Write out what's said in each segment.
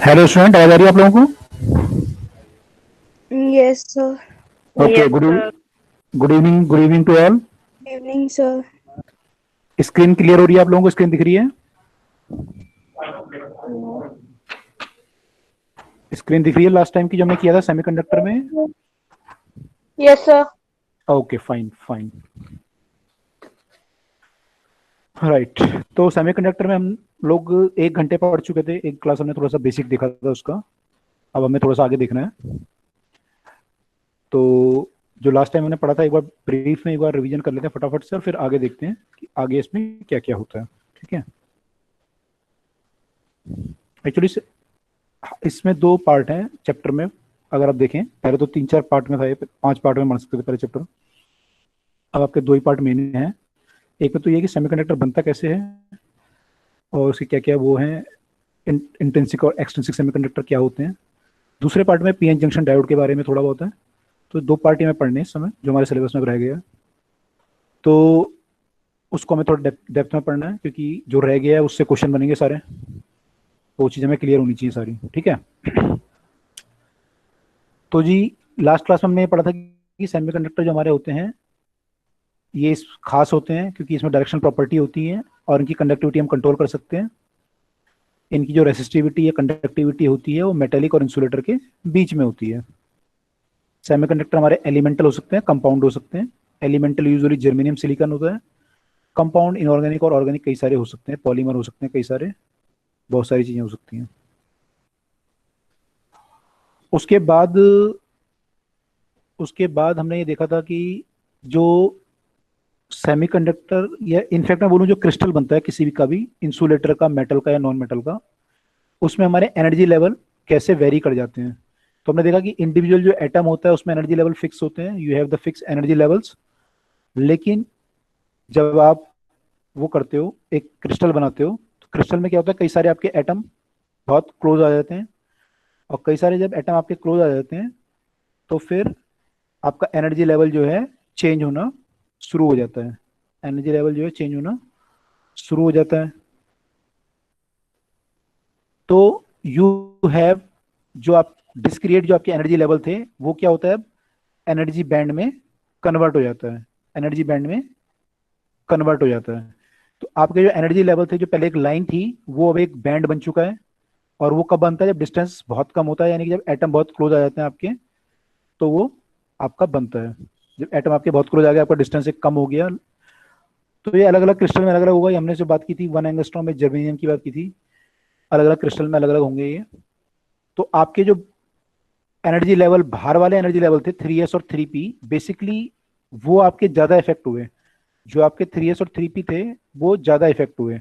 Hello student, आवाज आ रही है आप लोगों को? Yes, sir. Okay, good evening to all. Evening, sir. Screen clear हो रही है? आप लोगों को स्क्रीन दिख रही है? No. स्क्रीन दिख रही है लास्ट टाइम की जो हमने किया था सेमीकंडक्टर में? Yes, sir. Okay, fine fine. Right. तो सेमीकंडक्टर में हम लोग 1 घंटे पढ़ चुके थे, एक क्लास हमने थोड़ा सा बेसिक देखा था उसका। अब हमें थोड़ा सा आगे देखना है। तो जो लास्ट टाइम हमने पढ़ा था, एक बार ब्रीफ में एक बार रिवीजन कर लेते हैं फटाफट से, और फिर आगे देखते हैं कि आगे इसमें क्या क्या होता है। ठीक है। एक्चुअली इसमें 2 पार्ट हैं चैप्टर में। अगर आप देखें, पहले तो 3-4 पार्ट में था, ये 5 पार्ट में बन सकते थे पहले चैप्टर। अब आपके 2 ही पार्ट मेन हैं। एक में तो ये कि सेमीकंडक्टर बनता कैसे है और उसकी क्या क्या वो है, इंट्रिंसिक और एक्सट्रिंसिक सेमीकंडक्टर क्या होते हैं। दूसरे पार्ट में पीएन जंक्शन डायोड के बारे में थोड़ा बहुत है। तो 2 पार्ट ही में पढ़ने इस समय जो हमारे सिलेबस में रह गया। तो उसको हमें थोड़ा डेप्थ में पढ़ना है, क्योंकि जो रह गया है उससे क्वेश्चन बनेंगे सारे। तो वो चीज़ हमें क्लियर होनी चाहिए सारी। ठीक है। तो जी, लास्ट क्लास में हमने ये पढ़ा था कि सेमीकंडक्टर जो हमारे होते हैं ये खास होते हैं क्योंकि इसमें डायरेक्शनल प्रॉपर्टी होती है और इनकी कंडक्टिविटी हम कंट्रोल कर सकते हैं। इनकी जो रेसिस्टिविटी या कंडक्टिविटी होती है वो मेटेलिक और इंसुलेटर के बीच में होती है। सेमीकंडक्टर हमारे एलिमेंटल हो सकते हैं, कंपाउंड हो सकते हैं। एलिमेंटल यूजुअली जर्मेनियम सिलिकॉन होता है। कंपाउंड इनऑर्गेनिक और ऑर्गेनिक कई सारे हो सकते हैं, पॉलीमर हो सकते हैं कई सारे, बहुत सारी चीजें हो सकती हैं। उसके बाद उसके बाद हमने ये देखा था कि जो सेमीकंडक्टर या इनफैक्ट मैं बोलूँ जो क्रिस्टल बनता है किसी भी का भी, इंसुलेटर का, मेटल का या नॉन मेटल का, उसमें हमारे एनर्जी लेवल कैसे वेरी कर जाते हैं। तो हमने देखा कि इंडिविजुअल जो एटम होता है उसमें एनर्जी लेवल फिक्स होते हैं, you have the fix energy levels. लेकिन जब आप वो करते हो, एक क्रिस्टल बनाते हो, तो क्रिस्टल में क्या होता है, कई सारे आपके एटम बहुत क्लोज आ जाते हैं। और कई सारे जब एटम आपके क्लोज आ जाते हैं तो फिर आपका एनर्जी लेवल जो है चेंज होना शुरू हो जाता है। एनर्जी लेवल जो है चेंज होना शुरू हो जाता है। तो यू हैव, जो आप डिस्क्रिएट जो आपके एनर्जी लेवल थे वो क्या होता है, अब एनर्जी बैंड में कन्वर्ट हो जाता है। एनर्जी बैंड में कन्वर्ट हो जाता है। तो आपके जो एनर्जी लेवल थे, जो पहले एक लाइन थी, वो अब एक बैंड बन चुका है। और वो कब बनता है, जब डिस्टेंस बहुत कम होता है, यानी कि जब एटम बहुत क्लोज आ जाते हैं आपके, तो वो आपका बनता है। जब एटम आपके बहुत क्लोज आ गया, आपका डिस्टेंस एक कम हो गया। तो ये अलग अलग क्रिस्टल में अलग अलग होगा। ये हमने जो बात की थी 1 एंगस्ट्रॉम में जर्मेनियम की बात की थी, अलग अलग क्रिस्टल में अलग अलग होंगे ये। तो आपके जो एनर्जी लेवल, बाहर वाले एनर्जी लेवल थे 3s और 3p, बेसिकली वो आपके ज्यादा इफेक्ट हुए। जो आपके 3s और 3p थे वो ज्यादा इफेक्ट हुए।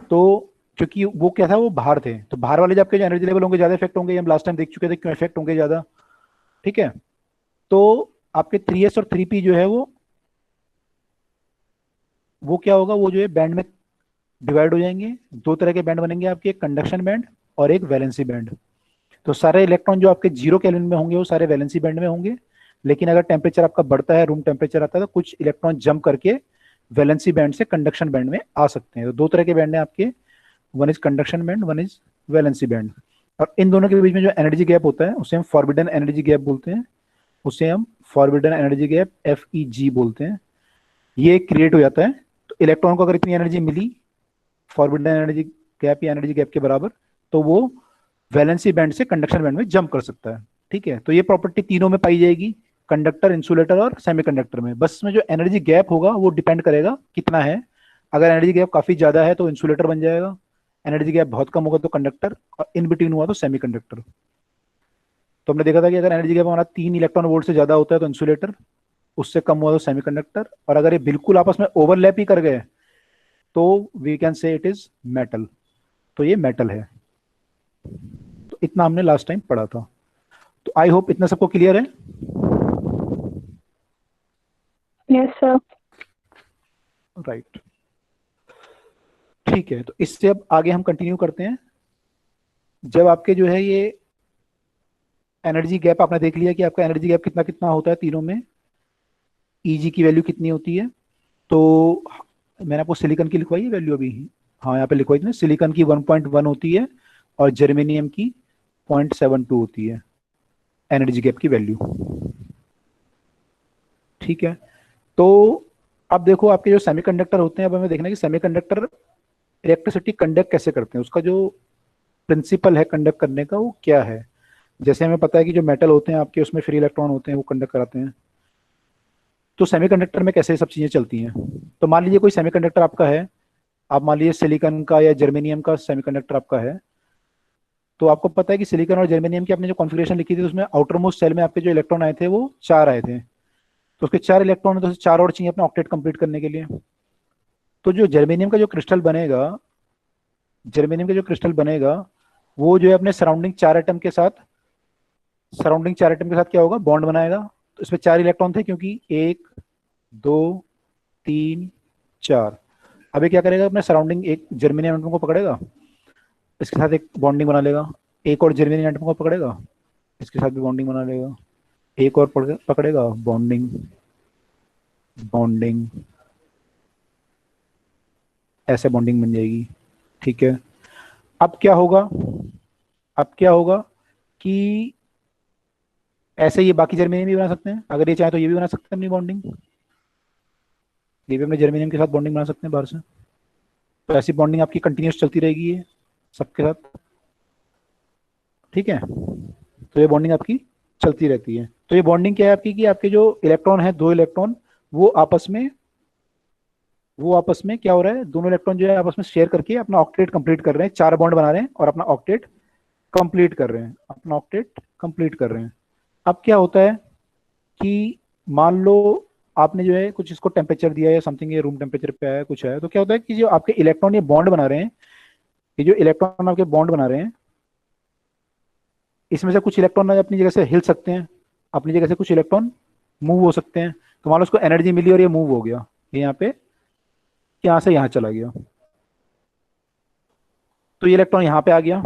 तो क्योंकि वो क्या था, वो बाहर थे, तो बाहर वाले जब आपके जो एनर्जी लेवल होंगे ज्यादा इफेक्ट होंगे। हम लास्ट टाइम देख चुके थे क्यों इफेक्ट होंगे ज्यादा। ठीक है। तो आपके 3s और 3p जो है वो क्या होगा, वो जो है बैंड में डिवाइड हो जाएंगे। 2 तरह के बैंड बनेंगे आपके, एक कंडक्शन बैंड और एक वैलेंसी बैंड। तो सारे इलेक्ट्रॉन जो आपके 0 केल्विन में होंगे वो सारे वैलेंसी बैंड में होंगे। लेकिन अगर टेम्परेचर आपका बढ़ता है, रूम टेम्परेचर आता है, तो कुछ इलेक्ट्रॉन जंप करके वैलेंसी बैंड से कंडक्शन बैंड में आ सकते हैं। तो 2 तरह के बैंड हैं आपके, one is conduction band, one is valency band. और इन दोनों के बीच में जो एनर्जी गैप होता है उसे हम फॉरबिडन एनर्जी गैप बोलते हैं। उसे हम फॉरबिडन एनर्जी गैप FEG बोलते हैं। ये क्रिएट हो जाता है। तो इलेक्ट्रॉन को अगर इतनी एनर्जी मिली फॉरबिडन एनर्जी गैप या एनर्जी गैप के बराबर, तो वो वैलेंसी बैंड से कंडक्शन बैंड में जंप कर सकता है। ठीक है। तो ये प्रॉपर्टी तीनों में पाई जाएगी, कंडक्टर, इंसुलेटर और सेमीकंडक्टर में। बस में जो एनर्जी गैप होगा वो डिपेंड करेगा कितना है। अगर एनर्जी गैप काफी ज्यादा है तो इंसुलेटर बन जाएगा, एनर्जी गैप बहुत कम होगा तो कंडक्टर, और इन बिटवीन हुआ तो सेमीकंडक्टर। तो हमने देखा था कि अगर एनर्जी गैप हमारा 3 इलेक्ट्रॉन वोल्ट से ज्यादा होता है तो इंसुलेटर, उससे कम हुआ तो सेमीकंडक्टर, और अगर ये बिल्कुल आपस में ओवरलैप ही कर गए तो we can say it is metal. तो ये मेटल है। तो इतना हमने लास्ट टाइम पढ़ा था। तो आई होप इतना सबको क्लियर है। Yes, sir. राइट। ठीक है। तो इससे अब आगे हम कंटिन्यू करते हैं। जब आपके जो है ये एनर्जी गैप आपने देख लिया कि आपका एनर्जी गैप कितना कितना होता है तीनों में, Eg की वैल्यू कितनी होती है। तो मैंने आपको सिलिकॉन की लिखवाई है वैल्यू अभी। हाँ यहाँ पे लिखो इतने, सिलिकॉन की 1.1 होती है और जर्मेनियम की 0.72 होती है एनर्जी गैप की वैल्यू। ठीक है, तो अब देखो आपके जो सेमीकंडक्टर होते हैं, अब हमें देखना है कि सेमीकंडक्टर इलेक्ट्रिसिटी कंडक्ट कैसे करते हैं, उसका जो प्रिंसिपल है कंडक्ट करने का वो क्या है। जैसे हमें पता है कि जो मेटल होते हैं आपके उसमें फ्री इलेक्ट्रॉन होते हैं, वो कंडक्ट कराते हैं। तो सेमीकंडक्टर में कैसे ये सब चीजें चलती हैं। तो मान लीजिए कोई सेमीकंडक्टर आपका है, आप मान लीजिए सिलिकॉन का या जर्मेनियम का सेमीकंडक्टर आपका है। तो आपको पता है कि सिलिकॉन और जर्मेनियम की आपने जो कॉन्फ़िगरेशन लिखी थी, तो उसमें आउटर मोस्ट सेल में आपके जो इलेक्ट्रॉन आए थे वो 4 आए थे। तो उसके 4 इलेक्ट्रॉन है, तो उसे 4 और चाहिए अपना ऑक्टेट कंप्लीट करने के लिए। तो जो जर्मेनियम का जो क्रिस्टल बनेगा, जर्मेनियम का जो क्रिस्टल बनेगा, वो जो है अपने सराउंडिंग चार एटम के साथ क्या होगा, बॉन्ड बनाएगा। तो इसमें 4 इलेक्ट्रॉन थे, क्योंकि 1 2 3 4। अब ये क्या करेगा, अपने सराउंडिंग एक जर्मेनियम एटम को पकड़ेगा, इसके साथ एक बॉन्डिंग बना लेगा। एक और जर्मेनियम एटम को पकड़ेगा, इसके साथ भी बॉन्डिंग बना लेगा। एक और पकड़ेगा, बॉन्डिंग बॉन्डिंग, ऐसे बॉन्डिंग बन जाएगी। ठीक है, अब क्या होगा, अब क्या होगा कि ऐसे ये बाकी जर्मेनियम भी बना सकते हैं, अगर ये चाहे तो ये भी बना सकते हैं अपनी बॉन्डिंग, ये भी अपने जर्मेनियम के साथ बॉन्डिंग बना सकते हैं बाहर से। तो ऐसी बॉन्डिंग आपकी कंटिन्यूस चलती रहेगी ये सबके साथ। ठीक है, तो ये बॉन्डिंग आपकी चलती रहती है। तो ये बॉन्डिंग क्या है आपकी, कि आपके जो इलेक्ट्रॉन है, 2 इलेक्ट्रॉन, वो आपस में वो आपस में क्या हो रहा है, दोनों इलेक्ट्रॉन जो है आपस में शेयर करके अपना ऑक्टेट कंप्लीट कर रहे हैं, 4 बॉन्ड बना रहे हैं और अपना ऑक्टेट कंप्लीट कर रहे हैं, अपना ऑक्टेट कंप्लीट कर रहे हैं। अब क्या होता है कि मान लो आपने जो है कुछ इसको टेम्परेचर दिया या समथिंग, ये रूम टेम्परेचर पे आया कुछ है, तो क्या होता है कि जो आपके इलेक्ट्रॉन ये बॉन्ड बना रहे हैं, ये जो इलेक्ट्रॉन आपके बॉन्ड बना रहे हैं, इसमें से कुछ इलेक्ट्रॉन अपनी जगह से हिल सकते हैं, अपनी जगह से कुछ इलेक्ट्रॉन मूव हो सकते हैं। तो मान लो उसको एनर्जी मिली और ये मूव हो गया, ये यहाँ पे यहाँ से यहाँ चला गया, तो ये इलेक्ट्रॉन यहाँ पे आ गया।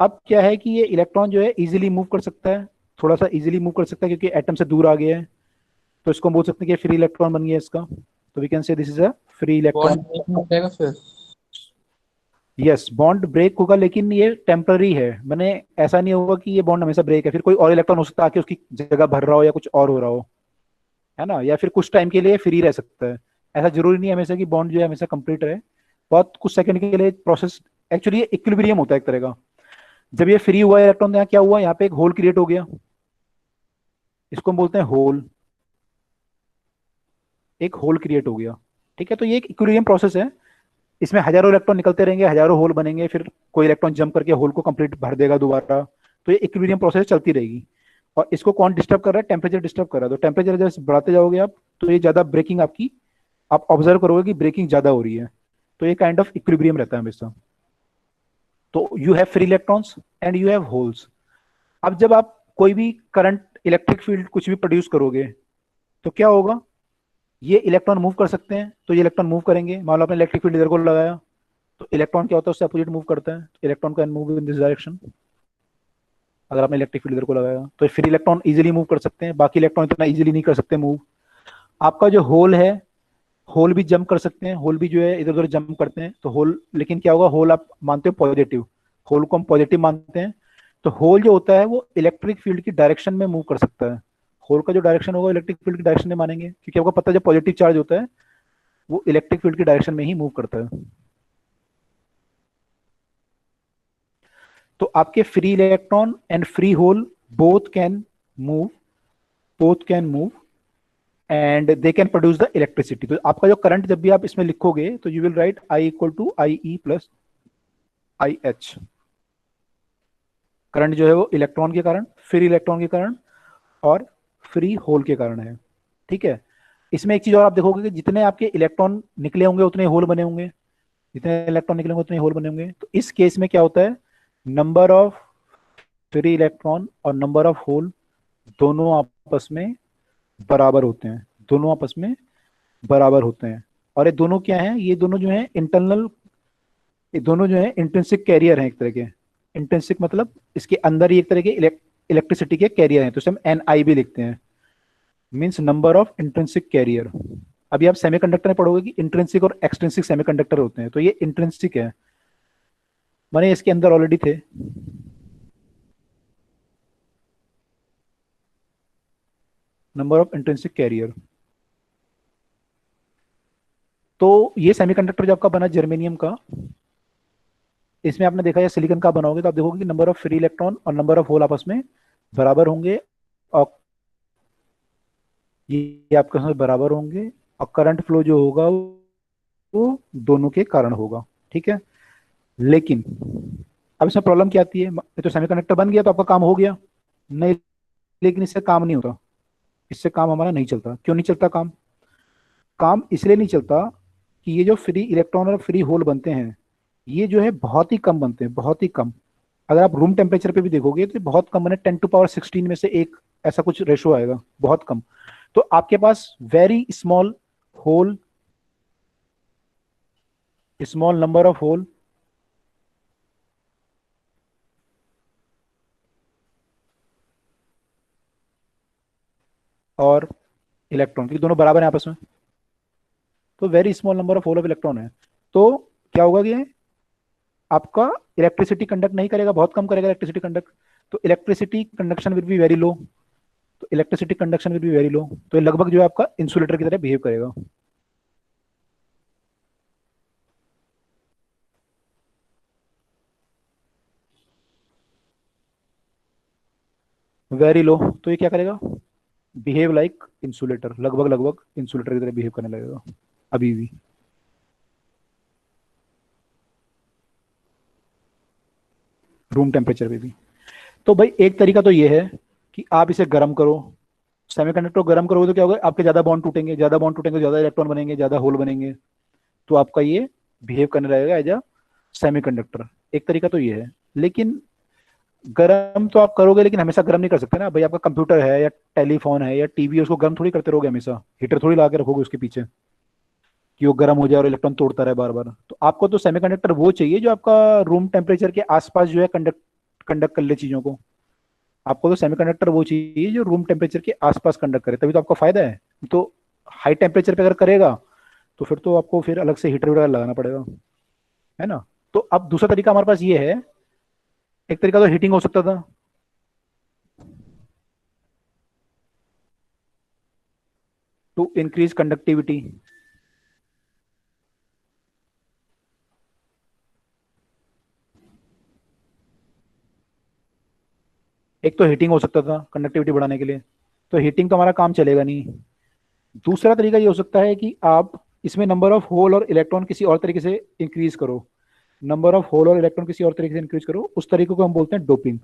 अब क्या है कि ये इलेक्ट्रॉन जो है इजीली मूव कर सकता है, थोड़ा सा इजीली मूव कर सकता है क्योंकि एटम से दूर आ गया है। तो इसको हम बोल सकते हैं कि फ्री इलेक्ट्रॉन बन गया इसका। तो we can say this is a free bond electron. Break हो जाएगा फिर। यस, बॉन्ड ब्रेक होगा, लेकिन ये टेम्पररी है, मैंने ऐसा नहीं होगा कि ये बॉन्ड हमेशा ब्रेक है, फिर कोई और इलेक्ट्रॉन हो सकता है आके उसकी जगह भर रहा हो या कुछ और हो रहा हो, है ना, या फिर कुछ टाइम के लिए फ्री रह सकता है। ऐसा जरूरी नहीं है हमेशा कि बॉन्ड जो है हमेशा कंप्लीट रहे, बहुत कुछ सेकंड के लिए प्रोसेस। एक्चुअली ये इक्विलिब्रियम होता है एक तरह का। जब ये फ्री हुआ इलेक्ट्रॉन, यहाँ क्या हुआ, यहाँ पे एक होल क्रिएट हो गया, इसको हम बोलते हैं होल, एक होल क्रिएट हो गया। ठीक है, तो ये एक इक्विलिब्रियम प्रोसेस है, इसमें हजारों इलेक्ट्रॉन निकलते रहेंगे, हजारों होल बनेंगे, फिर कोई इलेक्ट्रॉन जंप करके होल को कंप्लीट भर देगा दोबारा। तो ये इक्विलिब्रियम प्रोसेस चलती रहेगी। और इसको कौन डिस्टर्ब कर रहा है, टेम्परेचर डिस्टर्ब कर रहा है। तो टेम्परेचर जैसे बढ़ाते जाओगे आप, तो ये ज्यादा ब्रेकिंग आपकी, आप ऑब्जर्व करोगे कि ब्रेकिंग ज्यादा हो रही है। तो ये काइंड ऑफ इक्विलिब्रियम रहता है हमेशा। तो you have free electrons and you have holes. अब जब आप कोई भी करंट, इलेक्ट्रिक फील्ड कुछ भी प्रोड्यूस करोगे, तो क्या होगा, ये इलेक्ट्रॉन मूव कर सकते हैं, तो ये इलेक्ट्रॉन मूव करेंगे। मान लो आपने इलेक्ट्रिक फील्ड इधर को लगाया, तो इलेक्ट्रॉन क्या होता है, उससे अपोजिट मूव करता है, तो electron can move in this direction. अगर आपने इलेक्ट्रिक फील्ड इधर को लगाया, तो फिर इलेक्ट्रॉन इजीली मूव कर सकते हैं, बाकी इलेक्ट्रॉन इतना इजीली नहीं कर सकते मूव। आपका जो होल है, होल भी जंप कर सकते हैं, होल भी जो है इधर उधर जंप करते हैं। तो होल, लेकिन क्या होगा, होल आप मानते हो पॉजिटिव, होल को हम पॉजिटिव मानते हैं। तो होल जो होता है वो इलेक्ट्रिक फील्ड की डायरेक्शन में मूव कर सकता है। होल का जो डायरेक्शन होगा इलेक्ट्रिक फील्ड की डायरेक्शन में मानेंगे, क्योंकि आपको पता है जब पॉजिटिव चार्ज होता है वो इलेक्ट्रिक फील्ड की डायरेक्शन में ही मूव करता है। तो आपके free electron and free hole both can move, both can move and they can produce the electricity. तो आपका जो करंट जब भी आप इसमें लिखोगे, तो you will write I equal to I E plus I H. Current जो है वो इलेक्ट्रॉन के कारण, फ्री इलेक्ट्रॉन के कारण और फ्री होल के कारण है। ठीक है, इसमें एक चीज और आप देखोगे कि जितने आपके इलेक्ट्रॉन निकले होंगे उतने होल बने होंगे, जितने इलेक्ट्रॉन निकले होंगे उतने होल बने होंगे। तो इस केस में क्या होता है, नंबर ऑफ फ्री इलेक्ट्रॉन और नंबर ऑफ होल दोनों आपस में बराबर होते हैं, दोनों आपस में बराबर होते हैं। और ये दोनों क्या हैं, ये दोनों जो है इंटरनल, ये दोनों जो है इंट्रिंसिक कैरियर हैं एक तरह के। इंट्रिंसिक मतलब इसके अंदर ही एक तरह के इलेक्ट्रिसिटी के कैरियर हैं, तो इसे हम एन आई भी लिखते हैं, means number of intrinsic carrier. अभी आप सेमीकंडक्टर में पढ़ोगे कि इंट्रिंसिक और एक्सट्रिंसिक सेमीकंडक्टर होते हैं, तो ये इंट्रिंसिक है, माने इसके अंदर ऑलरेडी थे। Number of intrinsic carrier. तो ये सेमीकंडक्टर जो आपका बना जर्मेनियम का, इसमें आपने देखा या सिलिकॉन का बनाओगे तो आप देखोगे कि नंबर ऑफ फ्री इलेक्ट्रॉन और नंबर ऑफ होल आपस में बराबर होंगे, और ये आपके साथ बराबर होंगे, और करंट फ्लो जो होगा वो दोनों के कारण होगा। ठीक है, लेकिन अब इसमें प्रॉब्लम क्या आती है? ये तो सेमीकंडक्टर बन गया तो आपका काम हो गया, नहीं, लेकिन इससे काम नहीं होता, इससे काम हमारा नहीं चलता। क्यों नहीं चलता काम? काम इसलिए नहीं चलता कि ये जो फ्री इलेक्ट्रॉन और फ्री होल बनते हैं, ये जो है बहुत ही कम बनते हैं, बहुत ही कम। अगर आप रूम टेम्परेचर पे भी देखोगे तो ये बहुत कम बने, 10⁻16 में से एक, ऐसा कुछ रेशो आएगा, बहुत कम। तो आपके पास very small hole, small number of hole और इलेक्ट्रॉन, क्योंकि दोनों बराबर हैं आपस में, तो very small number of hole of electron है। तो क्या होगा कि आपका इलेक्ट्रिसिटी कंडक्ट नहीं करेगा, बहुत कम करेगा इलेक्ट्रिसिटी कंडक्ट, तो electricity conduction will be very low, तो electricity conduction will be very low, तो ये लगभग जो है आपका इंसुलेटर की तरह बिहेव करेगा। वेरी लो, तो ये क्या करेगा? बिहेव लाइक इंसुलेटर, लगभग लगभग इंसुलेटर की तरह बिहेव करने लगेगा अभी भी, रूम टेम्परेचर पे भी। तो भाई एक तरीका तो ये है कि आप इसे गर्म करो, सेमीकंडक्टर को गर्म करोगे तो क्या होगा? आपके ज्यादा बॉन्ड टूटेंगे, ज्यादा बॉन्ड टूटेंगे तो ज्यादा इलेक्ट्रॉन बनेंगे, ज्यादा होल बनेंगे, तो आपका ये बिहेव करने लगेगा एज अ सेमीकंडक्टर। एक तरीका तो ये है, लेकिन गर्म तो आप करोगे, लेकिन हमेशा गर्म नहीं कर सकते ना भाई। आपका कंप्यूटर है या टेलीफोन है या टीवी है, उसको गर्म थोड़ी करते रहोगे हमेशा, हीटर थोड़ी लगा के रखोगे उसके पीछे कि वो गर्म हो जाए और इलेक्ट्रॉन तोड़ता रहे बार बार। तो आपको तो सेमीकंडक्टर वो चाहिए जो आपका रूम टेम्परेचर के आसपास जो है कंडक्ट कंडक्ट कर ले चीजों को। आपको तो सेमीकंडक्टर वो चाहिए जो रूम टेम्परेचर के आसपास कंडक्ट करे, तभी तो आपका फायदा है। तो हाई टेम्परेचर पे अगर करेगा तो फिर तो आपको फिर अलग से हीटर वगैरह लगाना पड़ेगा, है ना। तो अब दूसरा तरीका हमारे पास ये है, एक तरीका तो हीटिंग हो सकता था, टू इंक्रीज कंडक्टिविटी। एक तो हीटिंग हो सकता था कंडक्टिविटी बढ़ाने के लिए, तो हीटिंग तो हमारा काम चलेगा नहीं। दूसरा तरीका ये हो सकता है कि आप इसमें नंबर ऑफ होल और इलेक्ट्रॉन किसी और तरीके से इंक्रीज करो, नंबर ऑफ होल और इलेक्ट्रॉन किसी और तरीके से इंक्रीज करो, उस तरीके को हम बोलते हैं डोपिंग,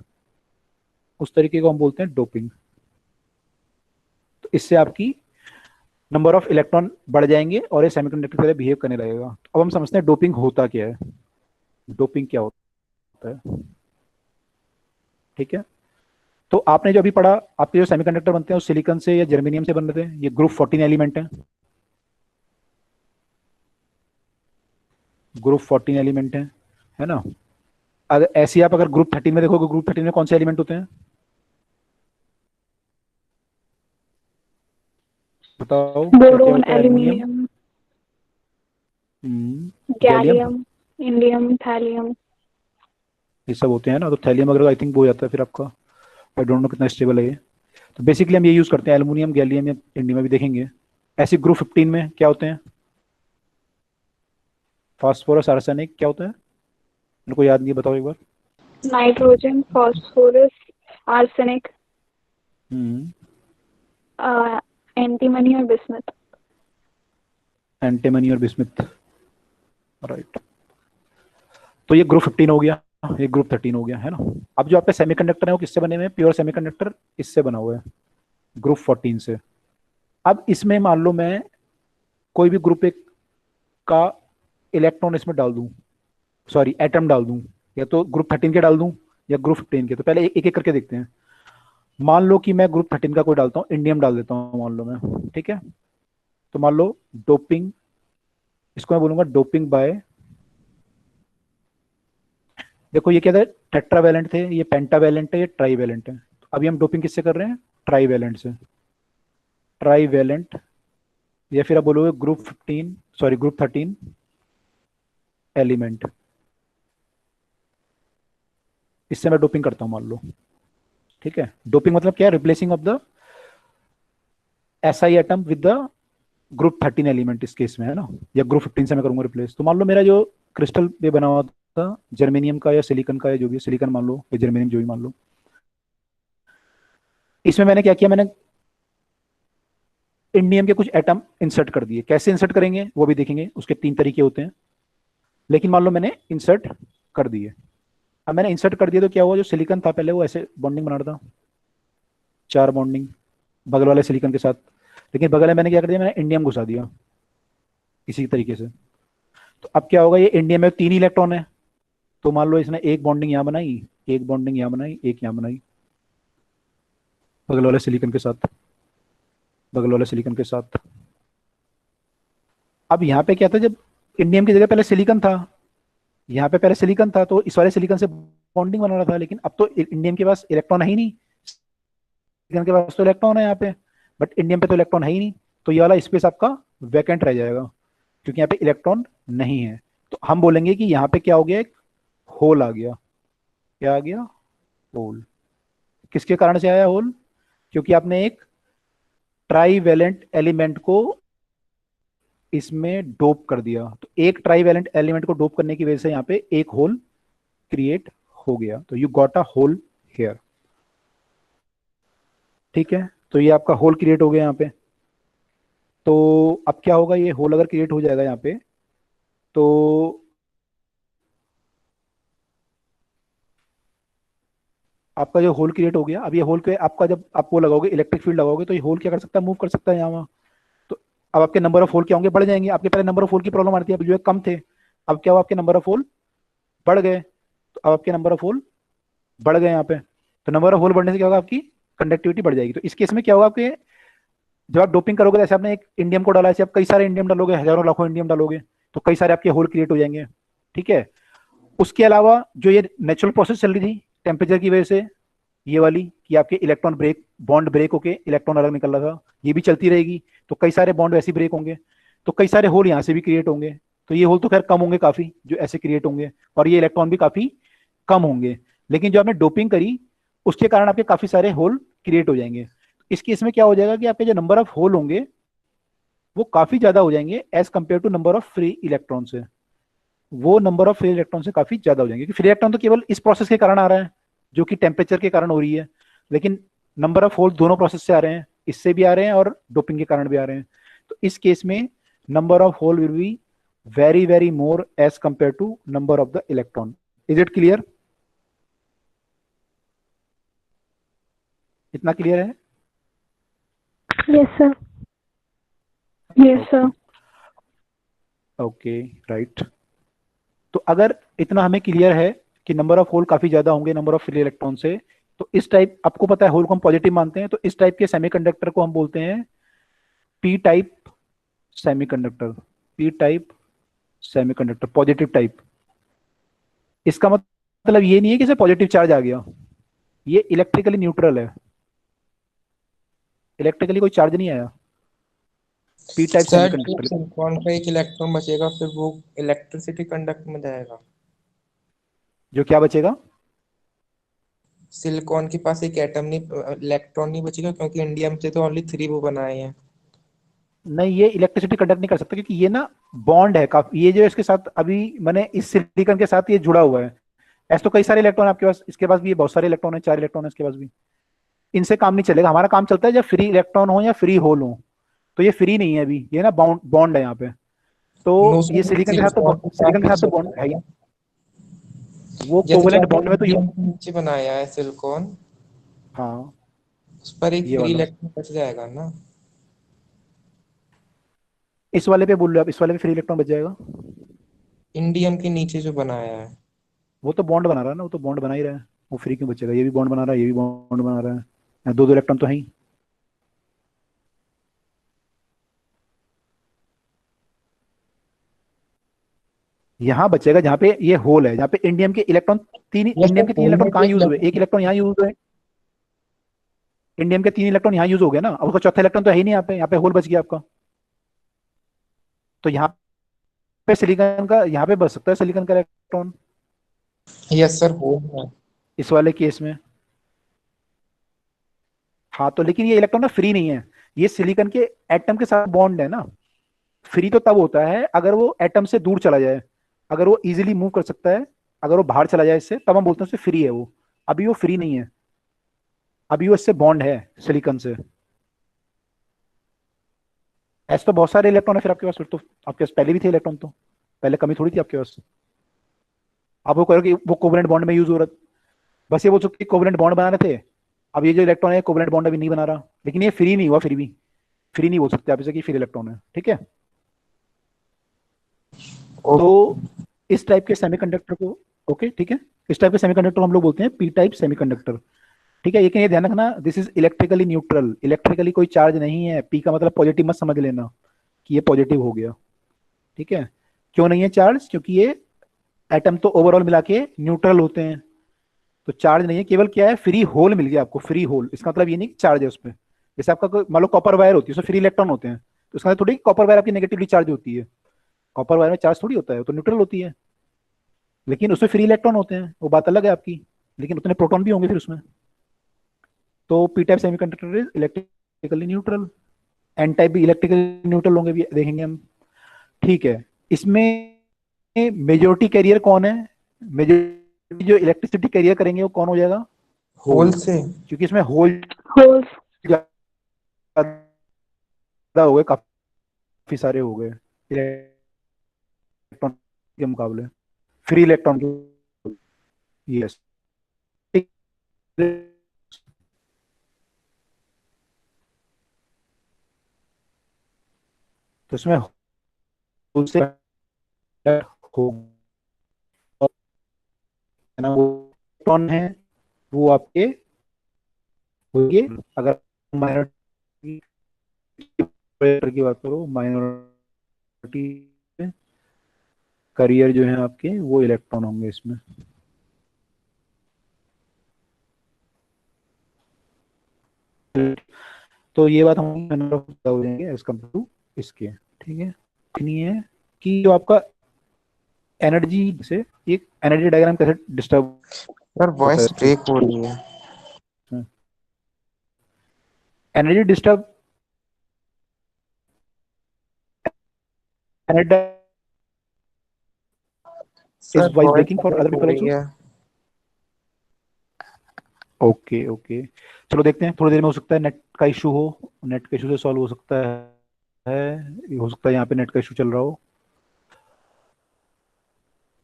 उस तरीके को हम बोलते हैं डोपिंग। तो इससे आपकी नंबर ऑफ इलेक्ट्रॉन बढ़ जाएंगे और ये सेमीकंडक्टर की तरह बिहेव करने लगेगा। अब हम समझते हैं डोपिंग होता क्या है, डोपिंग क्या होता है। ठीक है, तो आपने जो अभी पढ़ा, आपके जो सेमीकंडक्टर बनते हैं वो सिलिकॉन से या जर्मेनियम से बन रहे थे, ये ग्रुप 14 एलिमेंट है, ग्रुप 14 एलिमेंट है ना। अगर ऐसे ही आप अगर ग्रुप 13 में देखोगे, ग्रुप 13 में कौन से एलिमेंट होते हैं बताओ, क्या क्या बोरोन, होता है? Aluminium, aluminium, gallium, gallium, indium, thallium. ये सब होते हैं ना। तो थैलियम अगर आई थिंक वो हो जाता है फिर आपका, आई डोंट नो कितना स्टेबल है ये। तो बेसिकली हम ये यूज करते हैं, एल्यूमिनियम, गैलियम या इंडियम में भी देखेंगे। ऐसे ग्रुप 15 में क्या होते हैं? फास्फोरस, आर्सेनिक, क्या होता है? मेरे को याद नहीं है, बताओ एक बार। नाइट्रोजन, फास्फोरस, आर्सेनिक, हम्म, एंटीमनी और बिस्मथ। एंटीमनी और बिस्मिथ, राइट। तो ये ग्रुप 15 हो गया, ये ग्रुप 13 हो गया, है ना। अब जो आपके सेमीकंडक्टर है वो किससे बने हुए हैं? प्योर सेमीकंडक्टर इससे बना हुआ है, ग्रुप 14 से। अब इसमें मान लो मैं कोई भी ग्रुप एक का इलेक्ट्रॉन इसमें डाल दूं, सॉरी एटम डाल दूं, या तो ग्रुप 13 के डाल दूं या ग्रुप 15 के। तो पहले एक एक करके देखते हैं। मान लो कि मैं ग्रुप 13 का कोई डालता हूँ, इंडियम डाल देता हूँ मान लो मैं, ठीक है। तो मान लो डोपिंग, इसको मैं बोलूंगा डोपिंग बाय, देखो ये क्या था, टेट्रावैलेंट थे, ये पेंटावैलेंट है, ये ट्राईवैलेंट है। तो अभी हम डोपिंग किससे कर रहे हैं? ट्राईवैलेंट से, ट्राईवैलेंट या फिर आप बोलोगे ग्रुप 15, सॉरी ग्रुप 13 एलिमेंट। इससे मैं डोपिंग करता हूं मान लो। ठीक है, डोपिंग मतलब क्या है? Replacing of the SI atom with the group 13 element इस केस में, है ना, या ग्रुप 15 से मैं करूंगा रिप्लेस। तो मान लो मेरा जो क्रिस्टल पे बना हुआ था जर्मेनियम का या सिलिकॉन का, या जो भी सिलिकॉन मान लो या जर्मेनियम जो भी मान लो, इसमें मैंने क्या किया, मैंने इंडियम के कुछ एटम इंसर्ट कर दिए। कैसे इंसर्ट करेंगे वो भी देखेंगे, उसके 3 तरीके होते हैं। लेकिन मान लो मैंने इंसर्ट कर दिए। अब मैंने इंसर्ट कर दिया तो क्या हुआ, जो सिलिकॉन था पहले वो ऐसे बॉन्डिंग बना रहा था, 4 बॉन्डिंग बगल वाले सिलिकॉन के साथ। लेकिन बगल में मैंने क्या कर दिया, मैंने इंडियम घुसा दिया इसी तरीके से। तो अब क्या होगा, ये इंडियम में 3 इलेक्ट्रॉन है, तो मान लो इसने एक बॉन्डिंग यहाँ बनाई, एक बॉन्डिंग यहाँ बनाई, एक यहाँ बनाई बगल वाले सिलिकॉन के साथ, बगल वाले सिलिकॉन के साथ। अब यहाँ पे क्या था, जब इंडियम की जगह पहले सिलिकॉन था, यहाँ पे पहले सिलिकॉन था तो इस वाले सिलिकॉन से बॉन्डिंग बना रहा था। लेकिन अब तो इंडियम के पास इलेक्ट्रॉन है ही नहीं, सिलिकॉन के पास तो इलेक्ट्रॉन है यहाँ पे, बट इंडियम पे तो इलेक्ट्रॉन है ही नहीं। तो ये वाला स्पेस आपका वैकेंट रह जाएगा, क्योंकि यहाँ पे इलेक्ट्रॉन नहीं है। तो हम बोलेंगे कि यहाँ पे क्या हो गया, एक होल आ गया। क्या आ गया? होल। किसके कारण से आया होल? क्योंकि आपने एक ट्राईवैलेंट एलिमेंट को इसमें डोप कर दिया। तो एक ट्राईवैलेंट एलिमेंट को डोप करने की वजह से यहाँ पे एक होल क्रिएट हो गया। तो you got a hole here. ठीक है, तो ये आपका होल क्रिएट हो गया यहाँ पे। तो अब क्या होगा, ये होल अगर क्रिएट हो जाएगा यहाँ पे, तो आपका जो होल क्रिएट हो गया, अब ये होल के आपका जब आप वो लगाओगे, इलेक्ट्रिक फील्ड लगाओगे, तो ये होल क्या कर सकता है, मूव कर सकता है यहाँ वहाँ। तो अब आपके नंबर ऑफ होल क्या होंगे, बढ़ जाएंगे। आपके पहले नंबर ऑफ होल की प्रॉब्लम आती है, अब जो है कम थे, अब क्या हुआ, आपके नंबर ऑफ होल बढ़ गए। तो अब आपके नंबर ऑफ होल बढ़ गए यहाँ पे। तो नंबर ऑफ होल बढ़ने से क्या होगा, आपकी कंडक्टिविटी बढ़ जाएगी। तो इस केस में क्या होगा, आपके जब आप डोपिंग करोगे, जैसे आपने एक इंडियम को डाला, ऐसे आप कई सारे इंडियम डालोगे, हजारों लाखों इंडियम डालोगे, तो कई सारे आपके होल क्रिएट हो जाएंगे। ठीक है, उसके अलावा जो ये नेचुरल प्रोसेस चल रही थी टेम्परेचर की वजह से, ये वाली कि आपके इलेक्ट्रॉन ब्रेक, बॉन्ड ब्रेक होके इलेक्ट्रॉन अलग निकल रहा था, ये भी चलती रहेगी। तो कई सारे बॉन्ड वैसे ब्रेक होंगे, तो कई सारे होल यहाँ से भी क्रिएट होंगे। तो ये होल तो खैर कम होंगे काफी जो ऐसे क्रिएट होंगे, और ये इलेक्ट्रॉन भी काफी कम होंगे। लेकिन जो आपने डोपिंग करी उसके कारण आपके काफी सारे होल क्रिएट हो जाएंगे। इस केस में क्या हो जाएगा कि आपके जो नंबर ऑफ होल होंगे वो काफी ज्यादा हो जाएंगे as compare to number of free electron से। वो नंबर ऑफ फ्री इलेक्ट्रॉन से काफी ज्यादा हो जाएंगे, क्योंकि फ्री इलेक्ट्रॉन तो केवल इस प्रोसेस के कारण आ रहा है जो कि टेम्परेचर के कारण हो रही है। लेकिन नंबर ऑफ होल दोनों प्रोसेस से आ रहे हैं, इससे भी आ रहे हैं और डोपिंग के कारण भी आ रहे हैं। तो इस केस में number of hole will be very very more as compare to number of the electron. Is it clear? इतना क्लियर है? Yes, sir. Yes, okay, sir. Okay, right. तो अगर इतना हमें क्लियर है कि नंबर ऑफ होल काफी ज्यादा होंगे नंबर ऑफ फ्री इलेक्ट्रॉन से, तो इस टाइप, आपको पता है होल को हम पॉजिटिव मानते हैं, तो इस टाइप के सेमीकंडक्टर को हम बोलते हैं P type semiconductor. P type semiconductor, positive type. इसका मतलब ये नहीं है कि इसे पॉजिटिव चार्ज आ गया, ये इलेक्ट्रिकली न्यूट्रल है, इलेक्ट्रिकली कोई चार्ज नहीं आया। पी टाइप सर जब सेमीकंडक्टर। सिलिकॉन का एक इलेक्ट्रॉन बचेगा फिर वो इलेक्ट्रिसिटी कंडक्ट में जाएगा। जो क्या बचेगा? सिलिकॉन के पास एक एटम नहीं, इलेक्ट्रॉन नहीं बचेगा, क्योंकि इंडियम से तो ओनली 3 वो बनाए हैं। नहीं, ये इलेक्ट्रिसिटी कंडक्ट नहीं कर सकता, क्योंकि ये ना बॉन्ड है काफी, ये जो इसके साथ अभी मैंने इस सिलिकॉन के साथ ये जुड़ा हुआ है। ऐसे तो कई सारे इलेक्ट्रॉन आपके पास, इसके पास भी बहुत सारे इलेक्ट्रॉन है, 4 इलेक्ट्रॉन है इसके पास भी। इनसे काम नहीं चलेगा, हमारा काम चलता है जब फ्री इलेक्ट्रॉन हो या फ्री होल हो। तो ये फ्री नहीं है अभी, ये ना बॉन्ड बॉन्ड है यहाँ पे। नो तो ये सर, सिलिकॉन के साथ सिलिकॉन तो के सिलिकॉन के साथ साथ तो बॉन्ड है ही, वो जैसे जो कोवेलेंट आपने बॉन्ड में तो इंडियम के नीचे बनाया है सिलिकॉन, हाँ, उस पर एक ये फ्री वाला। इलेक्ट्रॉन बच जाएगा ना। इस वाले पे बोल रहे हो आप, इस वाले पे फ्री इलेक्ट्रॉन बच जाएगा? इंडियम के नीचे जो बनाया है। वो तो बॉन्ड बना रहा है ना, वो तो बॉन्ड बना ही रहा है, वो फ्री क्यों बचेगा? ये भी बॉन्ड बना रहा है, ये भी बॉन्ड बना रहा है, दो दो इलेक्ट्रॉन तो है ही। यहाँ बचेगा जहाँ पे ये होल है, जहाँ पे इंडियम के इलेक्ट्रॉन, यस इंडियम सर, के 3 इलेक्ट्रॉन होल कहाँ में यूज हुए? एक इलेक्ट्रॉन। इलेक्ट्रॉन यहाँ यूज हुए, इंडियम के 3 इलेक्ट्रॉन यहाँ यूज हो गए ना, अब उसका चौथा इलेक्ट्रॉन तो है ही नहीं यहाँ पे होल बच गया आपका। तो यहाँ पे सिलिकॉन का, यहाँ पे बच सकता है सिलिकॉन का इलेक्ट्रॉन यस सर, हो इस वाले केस में। हाँ तो लेकिन ये इलेक्ट्रॉन ना फ्री नहीं है, ये सिलिकॉन के एटम के साथ बॉन्ड है ना। फ्री तो तब होता है अगर वो एटम से दूर चला जाए, अगर वो इजीली मूव कर सकता है, अगर वो बाहर चला जाए इससे, तब हम बोलते हैं उससे फ्री है वो। अभी वो फ्री नहीं है, अभी वो इससे बॉन्ड है सिलिकॉन से। ऐसे तो बहुत सारे इलेक्ट्रॉन है फिर आपके पास, फिर तो आपके पास पहले भी थे इलेक्ट्रॉन, तो पहले कमी थोड़ी थी आपके पास। आप वो कह रहे हो कि वो कोवलेंट बॉन्ड में यूज हो रहा, बस ये बोल सकते कोवलेंट बॉन्ड बना रहे थे, अब ये जो इलेक्ट्रॉन है कोवलेंट बॉन्ड अभी नहीं बना रहा, लेकिन ये फ्री नहीं हुआ, फिर भी फ्री नहीं बोल सकते आप इसे कि फ्री इलेक्ट्रॉन है, ठीक है। तो इस टाइप के सेमीकंडक्टर को, ओके ठीक है, इस टाइप के सेमीकंडक्टर हम लोग बोलते हैं पी टाइप सेमीकंडक्टर, ठीक है। लेकिन ये ध्यान रखना, this is electrically neutral, electrically कोई चार्ज नहीं है, पी का मतलब पॉजिटिव मत समझ लेना कि ये पॉजिटिव हो गया, ठीक है। क्यों नहीं है चार्ज, क्योंकि ये एटम तो ओवरऑल मिला के न्यूट्रल होते हैं, तो चार्ज नहीं है, केवल क्या है, फ्री होल मिल गया आपको, फ्री होल। इसका मतलब ये नहीं कि चार्ज है उसपे, जैसे आपका मान लो कॉपर वायर होती है उसमें फ्री इलेक्ट्रॉन होते हैं, तो उसका मतलब थोड़ी कॉपर वायर आपकी नेगेटिवली चार्ज होती है, कॉपर वायर में चार्ज थोड़ी होता है, तो न्यूट्रल होती है, लेकिन उसमें फ्री इलेक्ट्रॉन होते हैं, वो बात अलग है आपकी, लेकिन उतने प्रोटॉन भी होंगे फिर उसमें। तो P type semiconductor is electrically neutral, N type भी इलेक्ट्रिकली न्यूट्रल होंगे, भी देखेंगे हम, ठीक है। इसमें मेजोरिटी कैरियर कौन है, मेजोरिटी जो इलेक्ट्रिसिटी कैरियर करेंगे वो कौन हो जाएगा, होल होल, से। क्योंकि इसमें होल होल्स। ज्यादा हो गए, काफी सारे हो गए इलेक्ट्रॉन के मुकाबले, फ्री इलेक्ट्रॉन के, यस, तो इसमें होल से हो ना, वो इलेक्ट्रॉन है वो आपके होंगे, अगर माइनॉरिटी की बात करो, माइनॉरिटी करियर जो है आपके वो इलेक्ट्रॉन होंगे इसमें। तो ये बात हम हो जाएंगे एज कम्पेयर टू इसके, ठीक है। नहीं है कि जो आपका एनर्जी से, एक एनर्जी डायग्राम कैसे डिस्टर्ब सर होता है वॉइस इसमें, ब्रेक हो रही है। Energy disturb, energy is sir voice voice breaking for break other हो पीपल रही ऑल्सो। है। ओके ओके, चलो देखते हैं, थोड़ी देर में हो सकता है नेट का इशू हो, नेट का इशू से सॉल्व हो सकता है, ये हो सकता है यहाँ पे नेट का इशू चल रहा हो।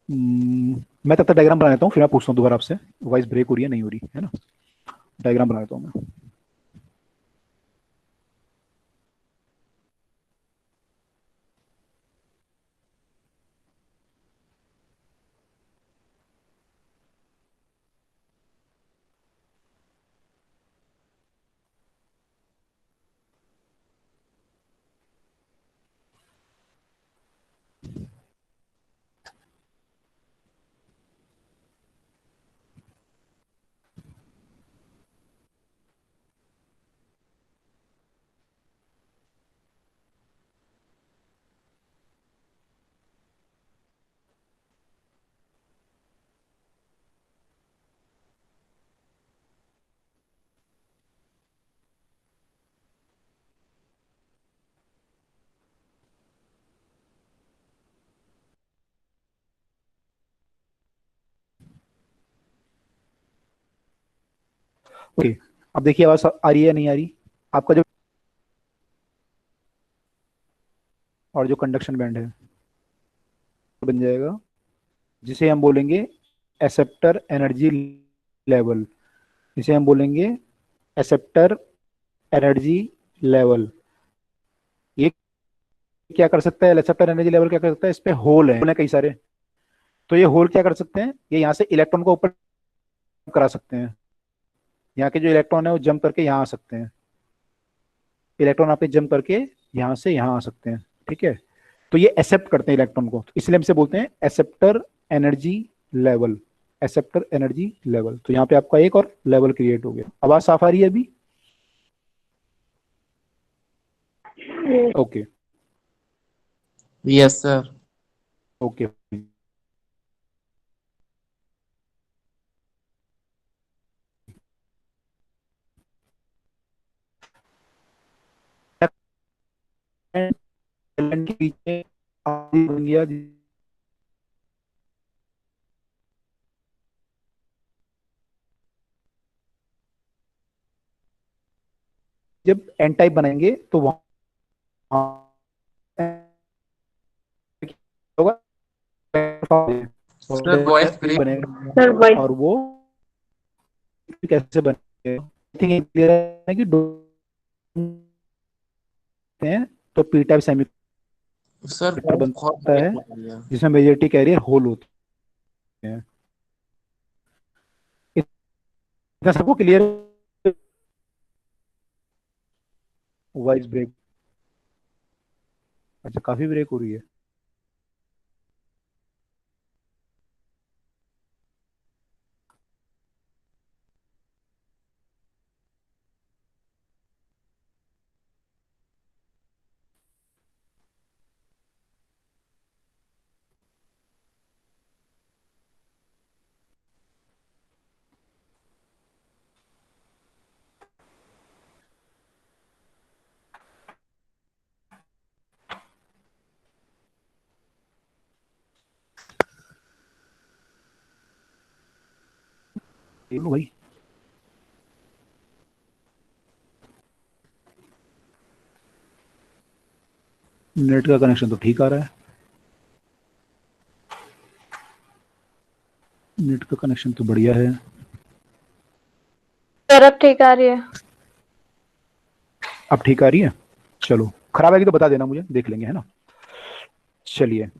मैं तब तक डायग्राम बना लेता हूँ, फिर मैं पूछता हूँ दोबारा आपसे, वॉइस ब्रेक हो रही है नहीं हो रही है ना, डायग्राम बना लेता हूँ मैं। ओके, अब देखिए आवाज आ रही है नहीं आ रही, आपका जो और जो कंडक्शन बैंड है बन जाएगा, जिसे हम बोलेंगे एक्सेप्टर एनर्जी लेवल, जिसे हम बोलेंगे एक्सेप्टर एनर्जी लेवल। ये क्या कर सकता है, एक्सेप्टर एनर्जी लेवल क्या कर सकता है, इस पे होल है कई सारे, तो ये होल क्या कर सकते हैं, ये यहाँ से इलेक्ट्रॉन को ऊपर करा सकते हैं, यहाँ के जो इलेक्ट्रॉन है वो जंप करके यहाँ आ सकते हैं, इलेक्ट्रॉन आपके जंप करके यहाँ से यहाँ आ सकते हैं, ठीक है। तो ये एक्सेप्ट करते हैं इलेक्ट्रॉन को, तो इसलिए हम इसे बोलते हैं acceptor energy level, acceptor energy level. तो यहाँ पे आपका एक और लेवल क्रिएट हो गया। आवाज साफ आ रही है अभी, ओके। Yes sir. ओके। के पीछे बन गया जब एन टाइप बनाएंगे तो वहां होगा सर वॉइस ब्रेक बनेगा। सर वाइट और वो कैसे बनेगा? आई थिंक क्लियर है कि हैं तो P type sir semiconductor voice बहुत बनता ब्रेक है हो रही है। जिसमें मेजॉरिटी कैरियर होल होते हैं। इतना सबको क्लियर? Voice break? अच्छा, काफी ब्रेक हो रही है। देख लो भाई, नेट का कनेक्शन तो ठीक आ रहा है। नेट का कनेक्शन तो बढ़िया है। सर अब ठीक आ रही है। अब ठीक आ रही है? चलो, खराब आएगी तो बता देना मुझे, देख लेंगे, है ना। चलिए,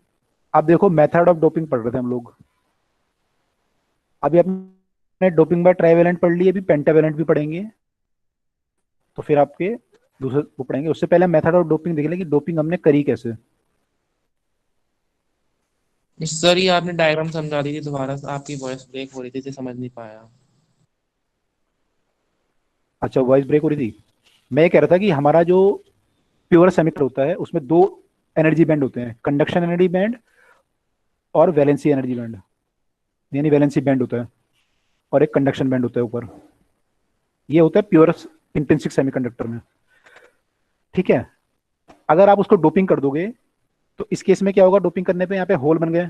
अब देखो मेथड ऑफ डोपिंग पढ़ रहे थे हम लोग। अभी आपने डोपिंग बाय ट्राइवेलेंट पढ़ ली, अभी पेंटावेलेंट भी पढ़ेंगे। तो फिर आपके दूसरे वो पढ़ेंगे। उससे पहले मेथड ऑफ डोपिंग देख लें कि डोपिंग हमने करी कैसे। सर ये आपने डायग्राम समझा दी थी दोबारा से, आपकी वॉइस ब्रेक हो रही थी, इसे समझ नहीं पाया। अच्छा, वॉइस ब्रेक हो रही थी। मैं ये कह रहा था कि हमारा जो प्योर सेमीकंडक्टर होता है उसमें दो एनर्जी बैंड होते हैं, कंडक्शन एनर्जी बैंड और वैलेंसी एनर्जी बैंड। यानी वैलेंसी बैंड होता है और एक कंडक्शन बैंड होता है ऊपर। ये होता है प्योर इंट्रिंसिक सेमीकंडक्टर में। ठीक है। अगर आप उसको डोपिंग कर दोगे तो इस केस में क्या होगा? डोपिंग करने पे यहाँ पे होल बन गए।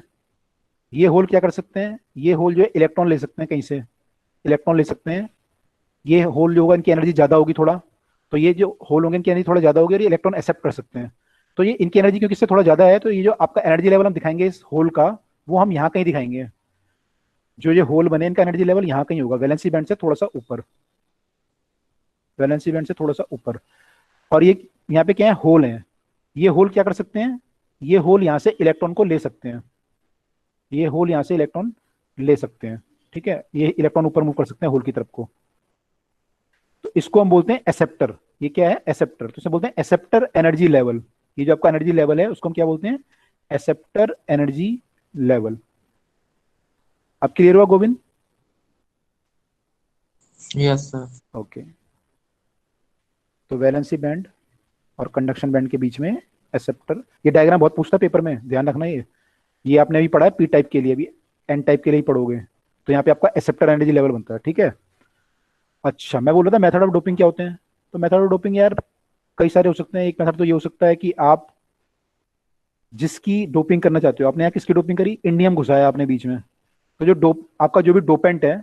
ये होल क्या कर सकते हैं? ये होल जो है इलेक्ट्रॉन ले सकते हैं कहीं से, इलेक्ट्रॉन ले सकते हैं। ये होल जो होगा इनकी एनर्जी ज्यादा होगी थोड़ा, तो ये जो होल होंगे इनकी एनर्जी थोड़ा ज्यादा होगी और ये इलेक्ट्रॉन एक्सेप्ट कर सकते हैं। तो ये इनकी एनर्जी क्योंकि इससे थोड़ा ज्यादा है, तो ये जो आपका एनर्जी लेवल हम दिखाएंगे इस होल का, वो हम यहाँ कहीं दिखाएंगे। जो ये होल बने इनका एनर्जी लेवल यहाँ कहीं होगा, वैलेंसी बैंड से थोड़ा सा ऊपर, वैलेंसी बैंड से थोड़ा सा ऊपर। और ये यहाँ पे क्या है? होल है। ये होल क्या कर सकते हैं? ये होल यहाँ से इलेक्ट्रॉन को ले सकते हैं। ये होल यहाँ से इलेक्ट्रॉन ले सकते हैं। ठीक है, ये इलेक्ट्रॉन ऊपर मूव कर सकते हैं होल की तरफ को। तो इसको हम बोलते हैं एक्सेप्टर। ये क्या है? एक्सेप्टर। तो इसे बोलते हैं एक्सेप्टर एनर्जी लेवल। ये जो आपका एनर्जी लेवल है उसको हम क्या बोलते हैं? Acceptor energy level. अब क्लियर हुआ गोविंद? Yes sir. ओके। तो वैलेंसी बैंड और कंडक्शन बैंड के बीच में एक्सेप्टर। ये डायग्राम बहुत पूछता है पेपर में, ध्यान रखना। ये आपने अभी पढ़ा है पी टाइप के लिए, अभी एन टाइप के लिए ही पढ़ोगे। तो यहाँ पे आपका एक्सेप्टर एनर्जी लेवल बनता है। ठीक है। अच्छा, मैं बोल रहा था मेथड ऑफ डोपिंग क्या होते हैं। तो मेथड ऑफ डोपिंग यार कई सारे हो सकते हैं। एक मेथड तो ये हो सकता है कि आप जिसकी डोपिंग करना चाहते हो, आपने यहाँ किसकी डोपिंग करी? इंडियम घुसाया आपने बीच में। तो जो डोप आपका जो भी डोपेंट है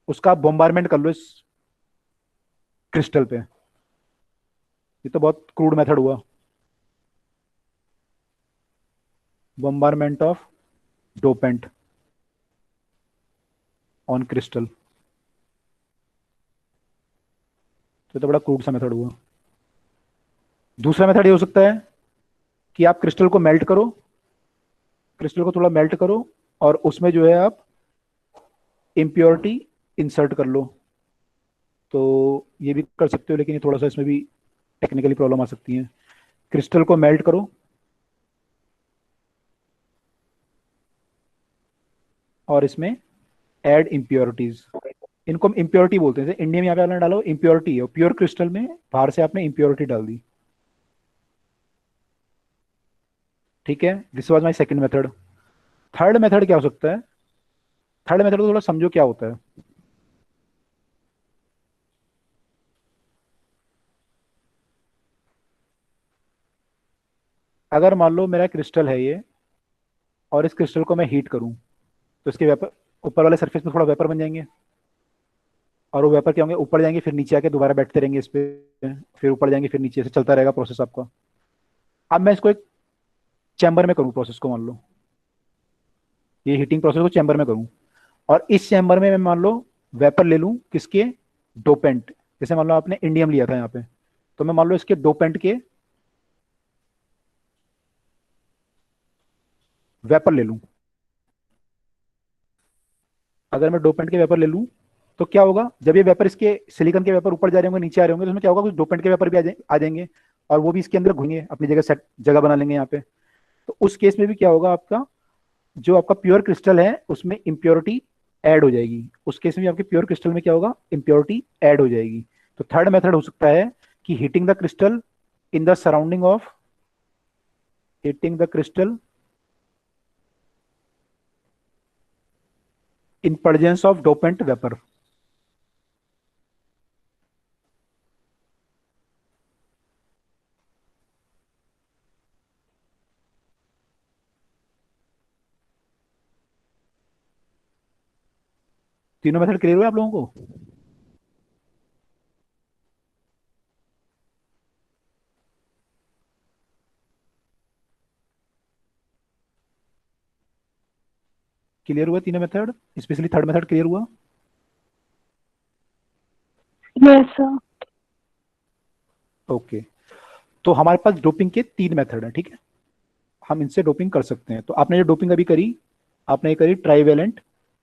उसका बॉम्बारमेंट कर लो इस क्रिस्टल पे। ये तो बहुत क्रूड मेथड हुआ, बॉम्बारमेंट ऑफ डोपेंट ऑन क्रिस्टल। तो ये तो बड़ा क्रूड सा मेथड हुआ। दूसरा मेथड ये हो सकता है कि आप क्रिस्टल को मेल्ट करो, क्रिस्टल को थोड़ा मेल्ट करो और उसमें जो है आप इम्प्योरिटी इंसर्ट कर लो। तो ये भी कर सकते हो, लेकिन ये थोड़ा सा इसमें भी टेक्निकली प्रॉब्लम आ सकती है। क्रिस्टल को मेल्ट करो और इसमें ऐड इम्प्योरिटीज। इनको हम इम्प्योरिटी बोलते हैं। जैसे इंडिया में यहाँ पे आपने डालो इम्प्योरिटी है, प्योर क्रिस्टल में बाहर से आपने इम्प्योरिटी डाल दी। ठीक है, this was my second method. Third method क्या हो सकता है? थर्ड मेथड को थोड़ा समझो क्या होता है। अगर मान लो मेरा क्रिस्टल है ये, और इस क्रिस्टल को मैं हीट करूं, तो इसके वेपर, ऊपर वाले सरफेस में थोड़ा वेपर बन जाएंगे, और वो वेपर क्या होंगे, ऊपर जाएंगे, फिर नीचे आके दोबारा बैठते रहेंगे इस पे, फिर ऊपर जाएंगे, फिर नीचे से चलता रहेगा प्रोसेस आपका। अब मैं इसको एक चैम्बर में करूँ प्रोसेस को, मान लो ये हीटिंग प्रोसेस को चैम्बर में करूँ, और इस चैम्बर में मैं मान लो वेपर ले लूँ किसके, डोपेंट। जैसे मान लो आपने इंडियम लिया था यहाँ पे, तो मैं मान लो इसके डोपेंट के वेपर ले लूँ। अगर मैं डोपेंट के वेपर ले लूँ, तो क्या होगा, जब ये वेपर इसके सिलिकॉन के वेपर ऊपर जा रहे होंगे, नीचे आ रहे होंगे, तो उसमें क्या होगा, कुछ डोपेंट के वेपर भी आ जाएंगे, और वो भी इसके अंदर घुसेंगे, अपनी जगह सेट जगह बना लेंगे यहाँ पे। तो उस केस में भी क्या होगा, आपका जो आपका प्योर क्रिस्टल है उसमें इम्प्योरिटी ऐड हो जाएगी। उस केस में भी आपके प्योर क्रिस्टल में क्या होगा, इम्प्योरिटी ऐड हो जाएगी। तो थर्ड मेथड हो सकता है कि heating the crystal in the surrounding of, heating the crystal in presence of dopant vapour. तीनों मेथड क्लियर हुए आप लोगों को? क्लियर हुआ तीनों method, specially third method clear हुआ? Yes, sir. ओके। तो हमारे पास डोपिंग के तीन मेथड है, ठीक है, हम इनसे डोपिंग कर सकते हैं। तो आपने जो डोपिंग अभी करी, आपने ये करी ट्राईवेलेंट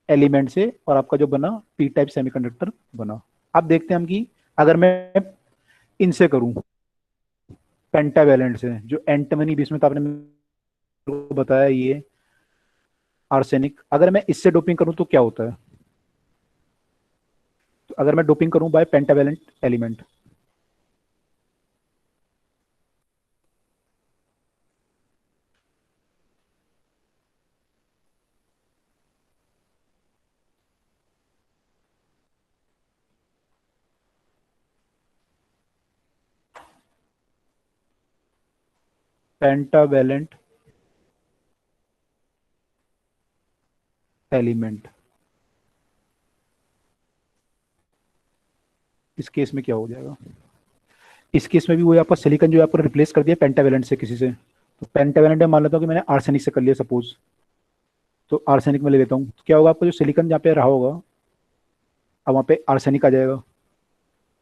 एलिमेंट से, और आपका जो बना पी टाइप सेमीकंडक्टर बना। अब देखते हैं हम कि अगर मैं इनसे करूं, पेंटावेलेंट से, जो एंटिमनी भी इसमें तो आपने मेरे को बताया ये आर्सेनिक, अगर मैं इससे डोपिंग करूं तो क्या होता है? तो अगर मैं डोपिंग करूं by pentavalent element, pentavalent element, इस केस में क्या हो जाएगा? इस केस में भी वही आपका सिलिकॉन जो है आपको रिप्लेस कर दिया पेंटावेलेंट से किसी से। तो पेंटावेलेंट में मान लेता हूँ कि मैंने आर्सेनिक से कर लिया सपोज, तो आर्सेनिक में ले लेता हूँ, तो क्या होगा, आपका जो सिलिकॉन जहाँ पे रहा होगा, अब वहाँ पे आर्सेनिक आ जाएगा।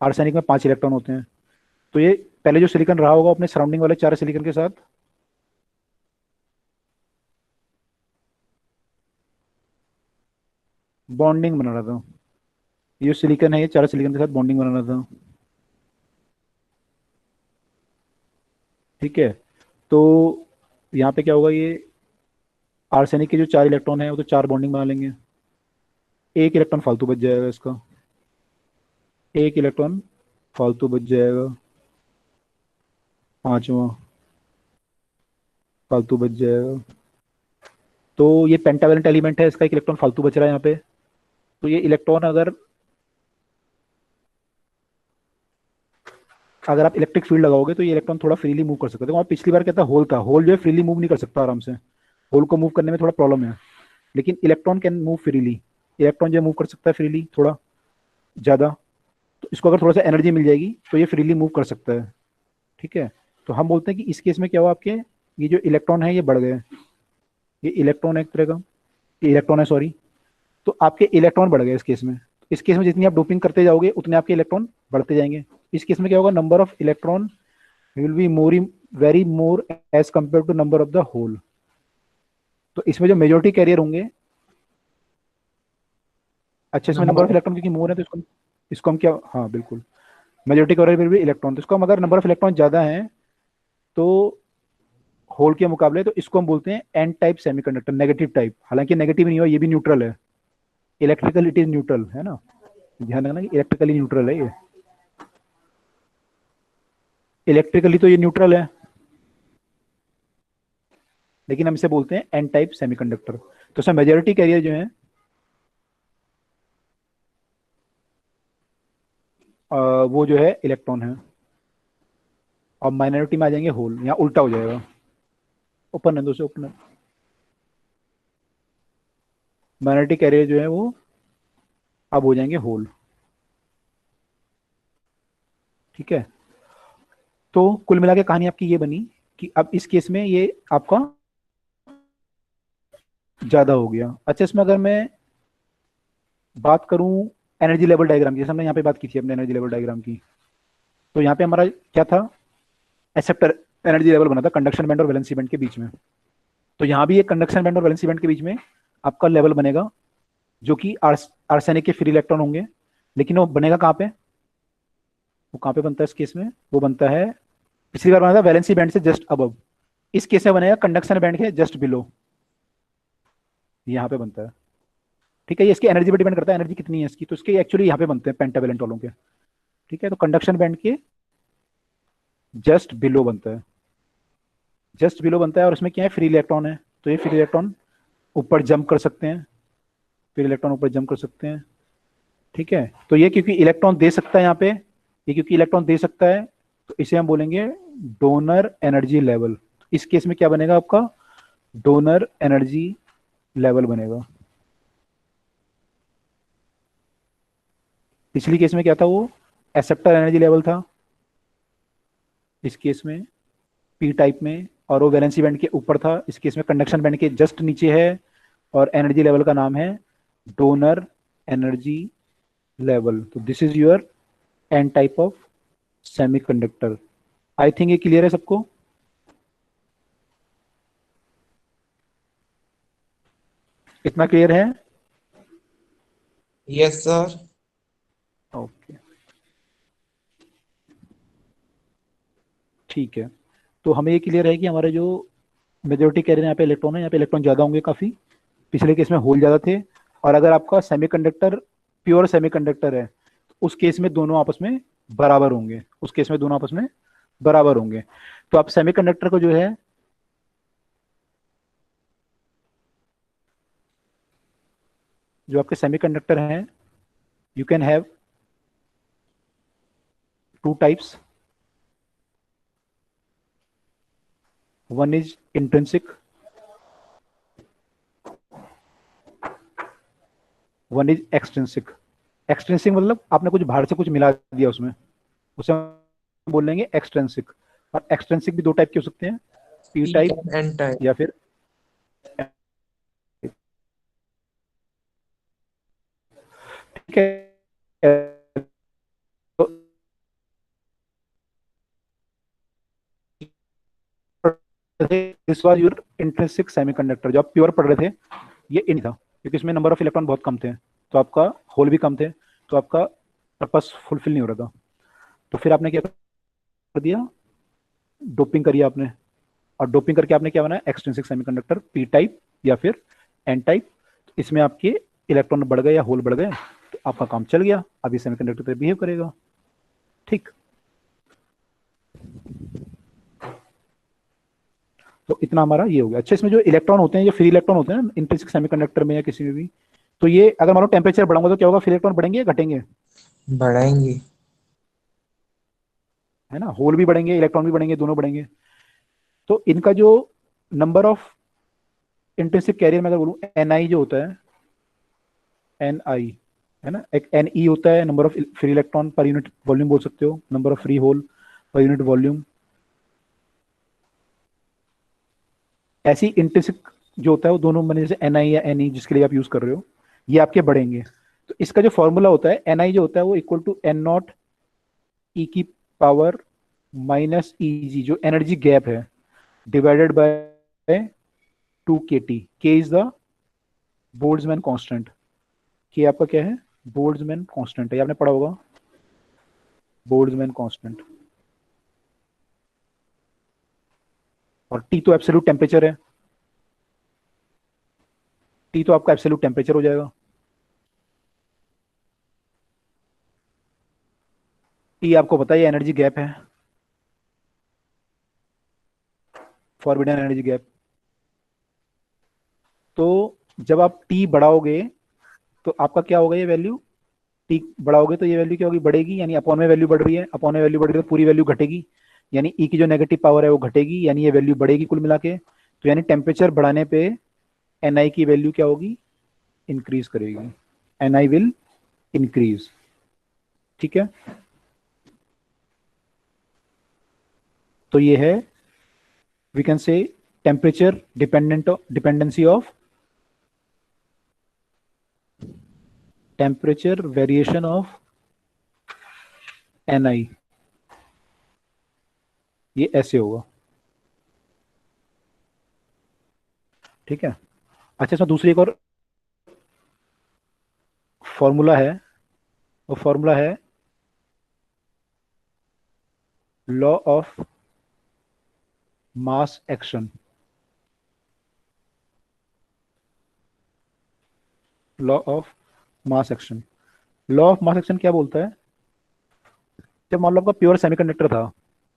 आर्सेनिक में 5 इलेक्ट्रॉन होते हैं, तो ये पहले जो सिलिकॉन रहा होगा अपने सराउंडिंग वाले 4 सिलिकॉन के साथ बॉन्डिंग बना रहा था। ये जो सिलिकॉन है ये 4 सिलिकॉन के साथ बॉन्डिंग बना रहा था, ठीक है। तो यहाँ पे क्या होगा, ये आर्सेनिक के जो 4 इलेक्ट्रॉन है वो तो 4 बॉन्डिंग बना लेंगे, एक इलेक्ट्रॉन फालतू बच जाएगा इसका, एक इलेक्ट्रॉन फालतू बच जाएगा, पांचवा फालतू बच जाएगा। तो ये पेंटावेलेंट एलिमेंट है, इसका एक इलेक्ट्रॉन फालतू बच रहा है यहाँ पे। तो ये इलेक्ट्रॉन अगर अगर आप इलेक्ट्रिक फील्ड लगाओगे तो ये इलेक्ट्रॉन थोड़ा फ्रीली मूव कर सकते हैं। देखो वहाँ पिछली बार क्या था, होल था, होल जो है फ्रीली मूव नहीं कर सकता आराम से, होल को मूव करने में थोड़ा प्रॉब्लम है, लेकिन electron can move freely. Electron जो मूव कर सकता है फ्रीली थोड़ा ज़्यादा, तो इसको अगर थोड़ा सा एनर्जी मिल जाएगी तो ये फ्रीली मूव कर सकता है, ठीक है। तो हम बोलते हैं कि इस केस में क्या हुआ, आपके ये जो इलेक्ट्रॉन है ये बढ़ गए, ये इलेक्ट्रॉन है एक तरह का, ये इलेक्ट्रॉन है सॉरी, तो आपके इलेक्ट्रॉन बढ़ गए इस केस में। इस केस में जितनी आप डोपिंग करते जाओगे उतने आपके इलेक्ट्रॉन बढ़ते जाएंगे। इस केस में क्या होगा, number of electron will be more, very more as compare to number of the hole. तो इसमें जो मेजोरिटी कैरियर होंगे, अच्छा इसमें नंबर ऑफ नंबर इलेक्ट्रॉन क्योंकि मोर है तो इसको हम क्या, हाँ बिल्कुल, majority carrier will be electron, तो इसको हम अगर नंबर ऑफ इलेक्ट्रॉन ज्यादा है तो होल के मुकाबले, तो इसको हम बोलते हैं N type semiconductor, negative type. हालांकि नेगेटिव नहीं हुआ, ये भी न्यूट्रल है, इलेक्ट्रिकल इट इज न्यूट्रल है ना, ध्यान रखना कि इलेक्ट्रिकली न्यूट्रल है ये, इलेक्ट्रिकली तो ये न्यूट्रल है। लेकिन हम इसे बोलते हैं एन टाइप सेमीकंडक्टर। तो इसमें मेजॉरिटी कैरियर जो है वो जो है इलेक्ट्रॉन है, और माइनॉरिटी में आ जाएंगे होल, यहाँ उल्टा हो जाएगा, ओपन है दोस्तों, ओपन है। माइनॉरिटी कैरियर जो है वो अब हो जाएंगे होल। ठीक है, तो कुल मिला के कहानी आपकी ये बनी कि अब इस केस में ये आपका ज्यादा हो गया। अच्छा, इसमें अगर मैं बात करूं एनर्जी लेवल डायग्राम की, जैसे हमने यहाँ पे बात की थी अपने एनर्जी लेवल डायग्राम की, तो यहाँ पे हमारा क्या था, एक्सेप्टर एनर्जी लेवल बना था कंडक्शन बैंड और वैलेंसी बैंड के बीच में। तो यहाँ भी एक कंडक्शन बैंड और वैलेंसी बैंड के बीच में आपका लेवल बनेगा, जो कि आर्सेनिक के फ्री इलेक्ट्रॉन होंगे। लेकिन वो बनेगा कहाँ पे, वो कहाँ पे बनता है इस केस में, वो बनता है, पिछली बार बना था वैलेंसी बैंड से जस्ट अबव, इस केस में बनेगा कंडक्शन बैंड के जस्ट बिलो, यहाँ पे बनता है। ठीक है, ये इसकी एनर्जी पर डिपेंड करता है, एनर्जी कितनी है इसकी, तो इसके एक्चुअली यहाँ पे बनते हैं पेंटावेलेंट वालों के। ठीक है, तो कंडक्शन बैंड के जस्ट बिलो बनता है, जस्ट बिलो बनता है, और इसमें क्या है, फ्री इलेक्ट्रॉन है, तो ये फ्री इलेक्ट्रॉन ऊपर जंप कर सकते हैं, फ्री इलेक्ट्रॉन ऊपर जंप कर सकते हैं। ठीक है, तो ये क्योंकि इलेक्ट्रॉन दे सकता है यहाँ पे, ये क्योंकि इलेक्ट्रॉन दे सकता है, तो इसे हम बोलेंगे डोनर एनर्जी लेवल। इस केस में क्या बनेगा आपका, डोनर एनर्जी लेवल बनेगा। पिछली केस में क्या था, वो एक्सेप्टर एनर्जी लेवल था, इस केस में पी टाइप में, और वो वैलेंसी बैंड के ऊपर था, इस केस में कंडक्शन बैंड के जस्ट नीचे है, और एनर्जी लेवल का नाम है डोनर एनर्जी लेवल। तो this is your N type of semiconductor. I think ये क्लियर है सबको। इतना क्लियर है? Yes sir. ओके, ठीक है। तो हमें ये क्लियर है कि हमारे जो मेजोरिटी कह रहे हैं यहाँ पे इलेक्ट्रॉन है, यहाँ पे इलेक्ट्रॉन ज्यादा होंगे काफी, पिछले केस में होल ज्यादा थे। और अगर आपका सेमीकंडक्टर प्योर सेमीकंडक्टर है, तो उस केस में दोनों आपस में बराबर होंगे, उस केस में दोनों आपस में बराबर होंगे। तो आप सेमीकंडक्टर को जो है, जो आपके सेमीकंडक्टर हैं, you can have two types, one is intrinsic, one is extrinsic. Extrinsic मतलब आपने कुछ बाहर से कुछ मिला दिया उसमें, उसे हम बोल लेंगे एक्सट्रिंसिक। और एक्सट्रिंसिक भी दो टाइप के हो सकते हैं, P P type type N type. या फिर, ठीक है, तो this was your intrinsic semiconductor. जो आप प्योर पढ़ रहे थे, ये इन था, क्योंकि इसमें नंबर ऑफ इलेक्ट्रॉन बहुत कम थे, तो आपका होल भी कम थे, तो आपका पर्पस फुलफिल नहीं हो रहा था। तो फिर आपने क्या कर दिया, डोपिंग करी आपने, और डोपिंग करके आपने क्या बनाया, एक्सट्रिंसिक सेमीकंडक्टर पी टाइप या फिर एन टाइप। इसमें आपके इलेक्ट्रॉन बढ़ गए या होल बढ़ गए, तो आपका काम चल गया, अब ये सेमीकंडक्टर पे बिहेव करेगा। ठीक, तो इतना हमारा ये हो गया। अच्छा, इसमें जो इलेक्ट्रॉन होते हैं, जो फ्री इलेक्ट्रॉन होते हैं ना इंट्रिंसिक सेमीकंडक्टर में या किसी में भी, तो ये अगर मान लो टेम्परेचर बढ़ाऊंगा तो क्या होगा, फ्री इलेक्ट्रॉन बढ़ेंगे या घटेंगे? बढ़ाएंगे। है ना, होल भी बढ़ेंगे, इलेक्ट्रॉन भी बढ़ेंगे, दोनों बढ़ेंगे। तो इनका जो नंबर ऑफ इंट्रिंसिक कैरियर में अगर बोलूँ, एन आई जो होता है, एन आई, है ना, एक एन ई होता है, number of free electron per unit volume बोल सकते हो, number of free hole per unit volume. ऐसी इंट्रिंसिक जो होता है वो दोनों बने, जैसे एन आई या एन ई जिसके लिए आप यूज कर रहे हो, ये आपके बढ़ेंगे। तो इसका जो फॉर्मूला होता है, एन आई जो होता है वो equal to N naught E की पावर माइनस ई जी, जो एनर्जी गैप है, divided by two K T. के इज द बोल्ट्जमैन कांस्टेंट। के आपका क्या है, बोल्ट्जमैन कांस्टेंट है, ये आपने पढ़ा होगा, बोल्ट्जमैन कांस्टेंट। और टी तो एब्सोल्यूट टेम्परेचर है, टी तो आपका एब्सोल्यूट टेम्परेचर हो जाएगा। टी आपको पता है एनर्जी गैप है, फॉरबिडन एनर्जी गैप। तो जब आप टी बढ़ाओगे तो आपका क्या होगा, ये वैल्यू टी बढ़ाओगे तो ये वैल्यू क्या होगी, बढ़ेगी, यानी अपॉन में वैल्यू बढ़ रही है, अपॉन में वैल्यू बढ़ रही है तो पूरी वैल्यू घटेगी, यानी ई की जो नेगेटिव पावर है वो घटेगी, यानी ये वैल्यू बढ़ेगी कुल मिला के। तो यानी टेम्परेचर बढ़ाने पे एन आई की वैल्यू क्या होगी, इंक्रीज करेगी, एन आई विल इंक्रीज। ठीक है, तो ये है we can say temperature dependency of temperature variation of N I, ये ऐसे होगा। ठीक है, अच्छा इसमें दूसरी एक और फॉर्मूला है, वो फॉर्मूला है law of mass action. Law of mass action, law of mass action क्या बोलता है, जब मान लो आपका प्योर सेमीकंडक्टर था,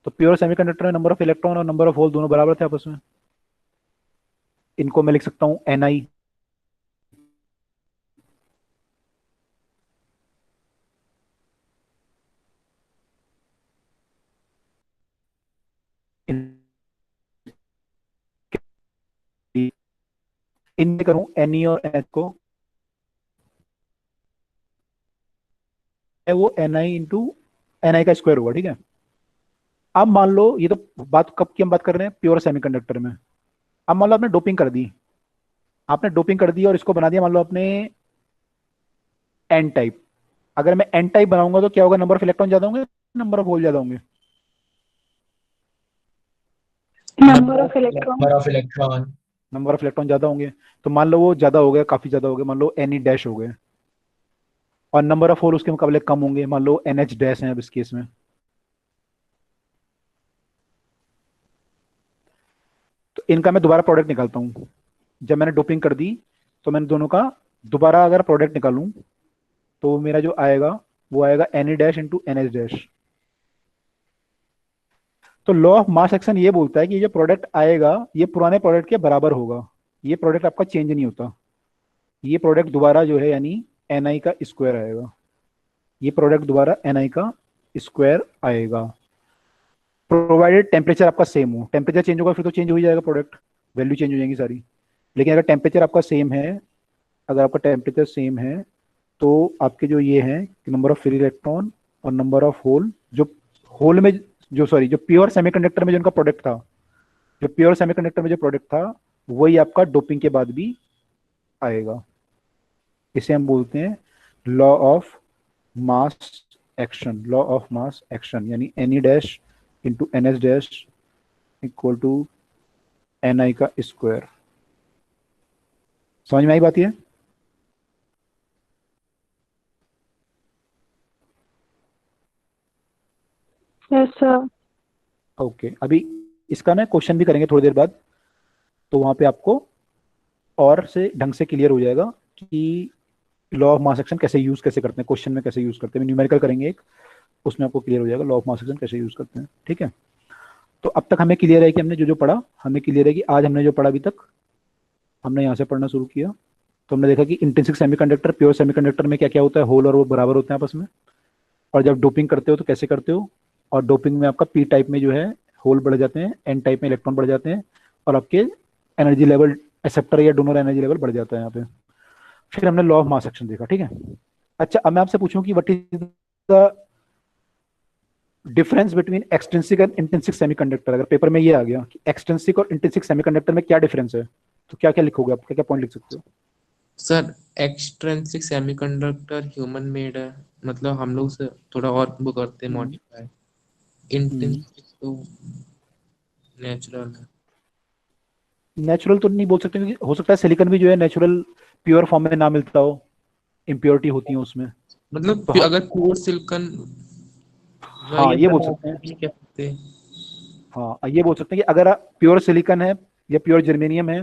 तो प्योर सेमीकंडक्टर में नंबर ऑफ इलेक्ट्रॉन और नंबर ऑफ होल दोनों बराबर थे आपस में। इनको मैं लिख सकता हूं एन आई, इन करूं एन ई और एच को, है वो N I into N I का स्क्वायर होगा। ठीक है, अब मान लो ये तो बात कब की हम बात कर रहे हैं, प्योर सेमीकंडक्टर में। अब मान लो आपने डोपिंग कर दी, आपने डोपिंग कर दी और इसको बना दिया मान लो आपने एन टाइप। अगर मैं एन टाइप बनाऊंगा तो क्या होगा, नंबर ऑफ इलेक्ट्रॉन ज्यादा होंगे, नंबर ऑफ होल ज्यादा होंगे, number of electron. Number of electron. Number of electron ज्यादा होंगे। तो मान लो वो ज्यादा हो गया, काफी ज्यादा हो गए, मान लो एन ई डैश हो गए, और नंबर ऑफ होल उसके मुकाबले कम होंगे, मान लो एन एच डैश है अब इस केस में। तो इनका मैं दोबारा प्रोडक्ट निकालता हूँ, जब मैंने डोपिंग कर दी तो मैंने दोनों का दोबारा अगर प्रोडक्ट निकालूं तो मेरा जो आएगा वो आएगा N E dash into N H dash. तो लॉ ऑफ मास एक्शन ये बोलता है कि ये जो प्रोडक्ट आएगा ये पुराने प्रोडक्ट के बराबर होगा, ये प्रोडक्ट आपका चेंज नहीं होता, ये प्रोडक्ट दोबारा जो है यानी एन आई का स्क्वायर आएगा, ये प्रोडक्ट दोबारा एन आई का स्क्वायर आएगा, प्रोवाइडेड टेम्परेचर आपका सेम हो। टेम्परेचर चेंज होगा फिर तो चेंज हो ही जाएगा प्रोडक्ट, वैल्यू चेंज हो जाएंगी सारी। लेकिन अगर टेम्परेचर आपका सेम है, अगर आपका टेम्परेचर सेम है तो आपके जो ये है नंबर ऑफ फ्री इलेक्ट्रॉन और नंबर ऑफ होल, जो होल में जो सॉरी जो प्योर सेमीकंडक्टर में जो उनका प्रोडक्ट था, जो प्योर सेमीकंडक्टर में जो प्रोडक्ट था वही आपका डोपिंग के बाद भी आएगा। इसे हम बोलते हैं law of mass action. Law of mass action यानी N E dash into N S dash equal to N I का स्क्वायर। समझ में आई बात ये? Yes sir. ओके, अभी इसका ना क्वेश्चन भी करेंगे थोड़ी देर बाद, तो वहां पे आपको और से ढंग से क्लियर हो जाएगा कि लॉ ऑफ मास एक्शन कैसे यूज कैसे करते हैं, क्वेश्चन में कैसे यूज करते हैं। न्यूमेरिकल करेंगे एक, उसमें आपको क्लियर हो जाएगा लॉ ऑफ मास एक्शन कैसे यूज करते हैं। ठीक है, तो अब तक हमें क्लियर है कि हमने जो जो पढ़ा, हमें क्लियर है कि आज हमने जो पढ़ा अभी तक, हमने यहाँ से पढ़ना शुरू किया तो हमने देखा कि इंट्रिंसिक सेमीकंडक्टर, प्योर सेमीकंडक्टर में क्या क्या होता है, होल और वो बराबर होते हैं आपस में, और जब डोपिंग करते हो तो कैसे करते हो, और डोपिंग में आपका पी टाइप में जो है होल बढ़ जाते हैं, एन टाइप में इलेक्ट्रॉन बढ़ जाते हैं, और आपके एनर्जी लेवल एक्सेप्टर या डोनर एनर्जी लेवल बढ़ जाता है यहाँ पे। फिर हमने लॉ ऑफ मास एक्शन देखा। ठीक है, अच्छा अब मैं आपसे पूछूं कि what is the difference between extrinsic and intrinsic semiconductor. अगर पेपर में ये आ गया कि एक्सट्रिंसिक और इंट्रिंसिक सेमीकंडक्टर में क्या डिफरेंस है, तो क्या क्या लिखोगे आप, क्या क्या पॉइंट लिख सकते हो? Sir extrinsic semiconductor human made है, मतलब हम लोग से थोड़ा और वो करते हैं मॉडिफाई। इंट्रिंसिक तो नेचुरल है। नेचुरल तो नहीं बोल सकते क्योंकि हो सकता है सिलिकॉन भी जो है नेचुरल प्योर फॉर्म में ना मिलता हो, इम्प्योरिटी होती है उसमें। मतलब तो अगर प्योर सिलिकॉन हाँ ये बोल सकते हैं, नहीं कह सकते। हाँ ये बोल सकते हैं कि अगर प्योर सिलिकॉन है या प्योर जर्मेनियम है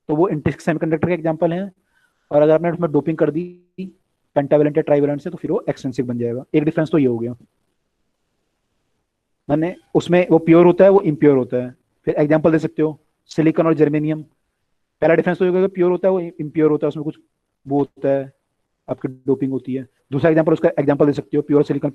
तो वो इंट्रिंसिक सेमीकंडक्टर का एग्जांपल है, और अगर आपने उसमें डोपिंग कर दी पेंटावेलेंट या ट्राइवेलेंट से तो फिर वो एक्सट्रिंसिक बन जाएगा। एक डिफरेंस तो ये हो गया, मैंने उसमें वो प्योर होता है वो इम्प्योर होता है। फिर एग्जांपल दे सकते हो सिलिकॉन और जर्मेनियम, पहला डिफरेंस तो ये होगा कि प्योर होता है वो इम्प्योर होता है, उसमें कुछ वो होता है, आपकी डोपिंग होती है। दूसरा एग्जांपल, उसका एग्जांपल दे सकते हो, प्योर सिलिकॉन।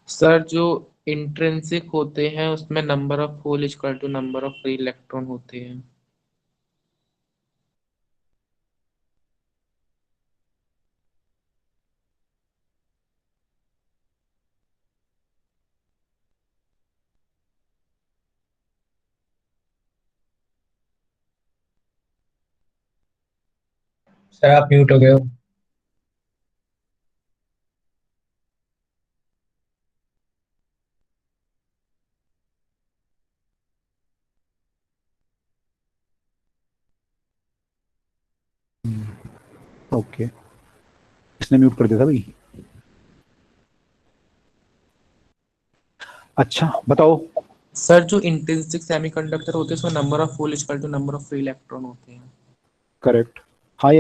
सर जो इंट्रिंसिक होते हैं उसमें number of hole equal to number of free electron होते हैं। सर आप म्यूट हो गए हो। ओके, इसने म्यूट कर दिया था भाई। अच्छा बताओ। सर जो इंट्रिंसिक सेमीकंडक्टर होते हैं उसमें number of hole equal to number of free electron होते हैं। करेक्ट। हाँ,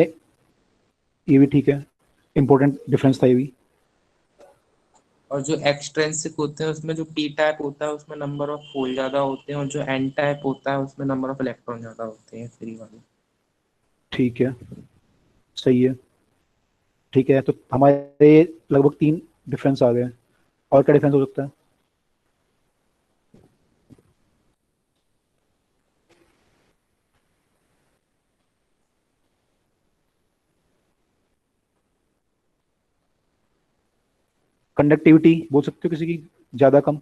ये भी ठीक है, इंपॉर्टेंट डिफरेंस था ये भी। और जो एक्सट्रिंसिक होते हैं उसमें जो पी टाइप होता है उसमें नंबर ऑफ होल ज्यादा होते हैं, और जो एन टाइप होता है उसमें नंबर ऑफ इलेक्ट्रॉन ज्यादा होते हैं फ्री वाले। ठीक है, सही है। ठीक है, तो हमारे लगभग 3 डिफरेंस आ गए। और क्या डिफरेंस हो सकता है? कंडक्टिविटी बोल सकते हो किसी की, ज्यादा कम?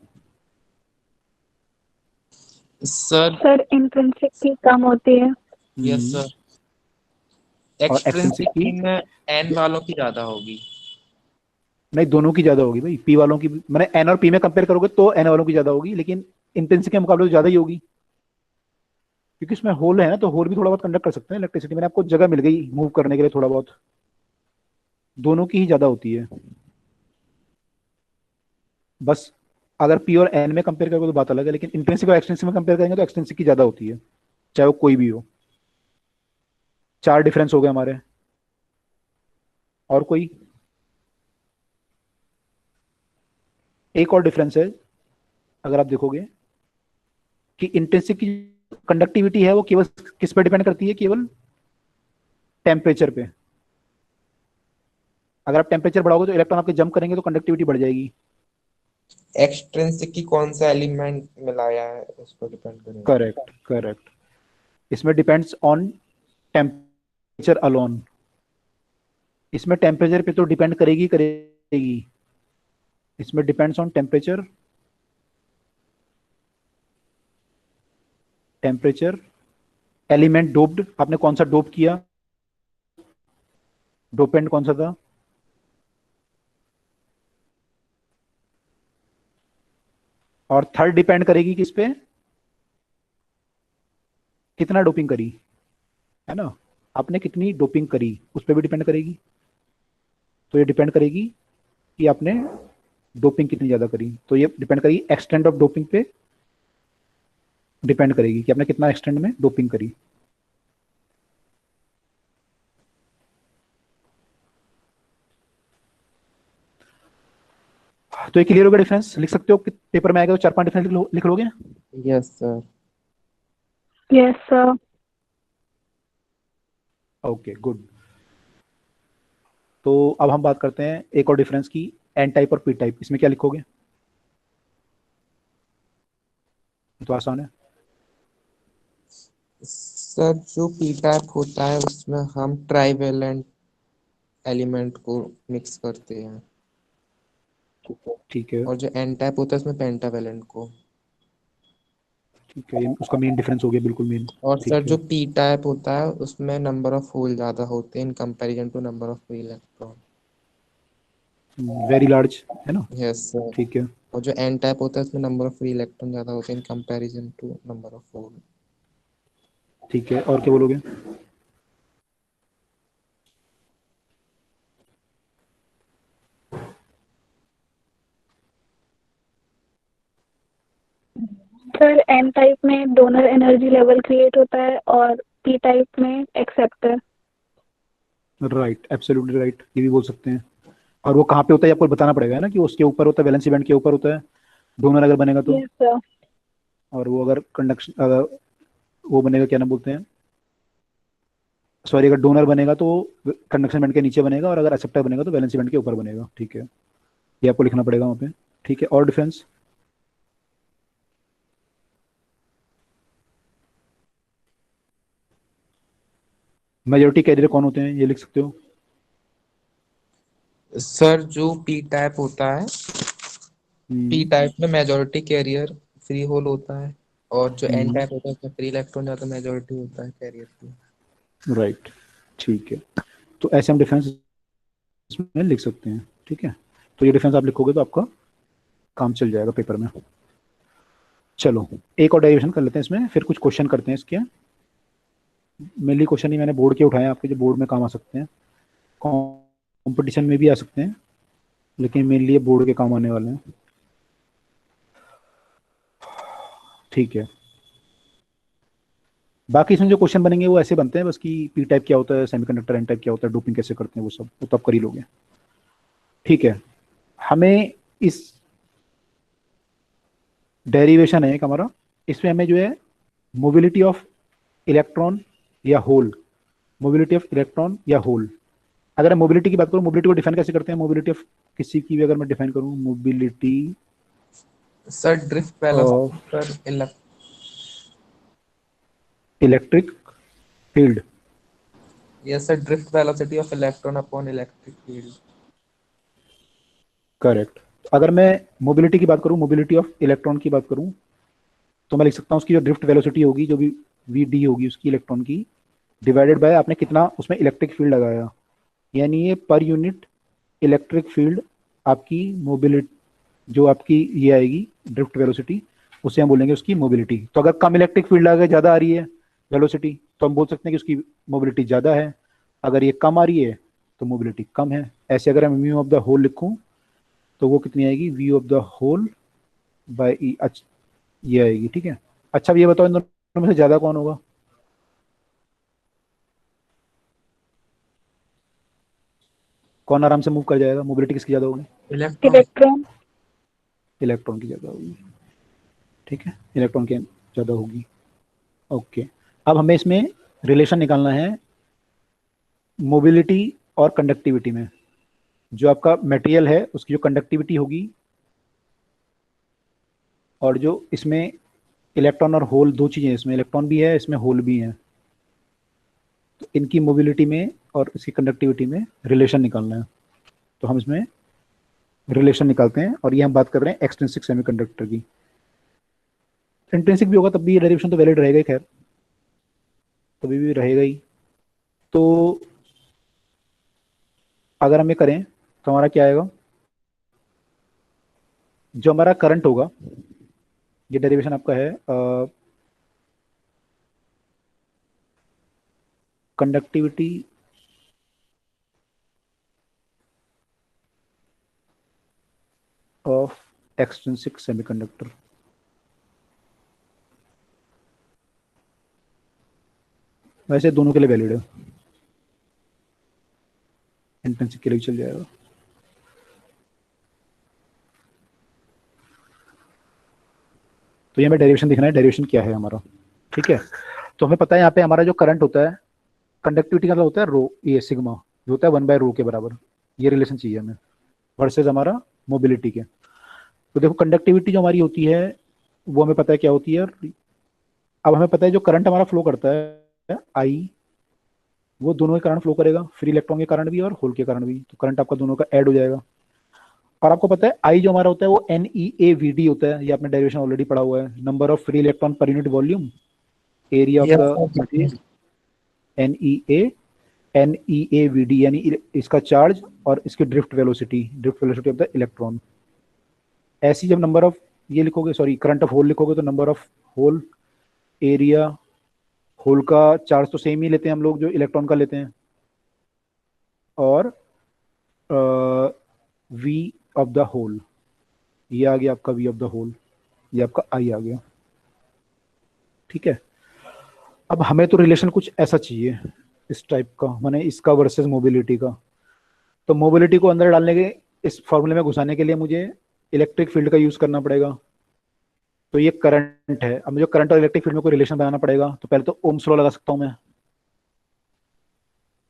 सर सर इंट्रिंसिक की कम होती है। यस सर, और एक्सटेंसिव एक्सट्रिंसिक की? की में एन वालों की ज्यादा होगी। नहीं, दोनों की ज्यादा होगी भाई, पी वालों की मैंने एन और पी में कंपेयर करोगे तो एन वालों की ज्यादा होगी, लेकिन इंटेंसिटी के मुकाबले तो ज्यादा ही होगी, क्योंकि इसमें होल है ना, तो होल भी थोड़ा बहुत कंडक्ट कर सकते हैं इलेक्ट्रिसिटी। मैंने आपको जगह मिल गई मूव करने के लिए थोड़ा बहुत, दोनों की ही ज्यादा होती है। बस अगर पी और एन में कंपेयर करोगे तो बात अलग है, लेकिन इंटेंसिव और एक्सटेंसिव में कंपेयर करेंगे तो एक्सटेंसिव की ज्यादा होती है, चाहे वो कोई भी हो। 4 डिफरेंस हो गए हमारे। और कोई? एक और डिफरेंस है, अगर आप देखोगे कि इंटेंसिव की कंडक्टिविटी है वो केवल किस पे डिपेंड करती है? केवल टेम्परेचर पे। अगर आप टेम्परेचर बढ़ाओगे तो इलेक्ट्रॉन आपके जंप करेंगे, तो कंडक्टिविटी बढ़ जाएगी। एक्सट्रिंसिक की कौन सा एलिमेंट मिलाया है उस पर डिपेंड करेगा। Correct, correct. इसमें डिपेंड्स ऑन टेम्परेचर अलोन। इसमें टेम्परेचर पे तो डिपेंड करेगी करेगी। इसमें depends on temperature, temperature, element doped, आपने कौन सा डोप किया, डोपेंट कौन सा था, और थर्ड डिपेंड करेगी किस पे? कितना डोपिंग करी, है ना? आपने कितनी डोपिंग करी उस पर भी डिपेंड करेगी। तो ये डिपेंड करेगी कि आपने डोपिंग कितनी ज्यादा करी, तो ये डिपेंड करेगी एक्सटेंट ऑफ डोपिंग पे, डिपेंड करेगी कि आपने कितना एक्सटेंट में डोपिंग करी। तो ये क्लियर होगा? डिफरेंस लिख सकते हो कि पेपर में आएगा तो 4-5 डिफरेंस लिख लोगे? Yes sir. Yes sir. Okay, good. तो अब हम बात करते हैं एक और डिफरेंस की, एन टाइप और पी टाइप। इसमें क्या लिखोगे? ये तो आसान है। सर जो पी टाइप होता है उसमें हम ट्राइवेलेंट एलिमेंट को मिक्स करते हैं, ठीक है, और जो एन टाइप होता है उसमें पेंटावेलेंट को। ठीक है, ये उसका मेन डिफरेंस हो गया, बिल्कुल मेन। और सर ठीक है, जो पी टाइप होता है उसमें नंबर ऑफ होल ज्यादा होते हैं in comparison to number of free electron. Very large, है ना? Yes sir. ठीक है, और जो एन टाइप होता है उसमें नंबर ऑफ फ्री इलेक्ट्रॉन ज्यादा होते हैं in comparison to number of hole. ठीक है, और क्या बोलोगे? सर एन टाइप में डोनर एनर्जी लेवल क्रिएट होता है और पी टाइप में एक्सेप्टर। राइट, एब्सोल्युटली राइट, ये भी बोल सकते हैं। और वो कहाँ पे होता है ये आपको बताना पड़ेगा, है ना, कि उसके ऊपर होता है, वैलेंसी बैंड के ऊपर होता है, डोनर अगर बनेगा तो। Yes sir. और वो अगर कंडक्शन, अगर वो बनेगा, क्या नाम बोलते हैं, सॉरी, अगर डोनर बनेगा तो कंडक्शन बैंड के नीचे बनेगा, और अगर एक्सेप्टर बनेगा तो वैलेंसी बैंड के ऊपर बनेगा। ठीक है, ये आपको लिखना पड़ेगा वहाँ पे। ठीक है, और डिफरेंस? मेजोरिटी कैरियर कौन होते हैं, ये लिख सकते हो? सर जो पी टाइप होता है, पी हम्म। टाइप में मेजोरिटी कैरियर फ्री होल होता है, और जो एन हम्म। टाइप होता है उसमें फ्री इलेक्ट्रॉन या तो मेजोरिटी होता है कैरियर की। राइट, ठीक है। तो ऐसे हम डिफरेंस इसमें लिख सकते हैं। ठीक है, तो ये डिफरेंस आप लिखोगे तो आपका काम चल जाएगा पेपर में। चलो, एक और डेरिवेशन कर लेते हैं इसमें, फिर कुछ क्वेश्चन करते हैं इसके। मेनली क्वेश्चन ही मैंने बोर्ड के उठाए हैं आपके, जो बोर्ड में काम आ सकते हैं, कंपटीशन में भी आ सकते हैं, लेकिन मेनली ये बोर्ड के काम आने वाले हैं। ठीक है, बाकी इसमें जो क्वेश्चन बनेंगे वो ऐसे बनते हैं बस कि पी टाइप क्या होता है, सेमीकंडक्टर, एन टाइप क्या होता है, डोपिंग कैसे करते हैं, वो सब वो तो आप कर ही लोगे। ठीक है, हमें इस डेरिवेशन है एक हमारा, इसमें हमें जो है मोबिलिटी ऑफ इलेक्ट्रॉन या होल, मोबिलिटी ऑफ इलेक्ट्रॉन या होल, अगर मैं मोबिलिटी की बात करूं, मोबिलिटी को डिफाइन कैसे करते हैं, मोबिलिटी ऑफ किसी की भी अगर मैं डिफाइन करूं, mobility sir drift velocity of per electric field. Yes sir, drift velocity of electron upon electric field. Correct. अगर मैं मोबिलिटी की बात करूं, मोबिलिटी ऑफ इलेक्ट्रॉन की बात करूं, तो मैं लिख सकता हूं उसकी जो ड्रिफ्ट वेलोसिटी होगी, जो भी वी डी होगी उसकी इलेक्ट्रॉन की, डिवाइडेड बाय आपने कितना उसमें इलेक्ट्रिक फील्ड लगाया, यानी ये पर यूनिट इलेक्ट्रिक फील्ड आपकी मोबिलिटी, जो आपकी ये आएगी ड्रिफ्ट वेलोसिटी, उसे हम बोलेंगे उसकी मोबिलिटी। तो अगर कम इलेक्ट्रिक फील्ड अगर ज़्यादा आ रही है वेलोसिटी, तो हम बोल सकते हैं कि उसकी मोबिलिटी ज़्यादा है, अगर ये कम आ रही है तो मोबिलिटी कम है। ऐसे अगर मैं म्यू ऑफ द होल लिखूं तो वो कितनी आएगी, V of the hole by E, ये आएगी। ठीक है, अच्छा, अब ये बताओ इन दोनों में से ज़्यादा कौन होगा? कौन आराम से मूव कर जाएगा, मोबिलिटी किसकी ज़्यादा होगी? इलेक्ट्रॉन। इलेक्ट्रॉन। इलेक्ट्रॉन की ज़्यादा होगी। ठीक है, इलेक्ट्रॉन की ज़्यादा होगी। ओके, अब हमें इसमें रिलेशन निकालना है मोबिलिटी और कंडक्टिविटी में। जो आपका मटेरियल है उसकी जो कंडक्टिविटी होगी, और जो इसमें इलेक्ट्रॉन और होल, दो चीज़ें, इसमें इलेक्ट्रॉन भी है, इसमें होल भी है, तो इनकी मोबिलिटी में और इसकी कंडक्टिविटी में रिलेशन निकालना है। तो हम इसमें रिलेशन निकालते हैं, और ये हम बात कर रहे हैं एक्सट्रिंसिक सेमीकंडक्टर की। इंट्रिंसिक भी होगा तब भी ये डेरिवेशन तो वैलिड रहेगा ही, खैर तभी भी रहेगा ही। तो अगर हम ये करें तो हमारा क्या आएगा, जो हमारा करंट होगा, ये डेरिवेशन आपका है कंडक्टिविटी ऑफ एक्सट्रिंसिक सेमीकंडक्टर। वैसे दोनों के लिए वैलिड है, इंट्रिंसिक के लिए भी चल जाएगा। तो ये हमें डेरिवेशन दिखना है, डेरिवेशन क्या है हमारा। ठीक है, तो हमें पता है यहाँ पे हमारा जो करंट होता है, कंडक्टिविटी का मतलब होता है रो, ये सिग्मा जो होता है 1/रो के बराबर, ये रिलेशन चाहिए हमें वर्सेस हमारा मोबिलिटी के। तो देखो, कंडक्टिविटी जो हमारी होती है वो हमें पता है क्या होती है। अब हमें पता है जो करंट हमारा फ्लो करता है आई, वो दोनों के कारण फ्लो करेगा, फ्री इलेक्ट्रॉन के कारण भी और होल के कारण भी, तो करंट आपका दोनों का ऐड हो जाएगा। और आपको पता है आई जो हमारा होता है वो NeAVD होता है, ये आपने डेरिवेशन ऑलरेडी पढ़ा हुआ है, number of free electron per unit volume, area of yes the sir. NeAVD, यानी इसका चार्ज और इसकी drift velocity of the electron. ऐसी जब नंबर ऑफ ये लिखोगे, सॉरी करंट ऑफ होल लिखोगे, तो number of hole, area, hole का चार्ज तो सेम ही लेते हैं हम लोग जो इलेक्ट्रॉन का लेते हैं, और वी ऑफ द होल, ये आ गया आपका वी ऑफ द होल, ये आपका आई आ गया। ठीक है, अब हमें तो रिलेशन कुछ ऐसा चाहिए इस टाइप का, माने इसका वर्सेस मोबिलिटी का। तो मोबिलिटी को अंदर डालने के, इस फॉर्मूले में घुसाने के लिए मुझे इलेक्ट्रिक फील्ड का यूज करना पड़ेगा। तो ये करंट है। अब मुझे करंट और इलेक्ट्रिक फील्ड में कोई रिलेशन बनाना पड़ेगा, तो पहले तो ओम्स लॉ लगा सकता हूँ मैं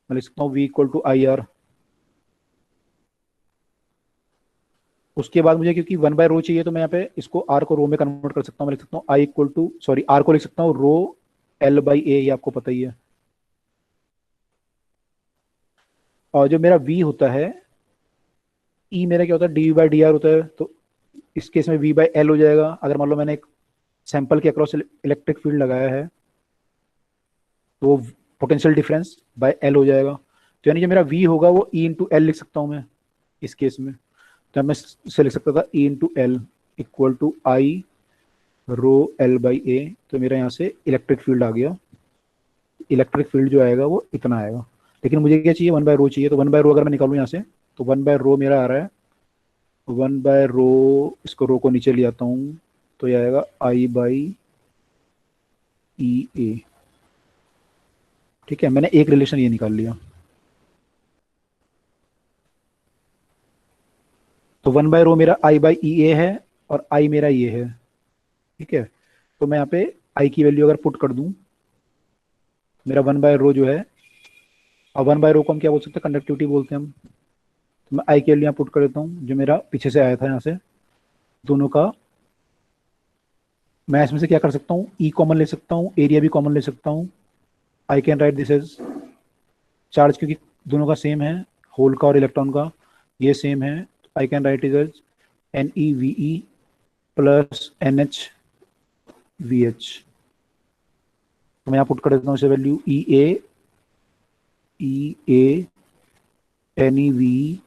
लिख सकता हूँ V equal to I R. उसके बाद मुझे क्योंकि 1/ρ चाहिए, तो मैं यहाँ पे इसको R को रो में कन्वर्ट कर सकता हूँ। मैं लिख सकता हूँ I equal to, sorry, R को लिख सकता हूँ रो L/A, ये आपको पता ही है। और जो मेरा V होता है, E मेरा क्या होता है, dV/dr होता है। तो इस केस में V/L हो जाएगा। अगर मान लो मैंने एक सैंपल के अक्रॉस इलेक्ट्रिक फील्ड लगाया है, तो वो पोटेंशियल डिफरेंस बाय L हो जाएगा। तो यानी जो मेरा V होगा वो E इंटू एल लिख सकता हूँ मैं इस केस में। तो मैं इसे लिख सकता था E into L equal to I rho L/A। तो मेरा यहाँ से इलेक्ट्रिक फील्ड आ गया। इलेक्ट्रिक फील्ड जो आएगा वो इतना आएगा। लेकिन मुझे क्या चाहिए, 1/ρ चाहिए। तो 1/ρ अगर मैं निकालूँ यहाँ से, तो 1/ρ मेरा आ रहा है 1/ρ। इसको रो को नीचे ले आता हूँ, तो ये आएगा I/E/A। ठीक है, मैंने एक रिलेशन ये निकाल लिया। तो 1/ρ मेरा I/E/A है, और I मेरा ये है। ठीक है, तो मैं यहाँ पे I की वैल्यू अगर पुट कर दूं, मेरा 1/ρ जो है, और 1/ρ को हम क्या बोल सकते हैं, कंडक्टिविटी बोलते हैं हम। तो मैं I की वैल्यू यहाँ पुट कर देता हूँ, जो मेरा पीछे से आया था यहाँ से दोनों का। मैं इसमें से क्या कर सकता हूँ, E कॉमन ले सकता हूँ, एरिया भी कॉमन ले सकता हूँ। I can write this as charge, क्योंकि दोनों का सेम है, होल का और इलेक्ट्रॉन का ये सेम है। I can write is as NeVe plus NhVH। तो मैं यहाँ पुट कर देता हूँ इसे value EA NeVe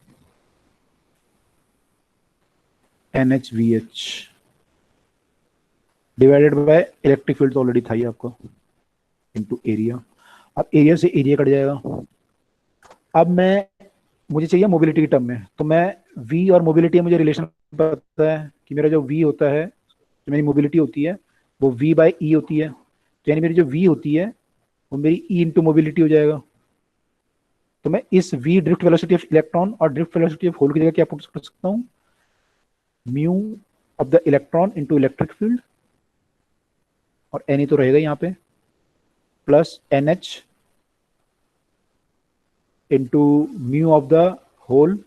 NhVH divided by electric field तो ऑलरेडी था ही आपका, इनटू एरिया। अब एरिया से एरिया कट जाएगा। अब मुझे चाहिए मोबिलिटी की टर्म में, तो मैं V और मोबिलिटी मुझे रिलेशन पता है कि मेरा जो V होता है, जो मेरी मोबिलिटी होती है, वो V/E होती है। तो यानी मेरी जो V होती है वो मेरी E इंटू मोबिलिटी हो जाएगा। तो मैं इस V drift velocity of electron और ड्रिफ्ट वेलोसिटी ऑफ होल की जगह क्या पुट कर सकता हूँ, mu of the electron into electric field, और NE तो रहेगा यहाँ पे, plus NH into mu of the hole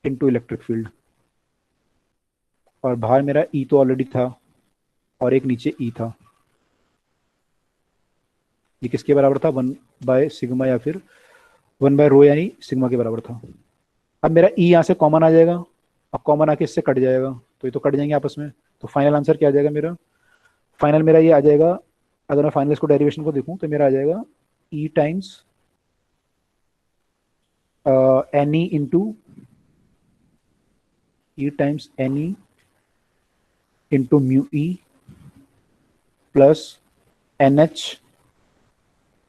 into electric field. और बाहर मेरा E तो ऑलरेडी था, और एक नीचे E था। ये किसके बराबर था, 1/सिग्मा, या फिर 1/ρ यानी सिग्मा के बराबर था। अब मेरा E यहाँ से कॉमन आ जाएगा, अब कॉमन आके इससे कट जाएगा, तो ये तो कट जाएंगे आपस में। तो फाइनल आंसर क्या आ जाएगा मेरा, फाइनल मेरा ये आ जाएगा। अगर मैं फाइनल इसको डेरिवेशन को देखूं, तो मेरा आ जाएगा E times NE into E times NE into mu E plus NH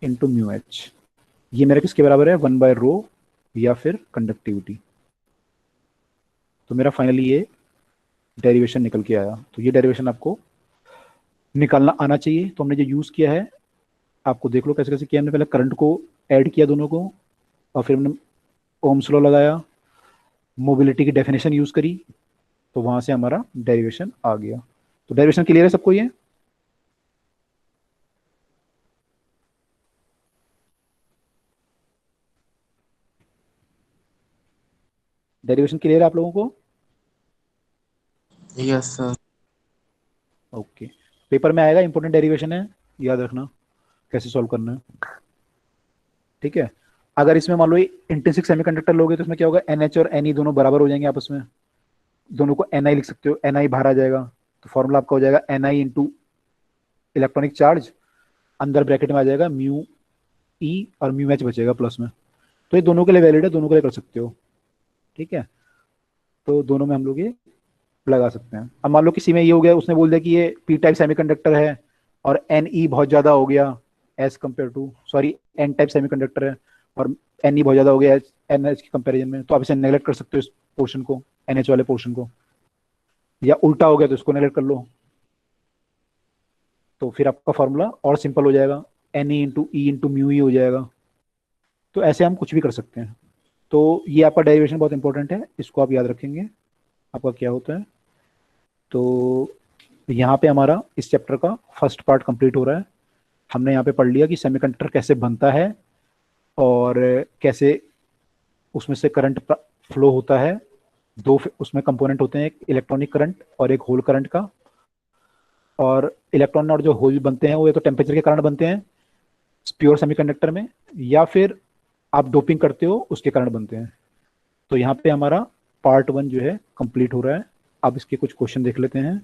into mu H। ये मेरा किसके बराबर है, 1/ρ या फिर कंडक्टिविटी। तो मेरा फाइनली ये डेरिवेशन निकल के आया। तो ये डेरिवेशन आपको निकालना आना चाहिए। तो हमने जो यूज़ किया है, आपको देख लो कैसे कैसे किया हमने। पहले करंट को ऐड किया दोनों को, और फिर हमने ओम्स लॉ लगाया, मोबिलिटी की डेफिनेशन यूज़ करी, तो वहाँ से हमारा डेरिवेशन आ गया। तो डेरिवेशन क्लियर है सबको, ये डेरिवेशन क्लियर है आप लोगों को? Yes sir. ओके, पेपर में आएगा, इंपॉर्टेंट डेरिवेशन है, याद रखना कैसे सॉल्व करना है। ठीक है, अगर इसमें मान लो इंट्रिंसिक सेमीकंडक्टर लोगे, तो इसमें क्या होगा, NH और NE दोनों बराबर हो जाएंगे आपस में। दोनों को Ni लिख सकते हो, Ni बाहर आ जाएगा, तो फॉर्मूला आपका हो जाएगा Ni इंटू इलेक्ट्रॉनिक चार्ज, अंदर ब्रैकेट में आ जाएगा म्यू E और म्यू H बचेगा प्लस में। तो ये दोनों के लिए वैलिड है, दोनों के लिए कर सकते हो। ठीक है, तो दोनों में हम लोग ये लगा सकते हैं। अब मान लो किसी में ये हो गया, उसने बोल दिया कि ये पी टाइप सेमीकंडक्टर है और NE बहुत ज़्यादा हो गया as compare to, sorry, N type semiconductor है और NE बहुत ज़्यादा हो गया NH के कंपेरिजन में, तो आप इसे नेगलेक्ट कर सकते हो, इस पोर्शन को, NH वाले पोर्शन को। या उल्टा हो गया तो इसको नेगलेक्ट कर लो, तो फिर आपका फॉर्मूला और सिंपल हो जाएगा, NE into E into mu E हो जाएगा। तो ऐसे हम कुछ भी कर सकते हैं। तो ये आपका डेरिवेशन बहुत इंपॉर्टेंट है, इसको आप याद रखेंगे आपका क्या होता है। तो तो यहाँ पे हमारा इस चैप्टर का फर्स्ट पार्ट कंप्लीट हो रहा है। हमने यहाँ पे पढ़ लिया कि सेमीकंडक्टर कैसे बनता है और कैसे उसमें से करंट फ्लो होता है। उसमें कंपोनेंट होते हैं, एक इलेक्ट्रॉनिक करंट और एक होल करंट का। और इलेक्ट्रॉन और जो होल बनते हैं वो या तो टेम्परेचर के कारण बनते हैं प्योर सेमीकंडक्टर में, या फिर आप डोपिंग करते हो उसके कारण बनते हैं। तो यहाँ पे हमारा पार्ट 1 जो है कंप्लीट हो रहा है। अब इसके कुछ क्वेश्चन देख लेते हैं,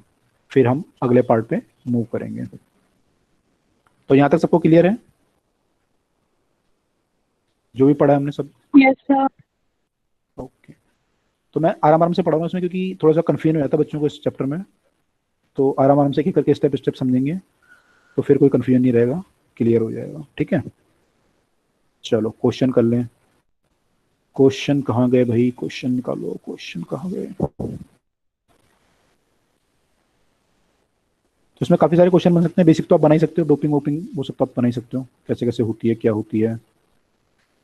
फिर हम अगले पार्ट पे मूव करेंगे। तो यहाँ तक सबको क्लियर है जो भी पढ़ा है हमने सब? Yes sir. ओके, तो मैं आराम आराम से पढ़ाऊंगा इसमें, क्योंकि थोड़ा सा कंफ्यूजन हो जाता है बच्चों को इस चैप्टर में। तो आराम आराम से एक करके स्टेप स्टेप समझेंगे तो फिर कोई कंफ्यूजन नहीं रहेगा, क्लियर हो जाएगा। ठीक है, चलो क्वेश्चन कर लें। क्वेश्चन कहाँ गए भाई? क्वेश्चन निकालो, क्वेश्चन कहाँ गए? तो इसमें काफी सारे क्वेश्चन बन सकते हैं। बेसिक तो आप बना ही सकते हो, डोपिंग वोपिंग वो सब तो आप बना ही सकते हो, कैसे कैसे होती है, क्या होती है,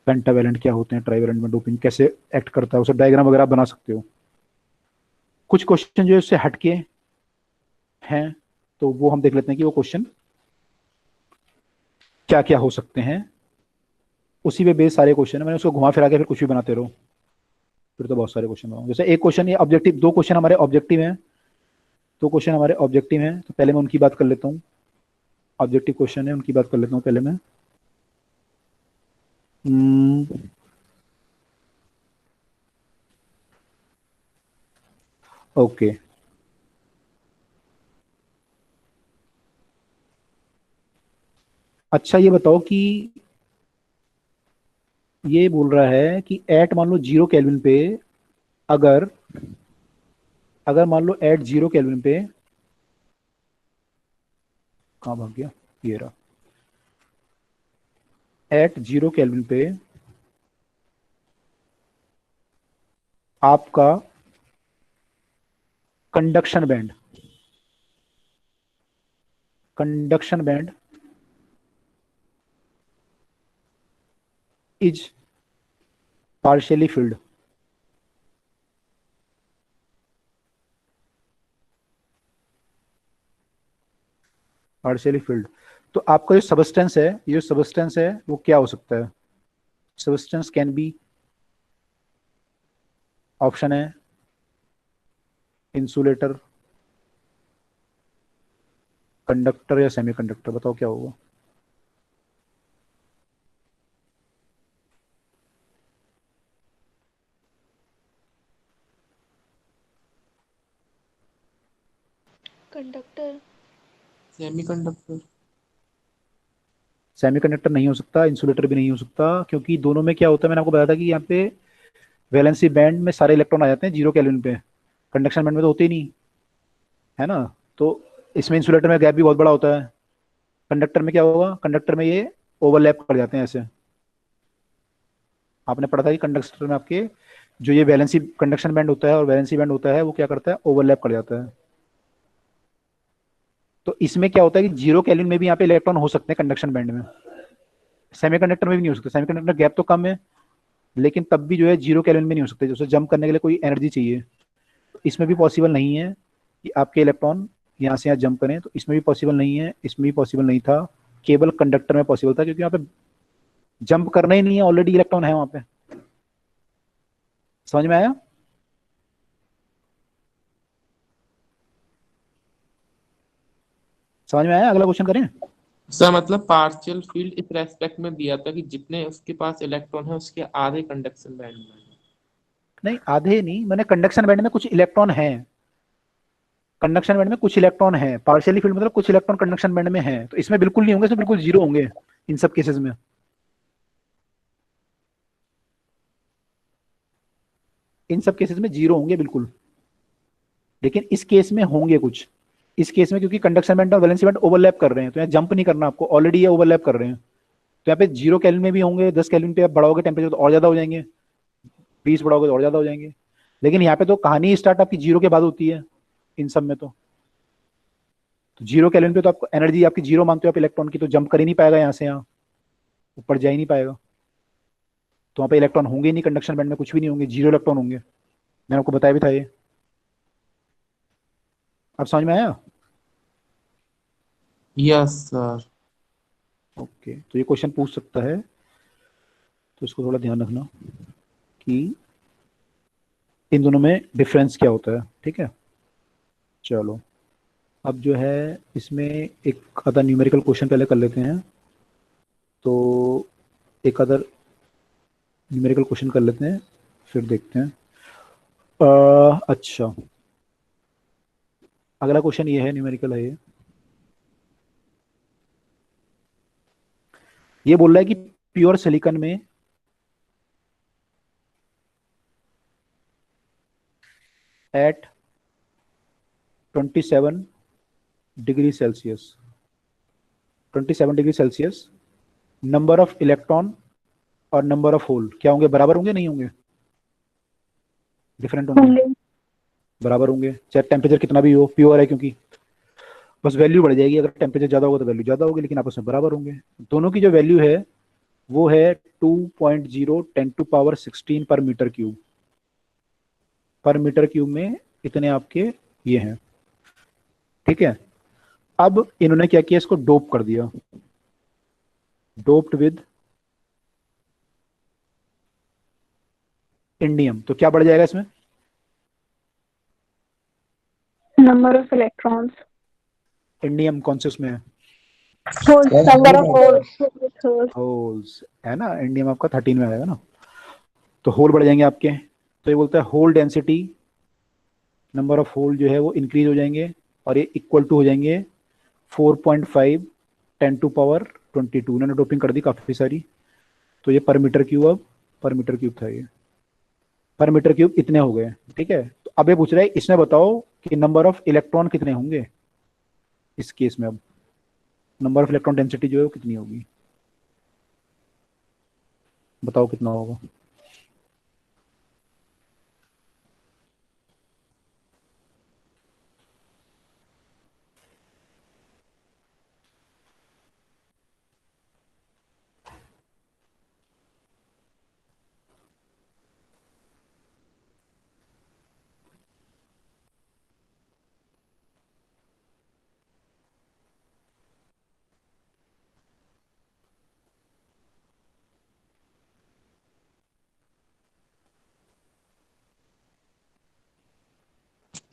पेंटावेलेंट क्या होते हैं, ट्राइवेलेंट में डोपिंग कैसे एक्ट करता है, उसे डायग्राम वगैरह बना सकते हो। कुछ क्वेश्चन जो है उससे हटके हैं, तो वो हम देख लेते हैं कि वो क्वेश्चन क्या क्या हो सकते हैं। उसी पे बेस सारे क्वेश्चन है, मैंने उसको घुमा फिरा के फिर कुछ भी बनाते रहो, फिर तो बहुत सारे क्वेश्चन बनाओ। जैसे एक क्वेश्चन ये ऑब्जेक्टिव, दो क्वेश्चन हमारे ऑब्जेक्टिव हैं, दो क्वेश्चन हमारे ऑब्जेक्टिव हैं। तो पहले मैं उनकी बात कर लेता हूँ। ऑब्जेक्टिव क्वेश्चन है, उनकी बात कर लेता हूँ पहले मैं। ओके, अच्छा ये बताओ कि ये बोल रहा है कि एट मान लो 0 केल्विन पे, अगर अगर मान लो एट 0 केल्विन पे, कहाँ भाग गया ये रहा, एट 0 केल्विन पे आपका conduction band is partially field. Partially field, तो आपका जो सबस्टेंस है, ये जो सबस्टेंस है वो क्या हो सकता है? सबस्टेंस कैन बी, ऑप्शन है इंसुलेटर, कंडक्टर या सेमीकंडक्टर। बताओ क्या होगा? कंडक्टर। सेमीकंडक्टर। सेमीकंडक्टर नहीं हो सकता, इंसुलेटर भी नहीं हो सकता, क्योंकि दोनों में क्या होता है, मैंने आपको बताया था कि यहाँ पे वैलेंसी बैंड में सारे इलेक्ट्रॉन आ जाते हैं 0 केल्विन पे, कंडक्शन बैंड में तो होते ही नहीं, है ना। तो इसमें इंसुलेटर में गैप भी बहुत बड़ा होता है। कंडक्टर में क्या होगा? कंडक्टर में ये ओवरलैप कर जाते हैं ऐसे। आपने पढ़ा था कि कंडक्टर में आपके जो ये वैलेंसी कंडक्शन बैंड होता है और वैलेंसी बैंड होता है वो क्या करता है? ओवरलैप कर जाता है। तो इसमें क्या होता है कि 0 केल्विन में भी यहाँ पे इलेक्ट्रॉन हो सकते हैं कंडक्शन बैंड में, सेमीकंडक्टर में भी नहीं हो सकते। सेमीकंडक्टर गैप तो कम है, लेकिन तब भी जो है 0 केल्विन में नहीं हो सकते, जैसे जंप करने के लिए कोई एनर्जी चाहिए। तो इसमें भी पॉसिबल नहीं है कि आपके इलेक्ट्रॉन यहाँ से यहाँ जंप करें, तो इसमें भी पॉसिबल नहीं है, इसमें भी पॉसिबल नहीं था। केवल कंडक्टर में पॉसिबल था, क्योंकि यहाँ पे जंप करना ही नहीं है, ऑलरेडी इलेक्ट्रॉन है वहां पे। समझ में आया? समझ में आया? अगला क्वेश्चन करें। सर मतलब पार्शियल फील्ड इस रेस्पेक्ट में दिया था कि जितने उसके पास इलेक्ट्रॉन है उसके आधे कंडक्शन बैंड में है। नहीं, आधे नहीं, मैंने कंडक्शन बैंड में कुछ इलेक्ट्रॉन है, कंडक्शन बैंड में कुछ इलेक्ट्रॉन है। पार्शियली फील्ड मतलब कुछ इलेक्ट्रॉन कंडक्शन बैंड में है, तो इसमें बिल्कुल नहीं होंगे, इसमें बिल्कुल जीरो होंगे इन सब केसेस में। इन सब केसेस में जीरो होंगे बिल्कुल, लेकिन इस केस में होंगे कुछ। इस केस में क्योंकि कंडक्शन बैंड और वैलेंसी बैंड ओवरलैप कर रहे हैं, तो यहाँ जंप नहीं करना आपको, ऑलरेडी ये ओवरलैप कर रहे हैं। तो यहाँ पे 0 केल्विन में भी होंगे, 10 केल्विन पे आप बढ़ाओगे टेम्परेचर तो और ज्यादा हो जाएंगे, 20 बढ़ाओगे तो और ज्यादा हो जाएंगे। लेकिन यहाँ पे तो कहानी स्टार्ट आपकी 0 के बाद होती है इन सब में। तो 0 केल्विन पे तो आपको एनर्जी आपकी 0 मानते हो आप इलेक्ट्रॉन की, तो जंप कर ही नहीं पाएगा यहाँ से, यहाँ ऊपर जा ही नहीं पाएगा। तो वहाँ पे इलेक्ट्रॉन होंगे ही नहीं, कंडक्शन बैंड में कुछ भी नहीं होंगे, 0 इलेक्ट्रॉन होंगे। मैंने आपको बताया भी था ये। अब समझ में आया? Yes sir. ओके, तो ये क्वेश्चन पूछ सकता है, तो इसको थोड़ा ध्यान रखना कि इन दोनों में डिफरेंस क्या होता है। ठीक है, चलो अब जो है इसमें एक अदर न्यूमेरिकल क्वेश्चन पहले कर लेते हैं। तो एक अदर न्यूमेरिकल क्वेश्चन कर लेते हैं, फिर देखते हैं। अच्छा, अगला क्वेश्चन ये है, न्यूमेरिकल है ये बोल रहा है कि प्योर सिलिकॉन में at 27 degree Celsius, 27 degree Celsius, number of electron और नंबर ऑफ होल क्या होंगे, बराबर होंगे नहीं होंगे, डिफरेंट होंगे, होंगे। बराबर होंगे, चाहे टेम्परेचर कितना भी हो, प्योर है क्योंकि, बस वैल्यू बढ़ जाएगी, अगर टेम्परेचर ज्यादा होगा तो वैल्यू ज्यादा होगी, लेकिन आपस में बराबर होंगे। दोनों की जो वैल्यू है वो है 2.0 10⁻16 पर मीटर क्यूब, पर मीटर क्यूब में इतने आपके ये हैं। ठीक है, अब इन्होंने क्या किया, इसको डोप कर दिया, डोप्ड विद इंडियम, तो क्या बढ़ जाएगा इसमें, नंबर ऑफ इलेक्ट्रॉन्स, इंडियम कौन से उसमें है, holes, number of holes. Holes है ना, इंडियम आपका 13 में आएगा ना, तो होल बढ़ जाएंगे आपके। तो ये बोलता है hole density, number of hole जो है वो इंक्रीज हो जाएंगे, और ये इक्वल टू हो जाएंगे 4.5 10⁻22। इन्होंने डोपिंग कर दी काफ़ी सारी, तो ये पर मीटर क्यूब, अब पर मीटर क्यूब था ये, पर मीटर क्यूब इतने हो गए। ठीक है, तो अब ये पूछ रहा है इसमें बताओ कि नंबर ऑफ इलेक्ट्रॉन कितने होंगे इस केस में, अब नंबर ऑफ इलेक्ट्रॉन डेंसिटी जो है वो कितनी होगी, बताओ कितना होगा।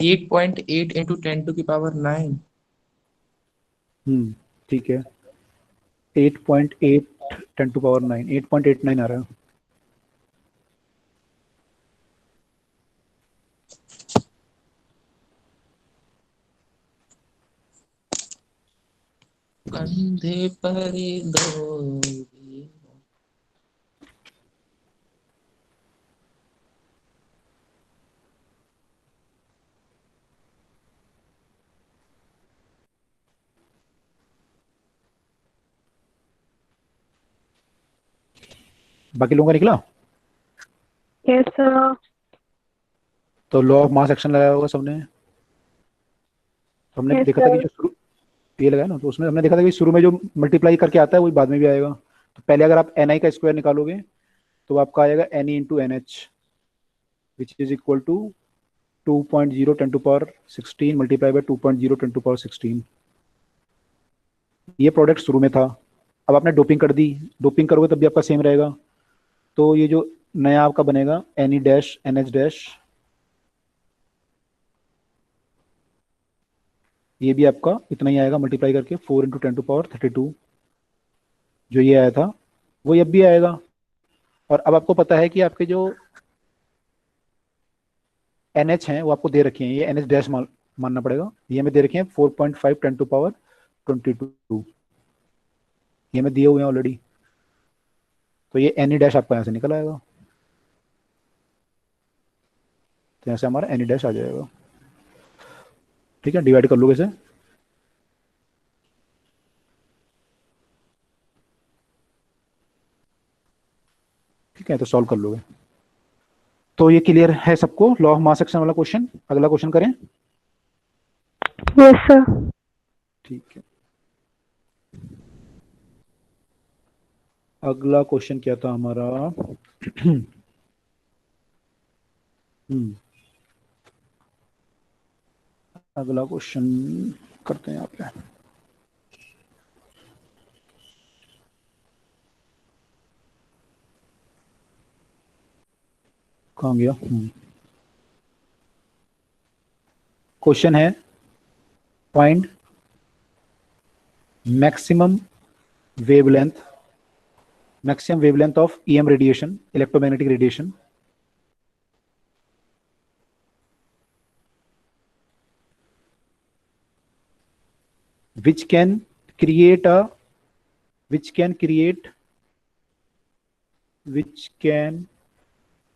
8.8 इंटू 10⁻9। ठीक है, 8.8 10⁻9, 8.89 आ रहा है। कंधे पर दो। बाकी लोगों का निकला, यस सर। तो लॉ ऑफ मास एक्शन लगाया होगा सबने, तो हमने यस देखा था कि सर। जो शुरू ये लगाया ना, तो उसमें हमने देखा था कि शुरू में जो मल्टीप्लाई करके आता है वही बाद में भी आएगा। तो पहले अगर आप एन आई का स्क्वायर निकालोगे तो आपका आएगा N E into N H, which is equal to 2.0 10⁻16 multiply by 2.0 10⁻16। ये प्रोडक्ट शुरू में था, अब आपने डोपिंग कर दी, डोपिंग करोगे तब भी आपका सेम रहेगा। तो ये जो नया आपका बनेगा N E dash N H dash, ये भी आपका इतना ही आएगा मल्टीप्लाई करके 4 × 10⁻32, जो ये आया था वो अब भी आएगा। और अब आपको पता है कि आपके जो एन एच हैं वो आपको दे रखे हैं, ये एन एच डैश मानना पड़ेगा, ये हमें दे रखे हैं 4.5 10⁻22, ये हमें दिए हुए हैं ऑलरेडी। तो ये एन ई डैश आपका यहाँ से निकल आएगा, तो यहाँ से हमारा एन ई डैश आ जाएगा। ठीक है, डिवाइड कर लोगे इसे, ठीक है, तो सॉल्व कर लोगे। तो ये क्लियर है सबको, लॉ ऑफ मास एक्शन वाला क्वेश्चन। अगला क्वेश्चन करें, यस सर। ठीक है। अगला क्वेश्चन क्या था हमारा हम्म, अगला क्वेश्चन करते हैं यहाँ पे। कहाँ गया? क्वेश्चन है, find maximum wavelength of EM radiation, electromagnetic radiation, which can create a which can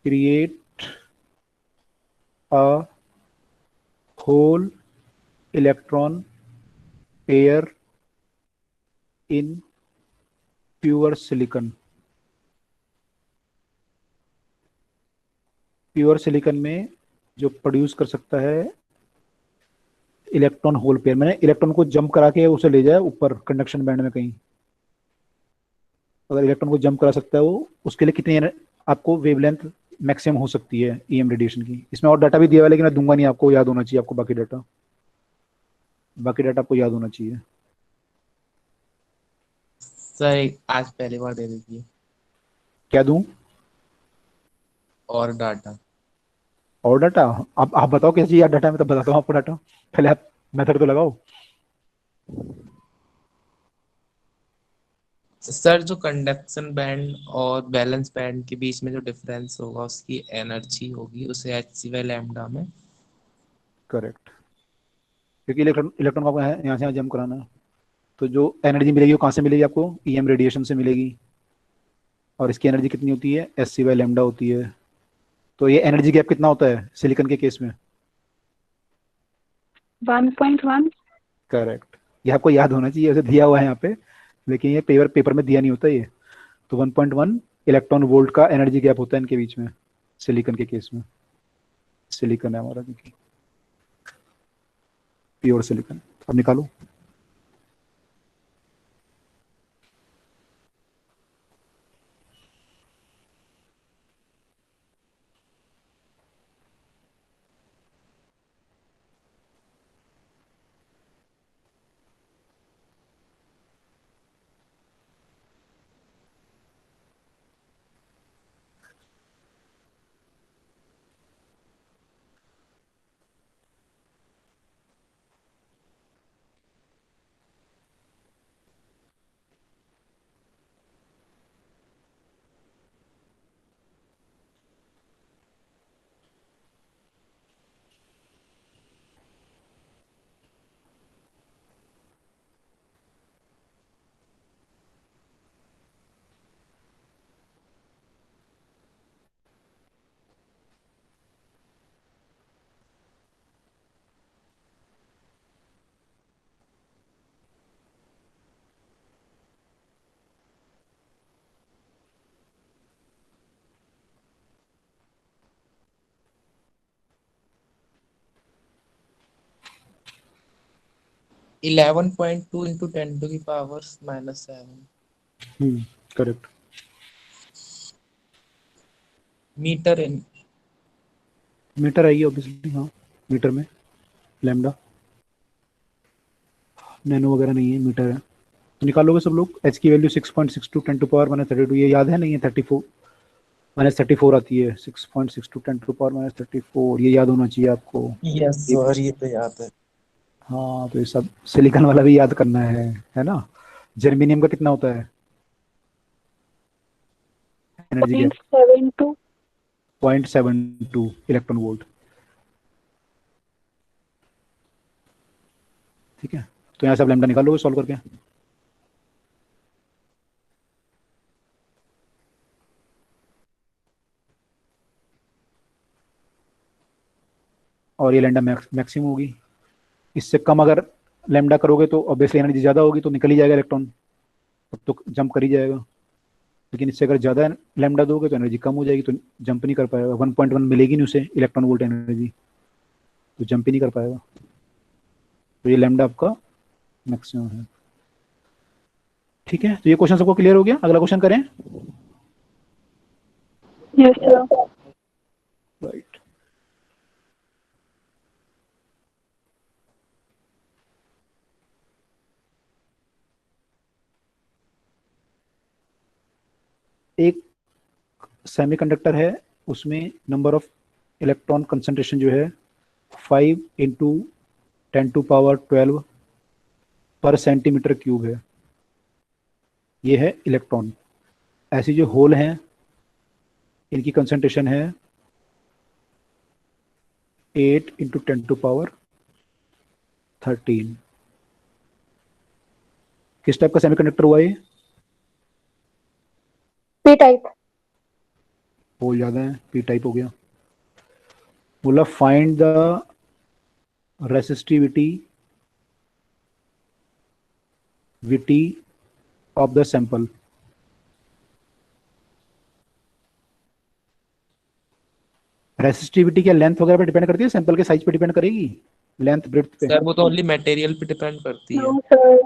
create a whole electron pair in pure silicon. Pure silicon में जो प्रोड्यूस कर सकता है इलेक्ट्रॉन होल पेयर, मैंने इलेक्ट्रॉन को जंप करा के उसे ले जाए ऊपर कंडक्शन बैंड में कहीं, अगर इलेक्ट्रॉन को जंप करा सकता है वो, उसके लिए कितनी आपको वेवलेंथ मैक्सिमम हो सकती है EM रेडिएशन की। इसमें और डाटा भी दिया हुआ है लेकिन मैं दूंगा नहीं, आपको याद होना चाहिए, आपको बाकी डाटा आपको याद होना चाहिए। सर आज पहली बार दे दीजिए। क्या दूं? और डाटा। और डाटा? आप बताओ कैसे याद डाटा, मैं तब बताता हूँ आपको डाटा, पहले आप मेथड तो लगाओ। सर जो कंडक्शन बैंड और बैलेंस बैंड के बीच में जो डिफरेंस होगा उसकी एनर्जी होगी उसे hc/लैम्डा में। करेक्ट, क्योंकि इलेक्ट्रॉन को आपको यहाँ से यहाँ जंप कराना है, तो जो एनर्जी मिलेगी वो कहाँ से मिलेगी आपको? EM रेडिएशन से मिलेगी, और इसकी एनर्जी कितनी होती है? hc/लैम्डा होती है। तो ये एनर्जी गैप कितना होता है सिलिकॉन के केस में? 1.1। करेक्ट, ये आपको याद होना चाहिए, उसे दिया हुआ है यहाँ पे, लेकिन ये पेपर में दिया नहीं होता ये। तो 1.1 इलेक्ट्रॉन वोल्ट का एनर्जी गैप होता है इनके बीच में, सिलिकॉन के केस में। सिलिकॉन है हमारा, क्योंकि प्योर सिलिकॉन। अब निकालो। Eleven point two into 10⁻⁻⁷ correct. Metre in. Metre आएगी ऑब्वियसली, हाँ, मीटर में लैम्डा, नैनो वगैरह नहीं है, मीटर है। तो निकालोगे सब लोग। एच की वैल्यू 6.62 10⁻32, ये याद है? नहीं है, 34 आती है, 6.62 10⁻34, ये याद होना चाहिए आपको। यस ये सर, ये तो याद है। हाँ, तो ये सब सिलिकॉन वाला भी याद करना है ना। जर्मेनियम का कितना होता है एनर्जी गैप? 0.72। 0.72 electron volt. ठीक है, तो यहाँ से आप लैम्डा निकालोगे सॉल्व करके। और ये लैम्डा मैक्सिमम होगी, इससे कम अगर लैम्डा करोगे तो ऑब्वियसली एनर्जी ज़्यादा होगी, तो निकल ही जाएगा इलेक्ट्रॉन, तब तो जंप कर ही जाएगा। लेकिन इससे अगर ज़्यादा लैम्डा दोगे तो एनर्जी कम हो जाएगी, तो जंप नहीं कर पाएगा, 1.1 मिलेगी नहीं उसे इलेक्ट्रॉन वोल्ट एनर्जी, तो जंप ही नहीं कर पाएगा। तो ये लैम्डा आपका मैक्सिमम है। ठीक है, तो ये क्वेश्चन सबको क्लियर हो गया? अगला क्वेश्चन करें। Yes sir. राइट, एक सेमीकंडक्टर है उसमें नंबर ऑफ इलेक्ट्रॉन कंसंट्रेशन जो है 5 × 10⁻12 पर सेंटीमीटर क्यूब है। ये है इलेक्ट्रॉन। ऐसी जो होल हैं इनकी कंसंट्रेशन है 8 × 10⁻13। किस टाइप का सेमीकंडक्टर हुआ ये? P type. होल ज्यादा है, पी टाइप हो गया। बोला find the resistivity witty of the sample. Resistivity क्या लेंथ वगैरह पे डिपेंड करती है, सैंपल के साइज पे डिपेंड करेगी, लेंथ ब्रेड्थ पे? सर वो तो ओनली मटेरियल पे डिपेंड करती है। No sir.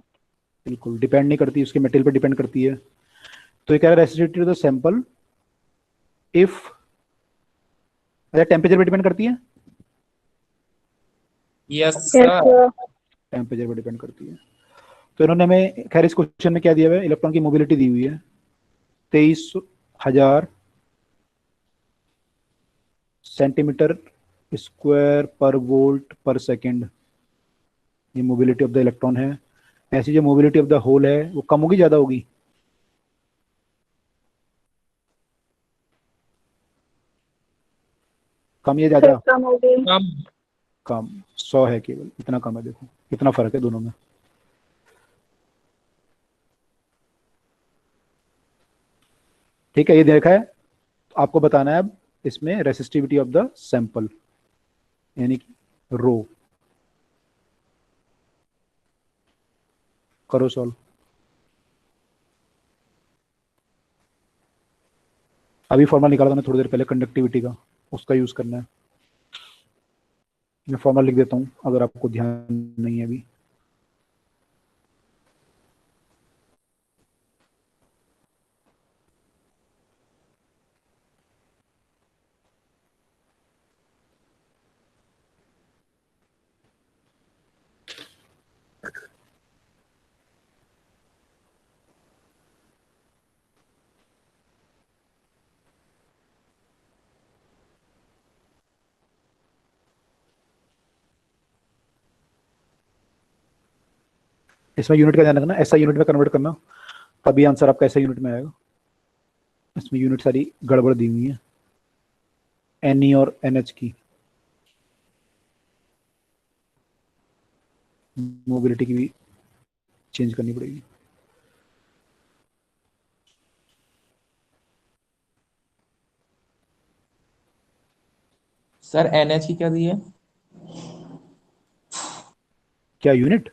बिल्कुल डिपेंड नहीं करती, उसके मटेरियल पे डिपेंड करती है। तो ये कह रहा है resistivity of the sample if, अच्छा टेम्परेचर पे डिपेंड करती है? Yes yes sir. Sir. Temperature पे डिपेंड करती है। तो इन्होंने हमें, खैर इस क्वेश्चन में क्या दिया हुआ है, इलेक्ट्रॉन की मोबिलिटी दी हुई है 23,000 सेंटीमीटर स्क्वायर पर वोल्ट पर सेकेंड। ये मोबिलिटी ऑफ द इलेक्ट्रॉन है। ऐसी जो मोबिलिटी ऑफ द होल है वो कम होगी ज्यादा होगी? कम या सर ज्यादा? कम हो गई। कम। कम। 100 है केवल, इतना कम है, देखो कितना फर्क है दोनों में। ठीक है, ये देखा है। आपको बताना है अब इसमें रेसिस्टिविटी ऑफ द सैंपल, यानी कि रो। करो सॉल्व। अभी फॉर्मूला निकाला था मैं थोड़ी देर पहले कंडक्टिविटी का, उसका यूज करना है। मैं फॉर्मूला लिख देता हूँ अगर आपको ध्यान नहीं है अभी। इसमें यूनिट का ध्यान रखना, ऐसा यूनिट में कन्वर्ट करना, तभी आंसर आपका ऐसा यूनिट में आएगा। इसमें यूनिट सारी गड़बड़ दी हुई है एन और NH की, मोबिलिटी की भी चेंज करनी पड़ेगी। सर NH की क्या दी है? क्या यूनिट?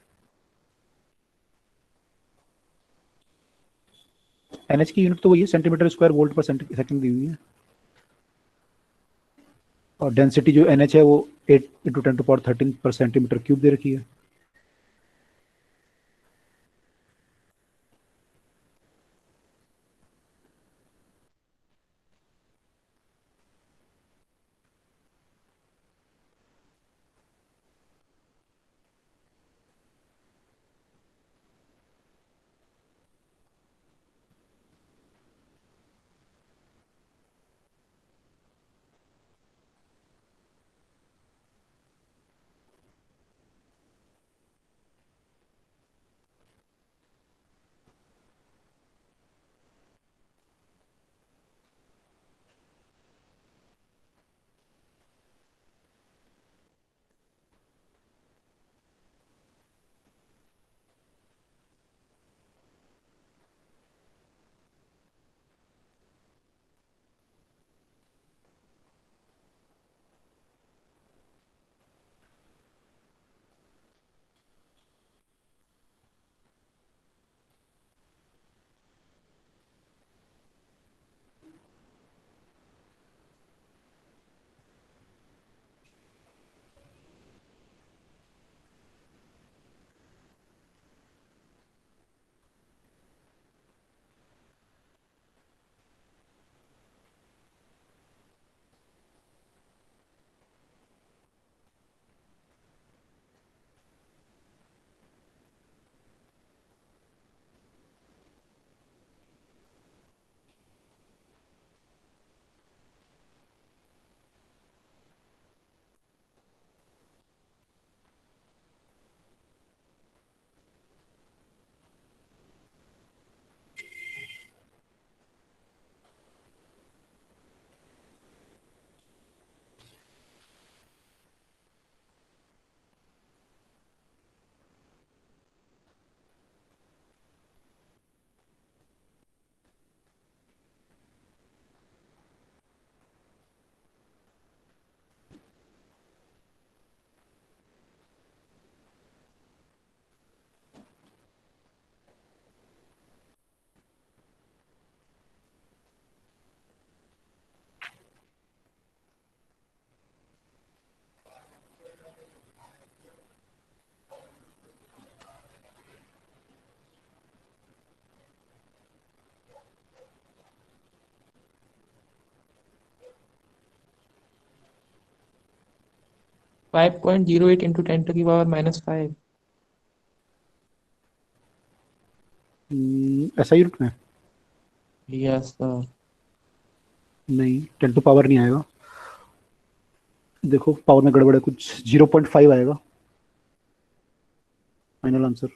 NH की यूनिट तो वही है, सेंटीमीटर स्क्वायर वोल्ट पर सेकंड दी हुई है। और डेंसिटी जो NH है वो 8 × 10⁻13 पर सेंटीमीटर क्यूब दे रखी है। 5.08 into 10⁻⁻5। ऐसा यूनिट में यस सर। नहीं, 10 नहीं आएगा। देखो पावर में गड़बड़ है कुछ, 0.5 आएगा final answer.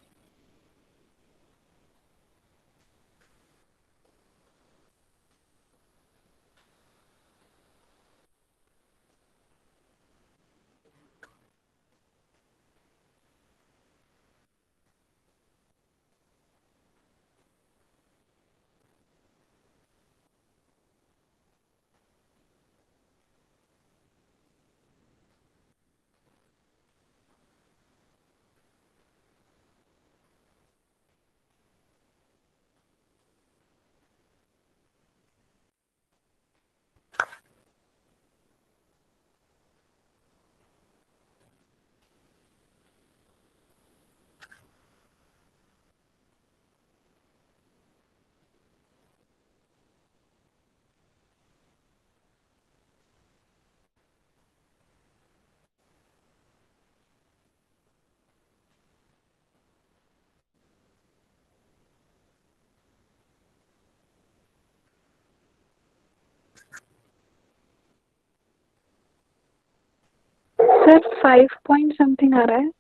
Sir 5 point something आ रहा है।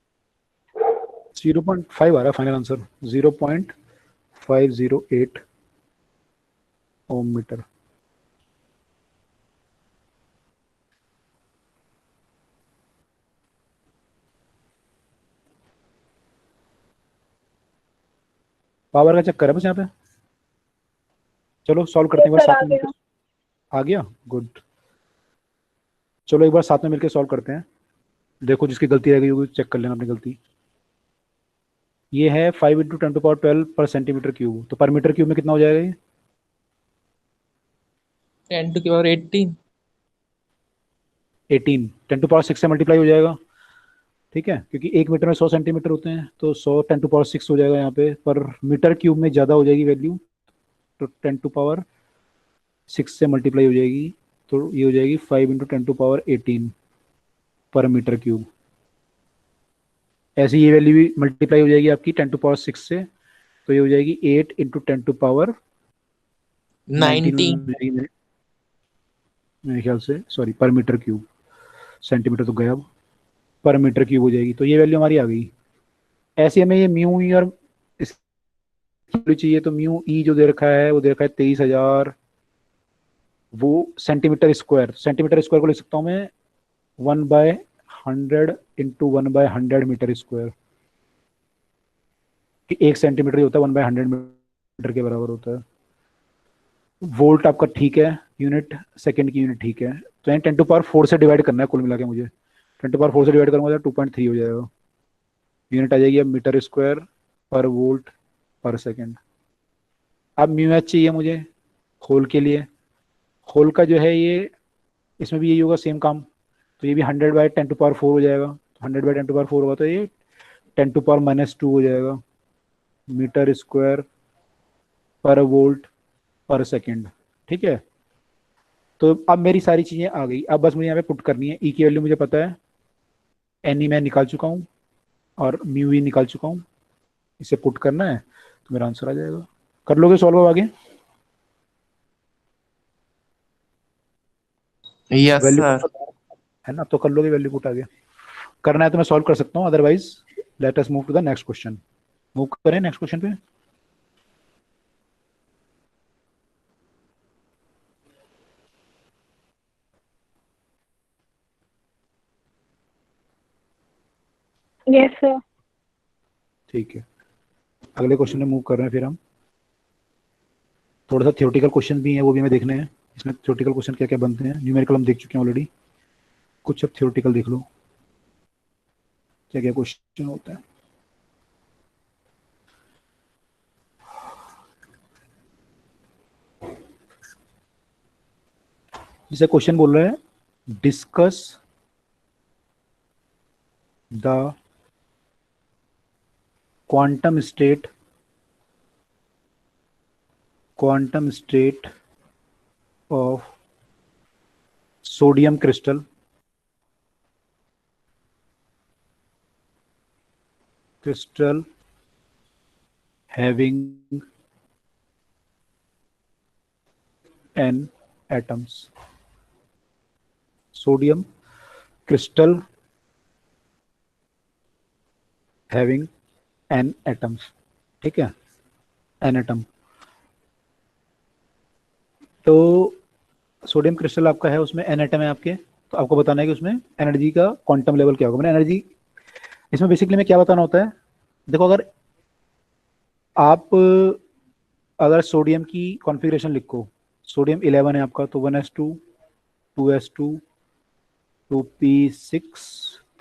0.5 आ रहा है final answer, 0.508 ohm metre. Power का चक्कर है बस यहाँ पे। चलो सॉल्व करते हैं एक बार सर साथ आ में गया। मिलकर। आ गया, गुड। चलो एक बार साथ में मिलकर सॉल्व करते हैं। देखो जिसकी गलती रह गई होगी चेक कर लेना अपनी गलती। ये है 5 × 10⁻12 पर सेंटीमीटर क्यूब, तो पर मीटर क्यूब में कितना हो जाएगा ये? 10⁻18। 18, 10⁻6 से मल्टीप्लाई हो जाएगा। ठीक है, क्योंकि 1 मीटर में 100 सेंटीमीटर होते हैं, तो 100 10⁻6 हो जाएगा यहाँ पे। पर मीटर क्यूब में ज़्यादा हो जाएगी वैल्यू, तो 10⁻6 से मल्टीप्लाई हो जाएगी, तो ये हो जाएगी 5 × 10⁻18 पर मीटर क्यूब। ऐसे ये वैल्यू भी मल्टीप्लाई हो जाएगी आपकी 10⁻6 से, तो ये हो जाएगी 8 × 10⁻19 19। मेरे ख्याल से, सॉरी, पर मीटर क्यूब, सेंटीमीटर तो गया अब, पर मीटर क्यूब हो जाएगी। तो ये वैल्यू हमारी आ गई। ऐसे हमें ये म्यू ई और इसकी चाहिए, तो म्यू ई जो दे रखा है वो दे रखा है 23,000, वो सेंटीमीटर स्क्वायर को लिख सकता हूँ मैं 1/100 × 1/100 मीटर स्क्वायर, कि 1 सेंटीमीटर ही होता है, 1/100 मीटर के बराबर होता है। वोल्ट आपका ठीक है, यूनिट सेकंड की यूनिट ठीक है। तो यहाँ 10⁻4 से डिवाइड करना है कुल मिला के मुझे। 10⁻4 से डिवाइड करूँगा तो 2.3 हो जाएगा। यूनिट आ जाएगी अब मीटर स्क्वायर पर वोल्ट पर सेकेंड। अब म्यू एच चाहिए मुझे होल के लिए। होल का जो है ये, इसमें भी यही होगा सेम काम, तो ये भी 100/10⁻4 हो जाएगा। 100/10⁻4 होगा तो ये 10⁻−2 हो जाएगा मीटर स्क्वायर पर वोल्ट पर सेकेंड। ठीक है, तो अब मेरी सारी चीज़ें आ गई। अब बस मुझे यहाँ पे पुट करनी है। ई की वैल्यू मुझे पता है, एन ई मैं निकाल चुका हूँ, और म्यू ई निकाल चुका हूँ। इसे पुट करना है तो मेरा आंसर आ जाएगा। कर लोगे सॉल्व आगे? Yes value sir. है ना, तो कर लोगे वैल्यू पुट आगे। करना है तो मैं सॉल्व कर सकता हूँ, otherwise let us move to the next question. Move करें नेक्स्ट क्वेश्चन पे। Yes sir. ठीक है, अगले क्वेश्चन में मूव कर रहे हैं फिर हम। थोड़ा सा थ्योरेटिकल क्वेश्चन भी है, वो भी हमें देखने हैं। इसमें थ्योरेटिकल क्वेश्चन क्या क्या बनते हैं। न्यूमेरिकल हम देख चुके हैं ऑलरेडी, कुछ अब थ्योरेटिकल देख लो क्या क्या क्वेश्चन होता है। जैसे क्वेश्चन बोल रहा है, discuss the quantum state of sodium crystal crystal having n atoms. Sodium crystal having n atoms. ठीक है, n atom. तो सोडियम क्रिस्टल आपका है, उसमें n एटम है आपके, तो आपको बताना है कि उसमें एनर्जी का क्वांटम लेवल क्या होगा। मैंने एनर्जी इसमें बेसिकली में क्या बताना होता है, देखो अगर सोडियम की कॉन्फ़िगरेशन लिखो, सोडियम 11 है आपका, तो 1s2 2s2 2p6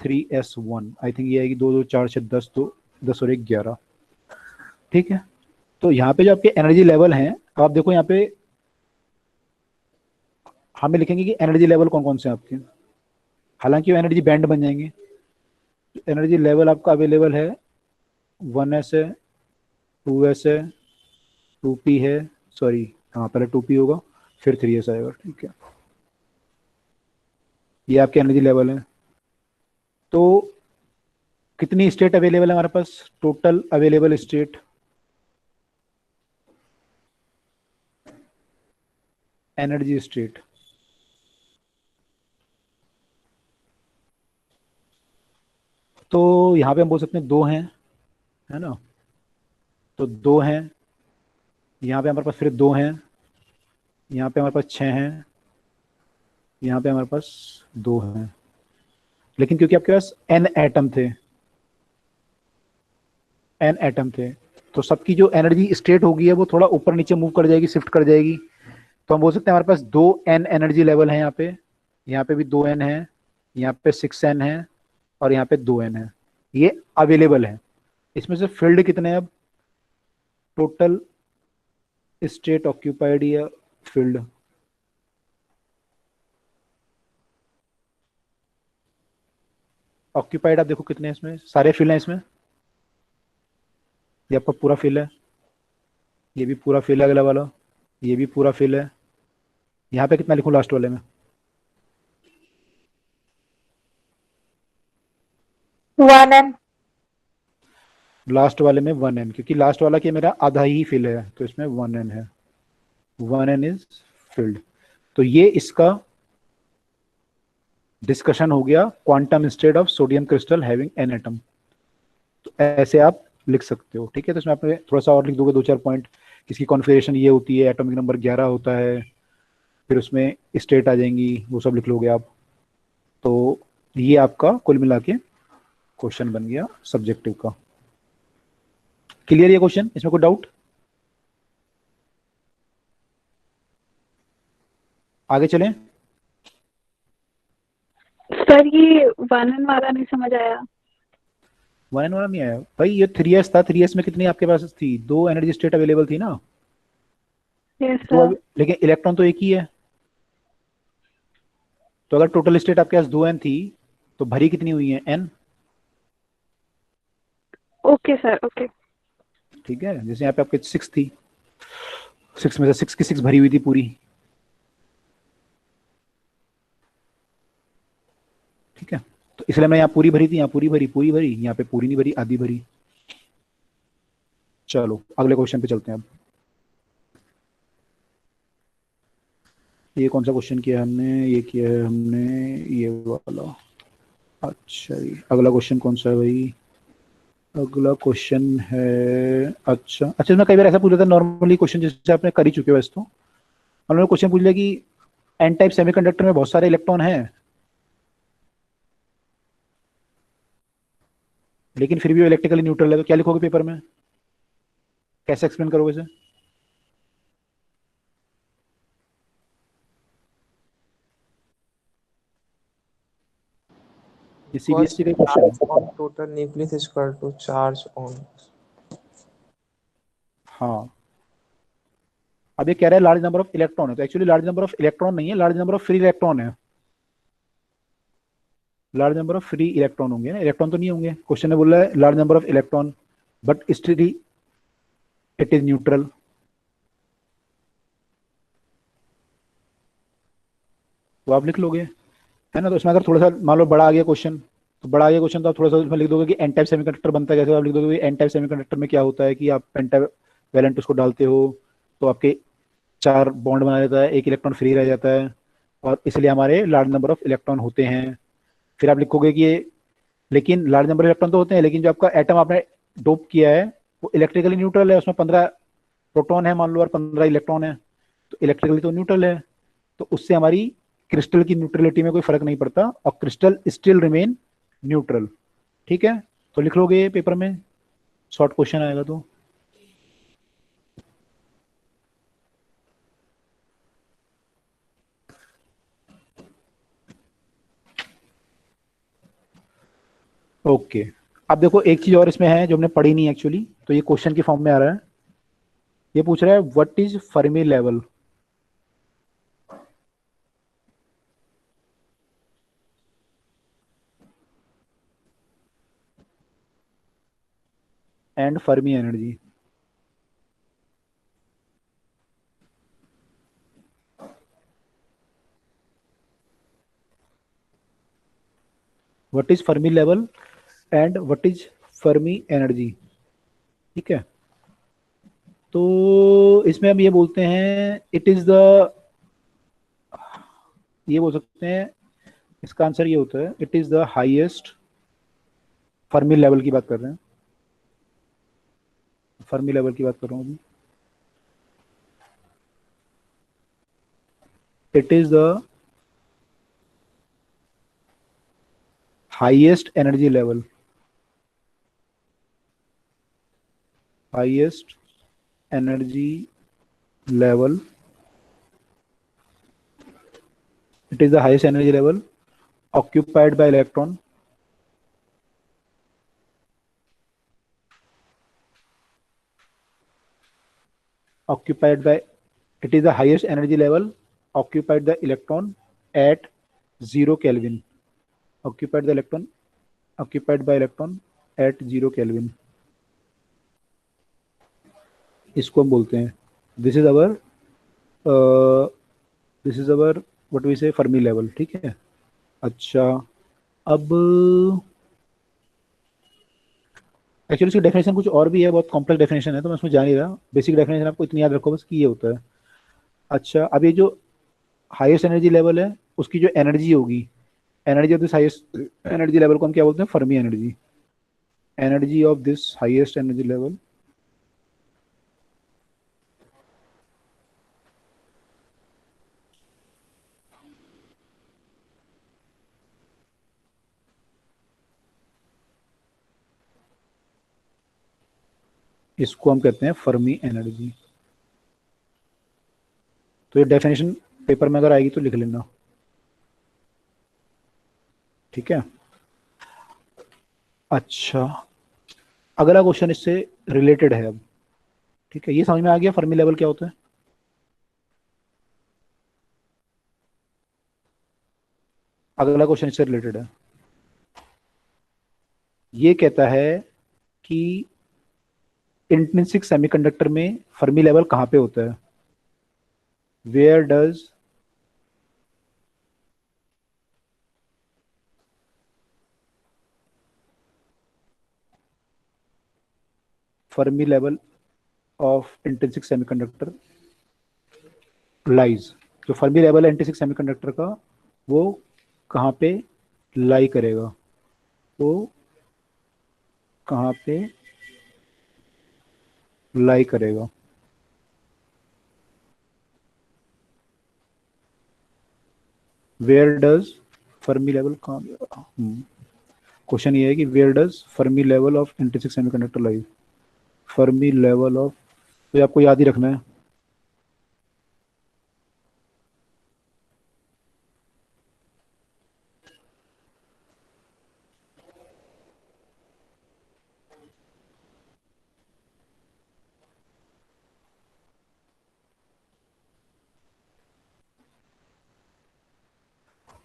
3s1, आई थिंक ये आएगी 2 2 4 6 10, 2 10 और 1 11। ठीक है, तो यहाँ पे जो आपके एनर्जी लेवल हैं, अब आप देखो यहाँ पे हमें लिखेंगे कि एनर्जी लेवल कौन कौन से हैं आपके, हालांकि वो एनर्जी बैंड बन जाएंगे। एनर्जी लेवल आपका अवेलेबल है 1s है, 2s है, 2p है, सॉरी हाँ पहले 2p होगा फिर 3s आएगा। ठीक है, ये आपके एनर्जी लेवल है। तो कितनी स्टेट अवेलेबल है हमारे पास, total available state energy state, तो यहाँ पे हम बोल सकते हैं 2 हैं, है ना, तो 2 हैं, यहाँ पे हमारे पास फिर 2 हैं, यहाँ पे हमारे पास 6 हैं, यहाँ पे हमारे पास 2 हैं। लेकिन क्योंकि आपके पास n एटम थे, तो सबकी जो एनर्जी स्टेट होगी है वो थोड़ा ऊपर नीचे मूव कर जाएगी, शिफ्ट कर जाएगी। तो हम बोल सकते हैं हमारे पास 2n एनर्जी लेवल है यहाँ पे भी 2n है, यहाँ पे 6n है, और यहाँ पे 2n है, ये अवेलेबल है। इसमें से फील्ड कितने हैं अब, टोटल स्टेट ऑक्यूपाइड या फील्ड, ऑक्यूपाइड आप देखो कितने हैं, इसमें सारे फील्ड हैं, इसमें ये आपका पूरा फील्ड है, ये भी पूरा फील्ड है, अगला वाला ये भी पूरा फील्ड है। यहाँ पे कितना लिखूं लास्ट वाले में, 1n। लास्ट वाले में 1n, क्योंकि लास्ट वाला की मेरा आधा ही फिल है, तो इसमें 1n है, 1n इज फिल्ड। तो ये इसका डिस्कशन हो गया, quantum state of sodium crystal having an atom. तो ऐसे आप लिख सकते हो। ठीक है, तो इसमें आपने थोड़ा सा और लिख दोगे 2 4 पॉइंट, इसकी कॉन्फ़िगरेशन ये होती है, एटॉमिक नंबर 11 होता है, फिर उसमें स्टेट आ जाएंगी, वो सब लिख लोगे आप। तो ये आपका कुल मिला के क्वेश्चन बन गया सब्जेक्टिव का। क्लियर ये क्वेश्चन, इसमें कोई डाउट? आगे चलें। सर ये 1n वाला नहीं समझ आया। 1n वाला नहीं आया भाई, ये 3s था, 3s में कितनी आपके पास थी, 2 एनर्जी स्टेट अवेलेबल थी ना। यस तो सर। लेकिन इलेक्ट्रॉन तो एक ही है, तो अगर टोटल स्टेट आपके पास 2n थी तो भरी कितनी हुई है, n। Okay sir, okay. ठीक है, जैसे यहाँ पे आपके 6 थी, 6 में से 6 की 6 भरी हुई थी पूरी। ठीक है, तो इसलिए मैं यहाँ पूरी भरी थी, यहाँ पूरी भरी, यहाँ पे पूरी नहीं भरी, आधी भरी। चलो अगले क्वेश्चन पे चलते हैं अब। ये कौन सा क्वेश्चन किया हमने, ये किया है हमने ये वाला। अच्छा जी, अगला क्वेश्चन कौन सा है भाई, अगला क्वेश्चन है, अच्छा मैं कई बार ऐसा पूछ लेता नॉर्मली क्वेश्चन जैसे आपने कर ही चुके हो वैसे, तो उन्होंने क्वेश्चन पूछ लिया कि एन टाइप सेमीकंडक्टर में बहुत सारे इलेक्ट्रॉन हैं, लेकिन फिर भी वो इलेक्ट्रिकली न्यूट्रल है, तो क्या लिखोगे पेपर में, कैसे एक्सप्लेन करोगे इसे? ये Because सीबीएसई का क्वेश्चन charge है। on total nucleus is equal to charge on. हाँ, अब ये कह रहा है लार्ज नंबर ऑफ इलेक्ट्रॉन है, तो actually large number of electron नहीं है, large number of free electron है। Large number of free electron होंगे ना, इलेक्ट्रॉन तो नहीं होंगे। क्वेश्चन ने बोला है large number of electron but still it is neutral. तो आप लिख लोगे, है ना। तो इसमें अगर थोड़ा सा मान लो बड़ा आ गया क्वेश्चन, तो बड़ा ये क्वेश्चन तो आप थोड़ा सा उसमें लिख दोगे कि एन टाइप सेमीकंडक्टर बनता है कैसे, आप लिख दोगे एन टाइप सेमीकंडक्टर में क्या होता है कि आप पेंटावैलेंट उसको डालते हो तो आपके 4 बॉन्ड बना देता है, 1 इलेक्ट्रॉन फ्री रह जाता है, और इसलिए हमारे लार्ज नंबर ऑफ इलेक्ट्रॉन होते हैं। फिर आप लिखोगे कि ये, लेकिन लार्ज नंबर इलेक्ट्रॉन तो होते हैं, लेकिन जो आपका एटम आपने डोप किया है वो इलेक्ट्रिकली न्यूट्रल है, उसमें 15 प्रोटॉन है मान लो और 15 इलेक्ट्रॉन है, तो इलेक्ट्रिकली तो न्यूट्रल है, तो उससे हमारी क्रिस्टल की न्यूट्रलिटी में कोई फर्क नहीं पड़ता और क्रिस्टल स्टिल रिमेन न्यूट्रल। ठीक है, तो लिख लोगे पेपर में, शॉर्ट क्वेश्चन आएगा तो। ओके, अब देखो एक चीज और इसमें है जो हमने पढ़ी नहीं एक्चुअली, तो ये क्वेश्चन की फॉर्म में आ रहा है। ये पूछ रहा है what is Fermi level. And Fermi energy. What is Fermi level and what is Fermi energy. ठीक है, तो इसमें हम ये बोलते हैं इट इज द, ये बोल सकते हैं, इसका आंसर ये होता है it is the highest, Fermi level की बात कर रहे हैं, फर्मी लेवल की बात कर रहा हूँ अभी। It is the highest energy level, highest energy level, it is the highest energy level occupied by electron, occupied by, it is the highest energy level occupied the electron at 0 Kelvin, occupied the electron, occupied by electron at 0 Kelvin, इसको हम बोलते हैं this is our, this is our what we say Fermi level. ठीक है, अच्छा, अब actually इसकी definition कुछ और भी है, बहुत कॉम्प्लेक्स डेफिनेशन है तो मैं उसमें जा नहीं रहा, बेसिक डेफिनेशन आपको इतनी याद रखो बस कि ये होता है। अच्छा, अब ये जो हाईएस्ट एनर्जी लेवल है उसकी जो एनर्जी होगी, energy of this highest energy level को हम क्या बोलते हैं, Fermi energy, energy of this highest energy level, इसको हम कहते हैं फर्मी एनर्जी। तो ये डेफिनेशन पेपर में अगर आएगी तो लिख लेना। ठीक है, अच्छा, अगला क्वेश्चन इससे रिलेटेड है अब। ठीक है, ये समझ में आ गया फर्मी लेवल क्या होता है। अगला क्वेश्चन इससे रिलेटेड है, ये कहता है कि इंट्रिंसिक सेमीकंडक्टर में फर्मी लेवल कहाँ पे होता है, where does Fermi level of intrinsic semiconductor lies. जो फर्मी लेवल है इंट्रिंसिक सेमीकंडक्टर का वो कहाँ पे लाई करेगा, वो कहाँ पे लाई करेगा। वेयर डज फर्मी लेवल कहाँ, क्वेश्चन ये है कि where does Fermi level of intrinsic semiconductor lie, Fermi level of, तो ये आपको याद ही रखना है।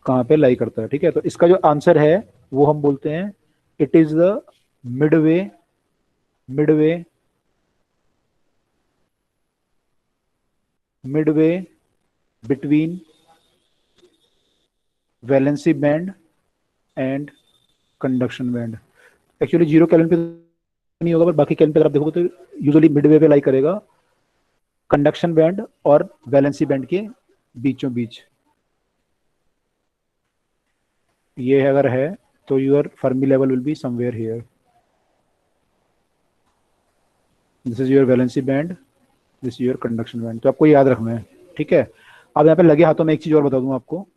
कहाँ पे लाई करता है। ठीक है, तो इसका जो आंसर है वो हम बोलते हैं it is the Midway, Midway, Midway between valency band and conduction band. Actually 0 kelvin पे नहीं होगा, पर बाकी केल्विन पे अगर आप देखोगे तो यूजुअली मिडवे पे लाई करेगा कंडक्शन बैंड और वैलेंसी बैंड के बीचों बीच। ये अगर है तो your Fermi level will be somewhere here. This is your valency band, this is your conduction band. तो आपको याद रखना है, ठीक है। अब यहाँ पे लगे हाथों में एक चीज और बता दूं आपको,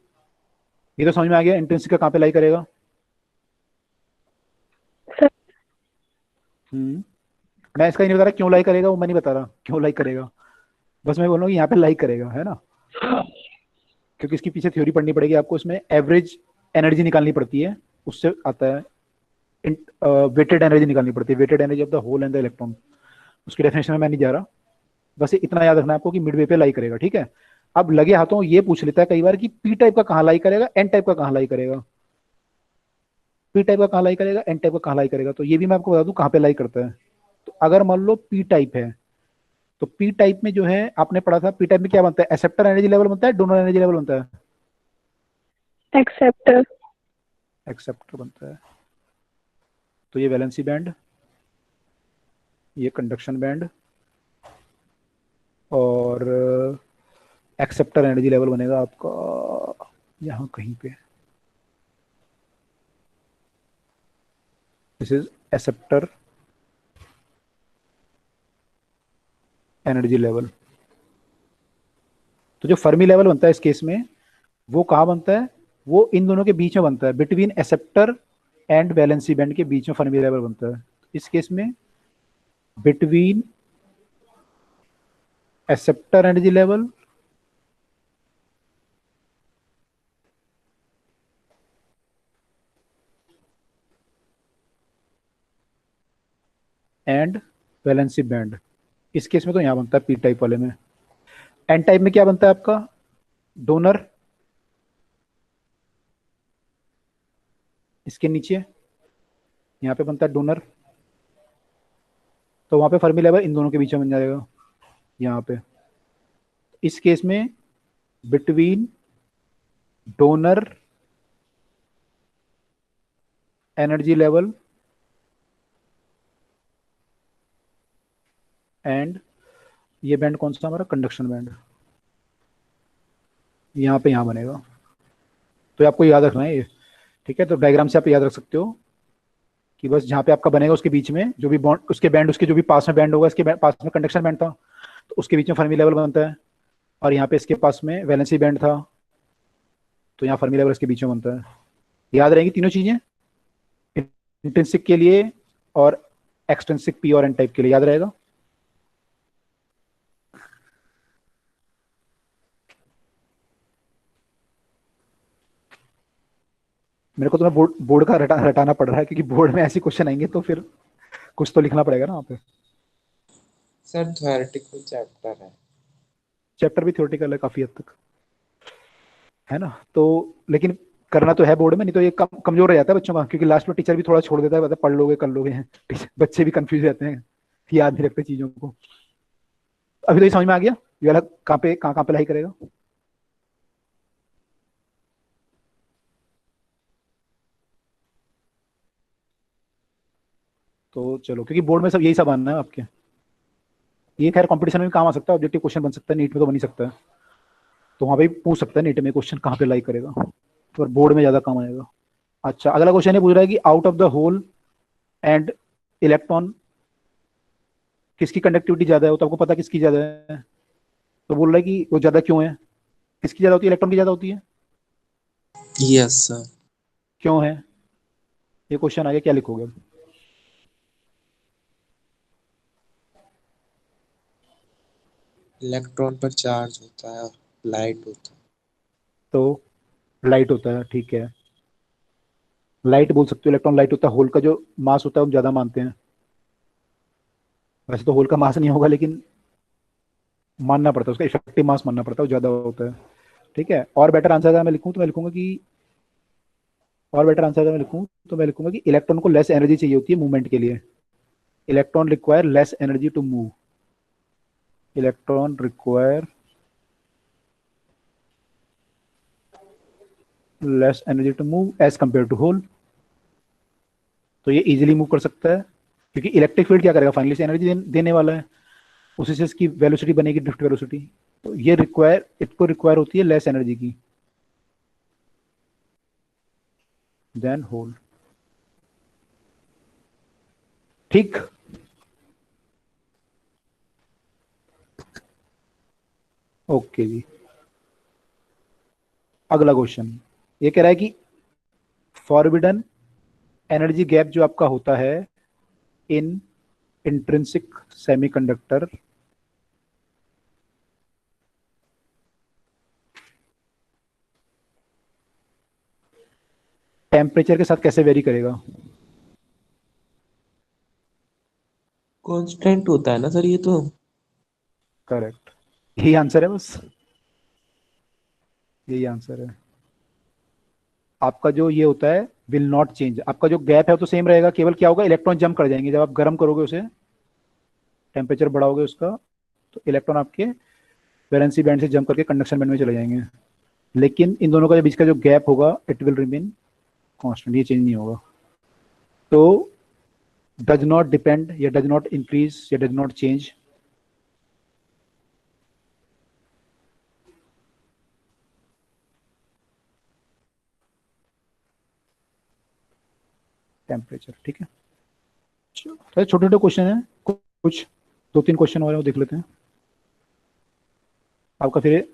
ये तो समझ में आ गया इंट्रिंसिक का कहाँ पे लाई करेगा। सर मैं इसका ही नहीं बता रहा क्यों लाई करेगा, वो मैं नहीं बता रहा क्यों लाई करेगा, बस मैं बोल रहा हूँ यहाँ पे लाई करेगा, है ना। क्योंकि इसके पीछे थ्योरी पढ़नी पड़ेगी आपको, इसमें एवरेज एनर्जी निकालनी पड़ती है, उससे आता है वेटेड एनर्जी निकालनी पड़ती है, weighted energy of the hole and the electron. उसकी डेफिनेशन में मैं नहीं जा रहा, बस इतना याद रखना है आपको कि मिडवे पे लाई करेगा, ठीक है। अब लगे हाथों ये पूछ लेता है कई बार कि पी टाइप का कहाँ लाई करेगा, एन टाइप का कहाँ लाई करेगा। पी टाइप का कहाँ लाई करेगा, एन टाइप का कहाँ लाई करेगा, तो ये भी मैं आपको बता दूं कहाँ पे लाई करता है। तो अगर मान लो पी टाइप है, तो पी टाइप में जो है आपने पढ़ा था, पी टाइप में क्या बनता है, एक्सेप्टर एनर्जी लेवल बनता है, डोनर एनर्जी लेवल बनता है, एक्सेप्टर। एक्सेप्टर बनता है। तो ये वैलेंसी बैंड, ये कंडक्शन बैंड, और एक्सेप्टर एनर्जी लेवल बनेगा आपका यहाँ कहीं पे। This is acceptor energy level. तो जो फर्मी लेवल बनता है इस केस में, वो कहाँ बनता है, वो इन दोनों के बीच में बनता है, between acceptor and valency band के बीच में फर्मी लेवल बनता है। इस केस में between acceptor energy level and valency band, इस केस में तो यहाँ बनता है पी टाइप वाले में। एन टाइप में क्या बनता है आपका, डोनर, इसके नीचे यहाँ पे बनता है डोनर, तो वहां पे फर्मी लेवल इन दोनों के बीच में बन जाएगा यहाँ पे। इस केस में between donor energy level and ये बैंड कौन सा हमारा, कंडक्शन बैंड, यहाँ पे यहाँ बनेगा। तो ये आपको याद रखना है ये, ठीक है। तो डायग्राम से आप याद रख सकते हो कि बस जहाँ पे आपका बनेगा उसके बीच में जो भी बॉन्ड, उसके बैंड, उसके जो भी पास में बैंड होगा, इसके पास में कंडक्शन बैंड था तो उसके बीच में फर्मी लेवल बनता है, और यहाँ पे इसके पास में वैलेंसी बैंड था तो यहाँ फर्मी लेवल इसके बीच में बनता है। याद रहेंगी तीनों चीजें, इंट्रिंसिक के लिए और एक्सट्रिंसिक पी और एन टाइप के लिए, याद रहेगा। मेरे को तो मैं बोर्ड का रटाना पड़ रहा है, क्योंकि बोर्ड में ऐसे क्वेश्चन आएंगे तो फिर कुछ तो लिखना पड़ेगा ना वहाँ पे। सर थ्योरेटिकल चैप्टर है। चैप्टर भी थ्योरेटिकल है काफी हद तक, है ना। तो लेकिन करना तो है बोर्ड में, नहीं तो ये कमजोर रह जाता है बच्चों का, क्योंकि लास्ट में टीचर भी थोड़ा छोड़ देता है, मतलब पढ़ लोगे कर लोगे, बच्चे भी कंफ्यूज रहते हैं, याद नहीं रखते चीजों को। अभी तो ये समझ में आ गया ये वाला कहाँ पे कहाँ पे लाई करेगा। तो चलो, क्योंकि बोर्ड में सब यही सब आना है आपके, ये खैर कंपटीशन में भी काम आ सकता है, ऑब्जेक्टिव क्वेश्चन बन सकता है, नीट में तो बन ही सकता है, तो वहां पे भी पूछ सकता है नीट में क्वेश्चन कहाँ पे लाई करेगा, पर बोर्ड में ज्यादा काम आएगा। अच्छा, अगला क्वेश्चन ये पूछ रहा है कि out of the hole and electron किसकी कंडक्टिविटी ज्यादा है, तो आपको पता है किसकी ज्यादा है, तो बोल रहा है कि वो ज्यादा क्यों है, किसकी ज्यादा होती है, इलेक्ट्रॉन की ज्यादा होती है, यस सर। क्यों है, ये क्वेश्चन आ गया, क्या लिखोगे अब। इलेक्ट्रॉन पर चार्ज होता है और लाइट होता है। तो लाइट होता है, ठीक है, लाइट बोल सकते हो, इलेक्ट्रॉन लाइट होता है, होल का जो मास होता है वो ज्यादा मानते हैं, वैसे तो होल का मास नहीं होगा लेकिन मानना पड़ता है, उसका इफेक्टिव मास मानना पड़ता है, वो ज्यादा होता है, ठीक है। और बेटर आंसर अगर मैं लिखूं तो मैं लिखूंगा कि, और बेटर आंसर अगर मैं लिखूं तो मैं लिखूंगा कि इलेक्ट्रॉन को लेस एनर्जी चाहिए होती है मूवमेंट के लिए, electron require less energy to move, electron require less energy to move as compare to hole. तो ये इजीली मूव कर सकता है, क्योंकि इलेक्ट्रिक फील्ड क्या करेगा, फाइनली से एनर्जी देने वाला है, उसी से इसकी वेलोसिटी बनेगी, ड्रिफ्ट वेलोसिटी। तो ये इसको रिक्वायर होती है लेस एनर्जी की देन होल। ठीक, ओके जी। अगला क्वेश्चन ये कह रहा है कि फॉरबिडन एनर्जी गैप जो आपका होता है इन इंट्रिंसिक सेमीकंडक्टर टेम्परेचर के साथ कैसे वेरी करेगा? कांस्टेंट होता है ना सर ये तो। करेक्ट, यही आंसर है, बस यही आंसर है। आपका जो ये होता है विल नॉट चेंज, आपका जो गैप है वो तो सेम रहेगा, केवल क्या होगा, इलेक्ट्रॉन जंप कर जाएंगे जब आप गर्म करोगे उसे, टेम्परेचर बढ़ाओगे उसका, तो इलेक्ट्रॉन आपके वैलेंसी बैंड से जंप करके कंडक्शन बैंड में चले जाएंगे। लेकिन इन दोनों का बीच का जो गैप होगा इट विल रिमेन कांस्टेंट, ये चेंज नहीं होगा। तो डज नॉट डिपेंड या डज नॉट इंक्रीज या डज नॉट चेंज। टेम्परेचर, ठीक है। छोटे छोटे क्वेश्चन है, कुछ 2-3 क्वेश्चन और है वो देख लेते हैं, आपका फिर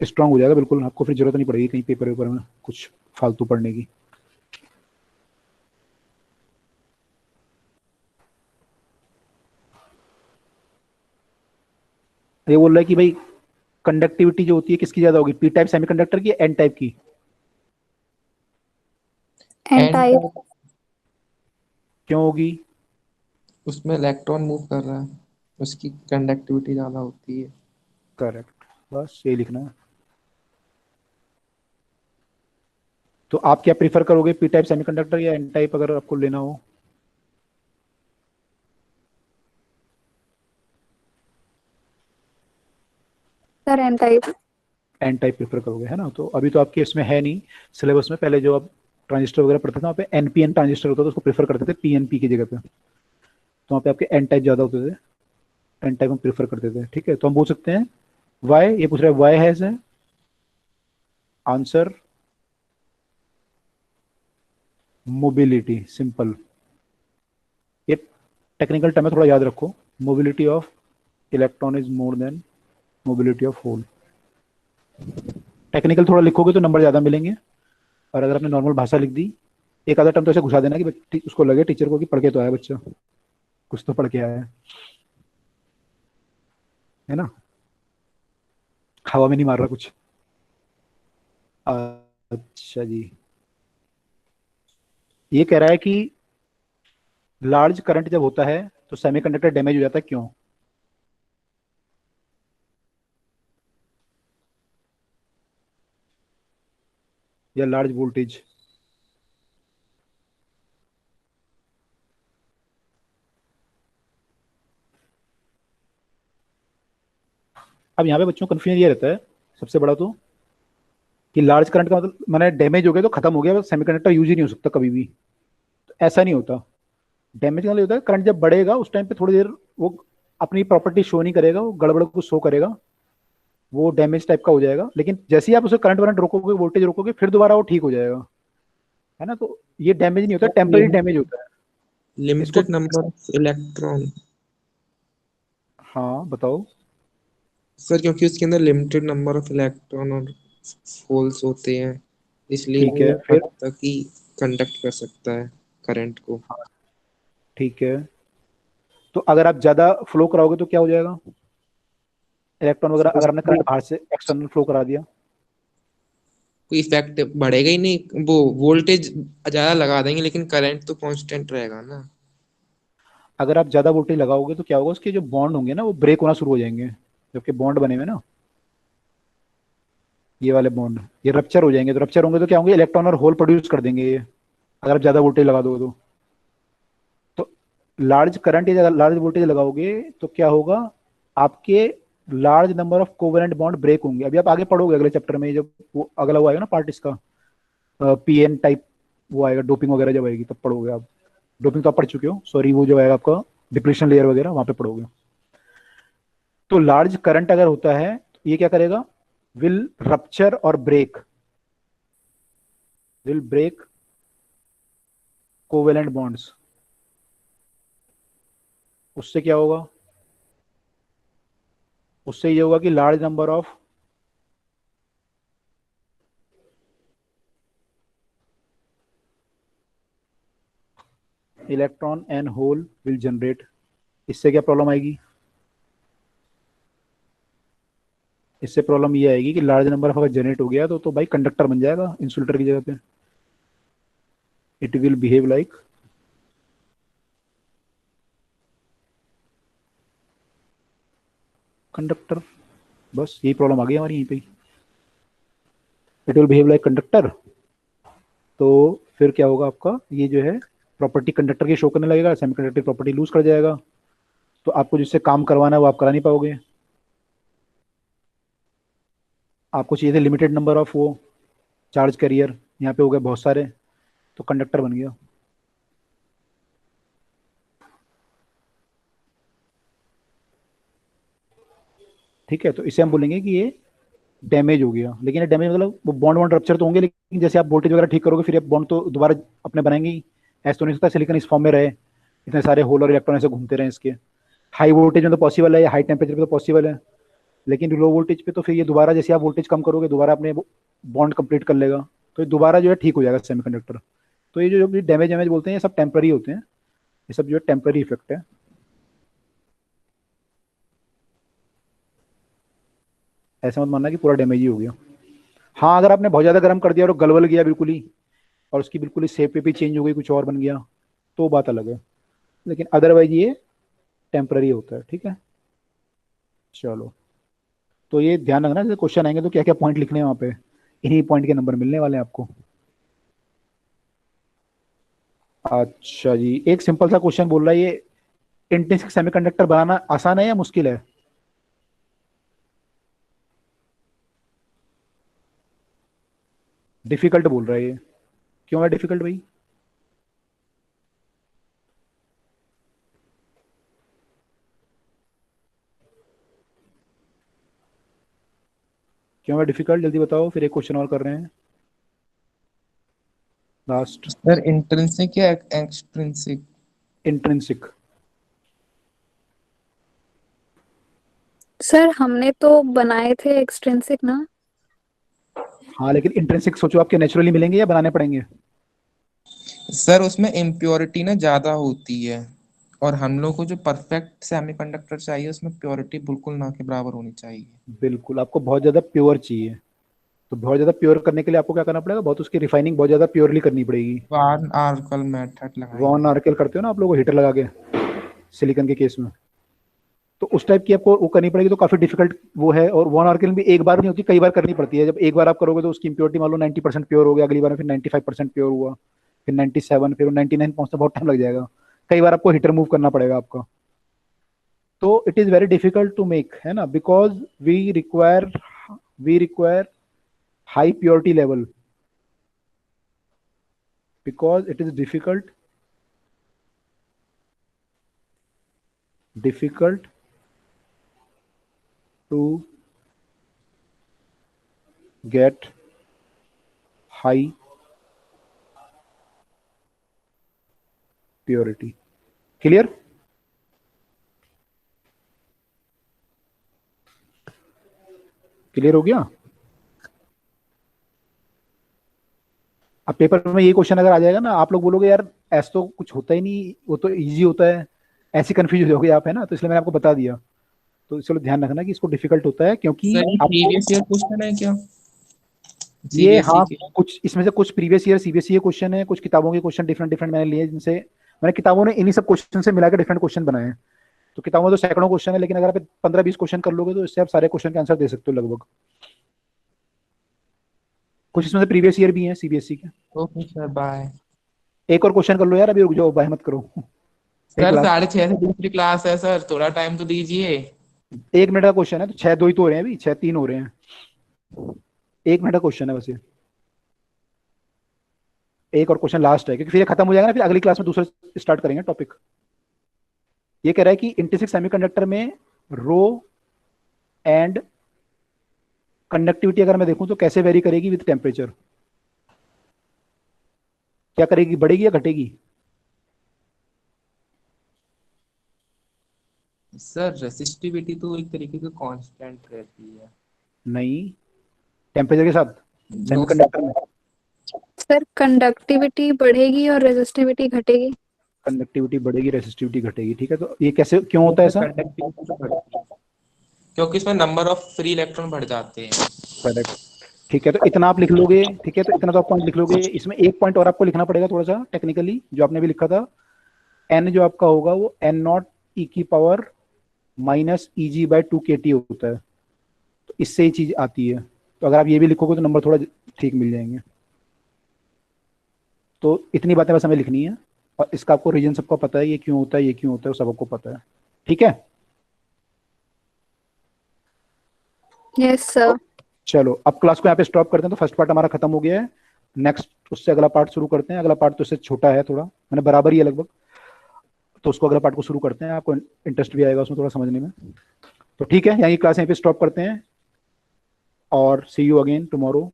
स्ट्रांग हो जाएगा बिल्कुल, आपको फिर जरूरत नहीं पड़ेगी कहीं पेपर वेपर में कुछ फालतू पढ़ने की। ये बोल रहा है कि भाई कंडक्टिविटी जो होती है किसकी ज्यादा होगी, पी टाइप सेमीकंडक्टर की, एन टाइप की? N type. क्यों होगी? उसमें इलेक्ट्रॉन मूव कर रहा है, उसकी कंडक्टिविटी ज्यादा होती है। करेक्ट, बस ये लिखना है। तो आप क्या प्रीफर करोगे, पी टाइप सेमीकंडक्टर या एन टाइप अगर आपको लेना हो? Sir N type. N type prefer करोगे, है ना। तो अभी तो आपके इसमें है नहीं सिलेबस में, पहले जो आप ट्रांजिस्टर वगैरह पढ़ते थे वहाँ पे एनपीएन ट्रांजिस्टर होता था, उसको प्रेफर करते थे पीएनपी की जगह पे, तो वहाँ पे आपके एन टाइप ज़्यादा होते थे, एन टाइप हम प्रेफर करते थे। ठीक है, तो हम बोल सकते हैं वाई, ये पूछ रहा है वाई हैज है आंसर मोबिलिटी, सिंपल। ये टेक्निकल टर्म है, थोड़ा याद रखो, mobility of electron is more than mobility of hole. Technical थोड़ा लिखोगे तो नंबर ज़्यादा मिलेंगे, और अगर आपने नॉर्मल भाषा लिख दी, एक आधा टर्म तो ऐसे घुसा देना कि उसको लगे टीचर को कि पढ़ के तो आया बच्चा, कुछ तो पढ़ के आया है ना, हवा में नहीं मार रहा कुछ। अच्छा जी, ये कह रहा है कि लार्ज करंट जब होता है तो सेमीकंडक्टर डैमेज हो जाता है, क्यों? या लार्ज वोल्टेज? अब यहाँ पे बच्चों को कंफ्यूजन ये रहता है सबसे बड़ा तो, कि लार्ज करंट का मतलब मैंने डैमेज हो गया तो खत्म हो गया, सेमीकंडक्टर यूज ही नहीं हो सकता कभी भी, तो ऐसा नहीं होता। डैमेज का मतलब होता है करंट जब बढ़ेगा उस टाइम पे थोड़ी देर वो अपनी प्रॉपर्टी शो नहीं करेगा, वो गड़बड़ को शो करेगा, वो डैमेज टाइप का हो जाएगा। लेकिन जैसे ही आप उसे करंट वरंट रोकोगे, वोल्टेज रोकोगे, फिर दोबारा वो ठीक हो जाएगा, है ना। तो ये डैमेज नहीं होता, टेम्पररी डैमेज होता है इसको। Limited number of electron. हाँ बताओ। सर क्योंकि उसके अंदर लिमिटेड नंबर ऑफ इलेक्ट्रॉन और होल्स होते हैं, इसलिए ठीक वो है फिर। हद तक ही कंडक्ट कर सकता है करंट को। हाँ, ठीक है। तो अगर आप ज्यादा फ्लो कराओगे तो क्या हो जाएगा, इलेक्ट्रॉन वगैरह फिर अगर हमने उसको करंट बाहर से एक्सटर्नल फ्लो करा दिया? कोई इफेक्ट बढ़ेगा ही नहीं, वो वोल्टेज ज्यादा लगा देंगे लेकिन करंट तो कांस्टेंट रहेगा ना। अगर आप ज्यादा वोल्टेज लगाओगे तो क्या होगा, उसके जो बॉन्ड होंगे ना वो ब्रेक होना शुरू हो जाएंगे, जबकि बॉन्ड बने हुए ना, ये वाले बॉन्ड, ये रप्चर हो जाएंगे। तो रप्चर होंगे तो क्या होंगे, इलेक्ट्रॉन और होल प्रोड्यूस कर देंगे ये, अगर आप ज्यादा वोल्टेज लगा दोगे तो लार्ज करंट या लार्ज वोल्टेज लगाओगे तो क्या होगा, आपके large number of covalent bond break होंगे। अभी आप आगे पढ़ोगे अगले चैप्टर में, जब वो अगला वो आएगा ना पार्ट इसका, पीएन टाइप वो आएगा, डोपिंग वगैरह जब आएगी तब पढ़ोगे आप। डोपिंग तो आप पढ़ चुके हो, सॉरी, वो जो है आपका डिप्लीशन लेयर वगैरह वहां पे पढ़ोगे। तो लार्ज करंट अगर होता है तो ये क्या करेगा, विल रप्चर और break, will break covalent bonds. उससे क्या होगा, उससे ये होगा कि large number of electron and hole will generate. इससे क्या प्रॉब्लम आएगी, इससे प्रॉब्लम ये आएगी कि लार्ज नंबर ऑफ अगर जनरेट हो गया तो भाई कंडक्टर बन जाएगा इंसुलेटर की जगह पे, it will behave like conductor. बस यही प्रॉब्लम आ गई हमारी यहीं पे, it will behave like conductor. तो फिर क्या होगा आपका, ये जो है प्रॉपर्टी कंडक्टर की शो करने लगेगा, सेमीकंडक्टर प्रॉपर्टी लूज कर जाएगा, तो आपको जिससे काम करवाना है वो आप करा नहीं पाओगे। आपको चाहिए थे लिमिटेड नंबर ऑफ वो चार्ज कैरियर, यहाँ पे हो गए बहुत सारे, तो कंडक्टर बन गया। ठीक है, तो इसे हम बोलेंगे कि ये डैमेज हो गया। लेकिन ये डैमेज मतलब वो बॉन्ड वॉन्ड रप्चर तो होंगे, लेकिन जैसे आप वोल्टेज वगैरह ठीक करोगे फिर बॉन्ड तो दोबारा अपने बनाएंगे ही। ऐसा तो नहीं सकता सिलिकॉन इस फॉर्म में रहे, इतने सारे होल और इलेक्ट्रॉन ऐसे घूमते रहे इसके। हाई वोल्टेज में तो पॉसिबल है, या हाई टेम्परेचर पे तो पॉसिबल है, लेकिन लो वोल्टेज पे तो फिर ये दोबारा जैसे आप वोल्टेज कम करोगे दोबारा अपने बॉन्ड कंप्लीट कर लेगा, तो ये दोबारा जो है ठीक हो जाएगा सेमीकंडक्टर। तो ये जो डैमेज डैमेज बोलते हैं ये सब टेम्पररी होते हैं, ये सब जो है टेम्पररी इफेक्ट है। ऐसा मत मानना कि पूरा डैमेज ही हो गया। हाँ, अगर आपने बहुत ज़्यादा गर्म कर दिया और गलवल गया बिल्कुल ही, और उसकी बिल्कुल ही शेप भी चेंज हो गई, कुछ और बन गया, तो बात अलग है, लेकिन अदरवाइज ये टेम्पररी होता है। ठीक है, चलो। तो ये ध्यान रखना, जैसे क्वेश्चन आएंगे तो क्या क्या पॉइंट लिखने हैं वहाँ पे, इन्हीं पॉइंट के नंबर मिलने वाले हैं आपको। अच्छा जी, एक सिंपल सा क्वेश्चन बोल रहा है, ये इंट्रिंसिक सेमीकंडक्टर बनाना आसान है या मुश्किल है? डिफिकल्ट बोल रहा है ये, क्यों है डिफिकल्ट भाई? क्यों है डिफिकल्ट, जल्दी बताओ, फिर एक क्वेश्चन और कर रहे हैं लास्ट। सर इंट्रिंसिक या एक्सट्रिंसिक? इंट्रिंसिक। सर हमने तो बनाए थे एक्सट्रिंसिक ना। हाँ, लेकिन इंट्रिंसिक सोचो आपके नेचुरली मिलेंगे या बनाने पड़ेंगे? सर उसमें इम्प्योरिटी ना ज्यादा होती है, और हम लोग को जो परफेक्ट सेमीकंडक्टर चाहिए उसमें प्योरिटी बिल्कुल ना के बराबर होनी चाहिए। बिल्कुल, आपको बहुत ज़्यादा प्योर चाहिए, तो बहुत ज़्यादा प्योर करने के लिए आपको क्या करना पड़ेगा, बहुत उसकी रिफाइनिंग बहुत ज़्यादा प्योरली करनी पड़ेगी। वान आर्कल मेथड वॉन लगाएंगे। आर्कल करते हो ना आप लोग हीटर लगा के सिलिकॉन के केस में, तो उस टाइप की आपको वो करनी पड़ेगी, तो काफी डिफिकल्ट वो है। और वॉन आर्कल भी एक बार नहीं होती, कई बार करनी पड़ती है। जब एक बार आप करोगे तो उसकी इम्प्योरिटी मान लो 90% प्योर हो गया, अगली बार में फिर 95% प्योर हुआ, फिर 97, फिर 99 पहुंचता बहुत टाइम लग जाएगा, कई बार आपको हीटर मूव करना पड़ेगा आपका। तो it is very difficult to make, है ना, because we require high purity level, because it is difficult to get high purity. Clear? Clear हो गया? अब पेपर में ये क्वेश्चन अगर आ जाएगा ना, आप लोग बोलोगे यार ऐसा तो कुछ होता ही नहीं, वो तो इजी होता है, ऐसे कंफ्यूज हो जाओगे आप, है ना, तो इसलिए मैंने आपको बता दिया। तो चलो ध्यान रखना कि इसको डिफिकल्ट होता है, क्योंकि सर ये आपको प्रीवियस ईयर क्वेश्चन है क्या, ये, सीबीएसई हाँ, के? कुछ इसमें से कुछ प्रीवियस ईयर सीबीएसई के क्वेश्चन है, कुछ किताबों के क्वेश्चन डिफरेंट डिफरेंट मैंने लिए, जिनसे मैंने किताबों ने इन्हीं सब क्वेश्चन से मिलाकर डिफरेंट क्वेश्चन बनाए हैं। तो किताबों में तो सैकड़ों क्वेश्चन है, लेकिन अगर आप 15-20 क्वेश्चन कर लोगे तो इससे आप सारे क्वेश्चन के आंसर दे सकते हो लगभग। कुछ इसमें से प्रीवियस ईयर भी हैं सीबीएसई के। Okay sir, bye. एक और क्वेश्चन कर लो यार, अभी रुक जाओ, बाय मत करो। एक सर लास्ट, 6:30 से दूसरी क्लास है सर, थोड़ा टाइम तो दीजिए। 1 मिनट का क्वेश्चन है, तो 6 2 ही तो हो रहे हैं, अभी 6 3 हो रहे हैं, 1 मिनट का क्वेश्चन है बस ये, एक और क्वेश्चन लास्ट है, क्योंकि फिर ये खत्म हो जाएगा ना, फिर अगली क्लास में दूसरा स्टार्ट करेंगे टॉपिक। ये कह रहा है कि इंट्रिंसिक सेमीकंडक्टर में रो एंड कंडक्टिविटी अगर मैं देखूं तो कैसे वेरी करेगी विद टेम्परेचर, क्या करेगी, बढ़ेगी या घटेगी? सर रेसिस्टिविटी तो एक तरीके का कांस्टेंट रहती है। नहीं, टेम्परेचर के साथ नो सेमीकंडक्टर में सर कंडक्टिविटी बढ़ेगी और रेजिस्टिविटी घटेगी। कंडक्टिविटी बढ़ेगी, रेसिस्टिविटी घटेगी। ठीक है, तो ये कैसे, क्यों होता है ऐसा? कंडक्टिविटी तो बढ़ती है क्योंकि इसमें नंबर ऑफ फ्री इलेक्ट्रॉन बढ़ जाते हैं। करेक्ट। ठीक है, तो इतना आप लिख लोगे। ठीक है, तो इतना तो आप पॉइंट लिख लोगे। इसमें एक पॉइंट और आपको लिखना पड़ेगा थोड़ा सा टेक्निकली, जो आपने भी लिखा था। एन जो आपका होगा वो एन नॉट ई की power minus E G by two K T होता है। तो इससे ही चीज आती है। तो अगर आप ये भी लिखोगे तो नंबर थोड़ा ठीक मिल जाएंगे। तो इतनी बातें बस हमें लिखनी है, और इसका आपको रीजन सबको पता है, ये क्यों होता है, ये क्यों होता है, वो सबको पता है। ठीक है, यस सर। चलो अब क्लास को यहाँ पे स्टॉप करते हैं। तो फर्स्ट पार्ट हमारा खत्म हो गया है। नेक्स्ट उससे अगला पार्ट शुरू करते हैं। अगला पार्ट तो इससे छोटा है थोड़ा, मैंने बराबर ही है लगभग। तो उसको अगला पार्ट को शुरू करते हैं, आपको इंटरेस्ट भी आएगा उसमें थोड़ा समझने में। तो ठीक है, यहाँ की क्लास यहीं पे स्टॉप करते हैं, और सी यू अगेन टुमारो।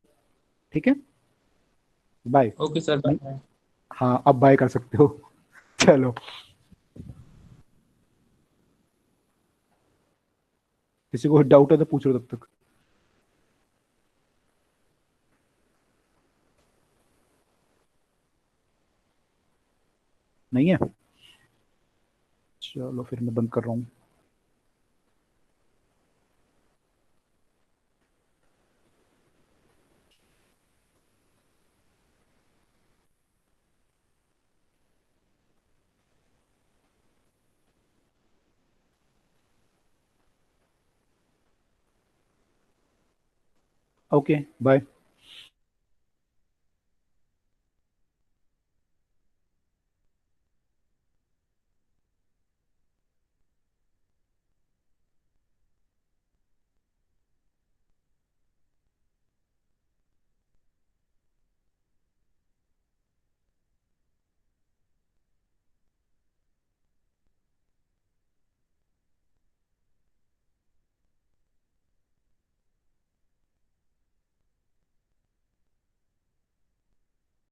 ठीक है, बाय। Okay sir, bye. हाँ, अब बाय कर सकते हो। चलो, किसी को डाउट है तो पूछ लो तब तक। नहीं है? चलो फिर मैं बंद कर रहा हूँ। Okay, bye.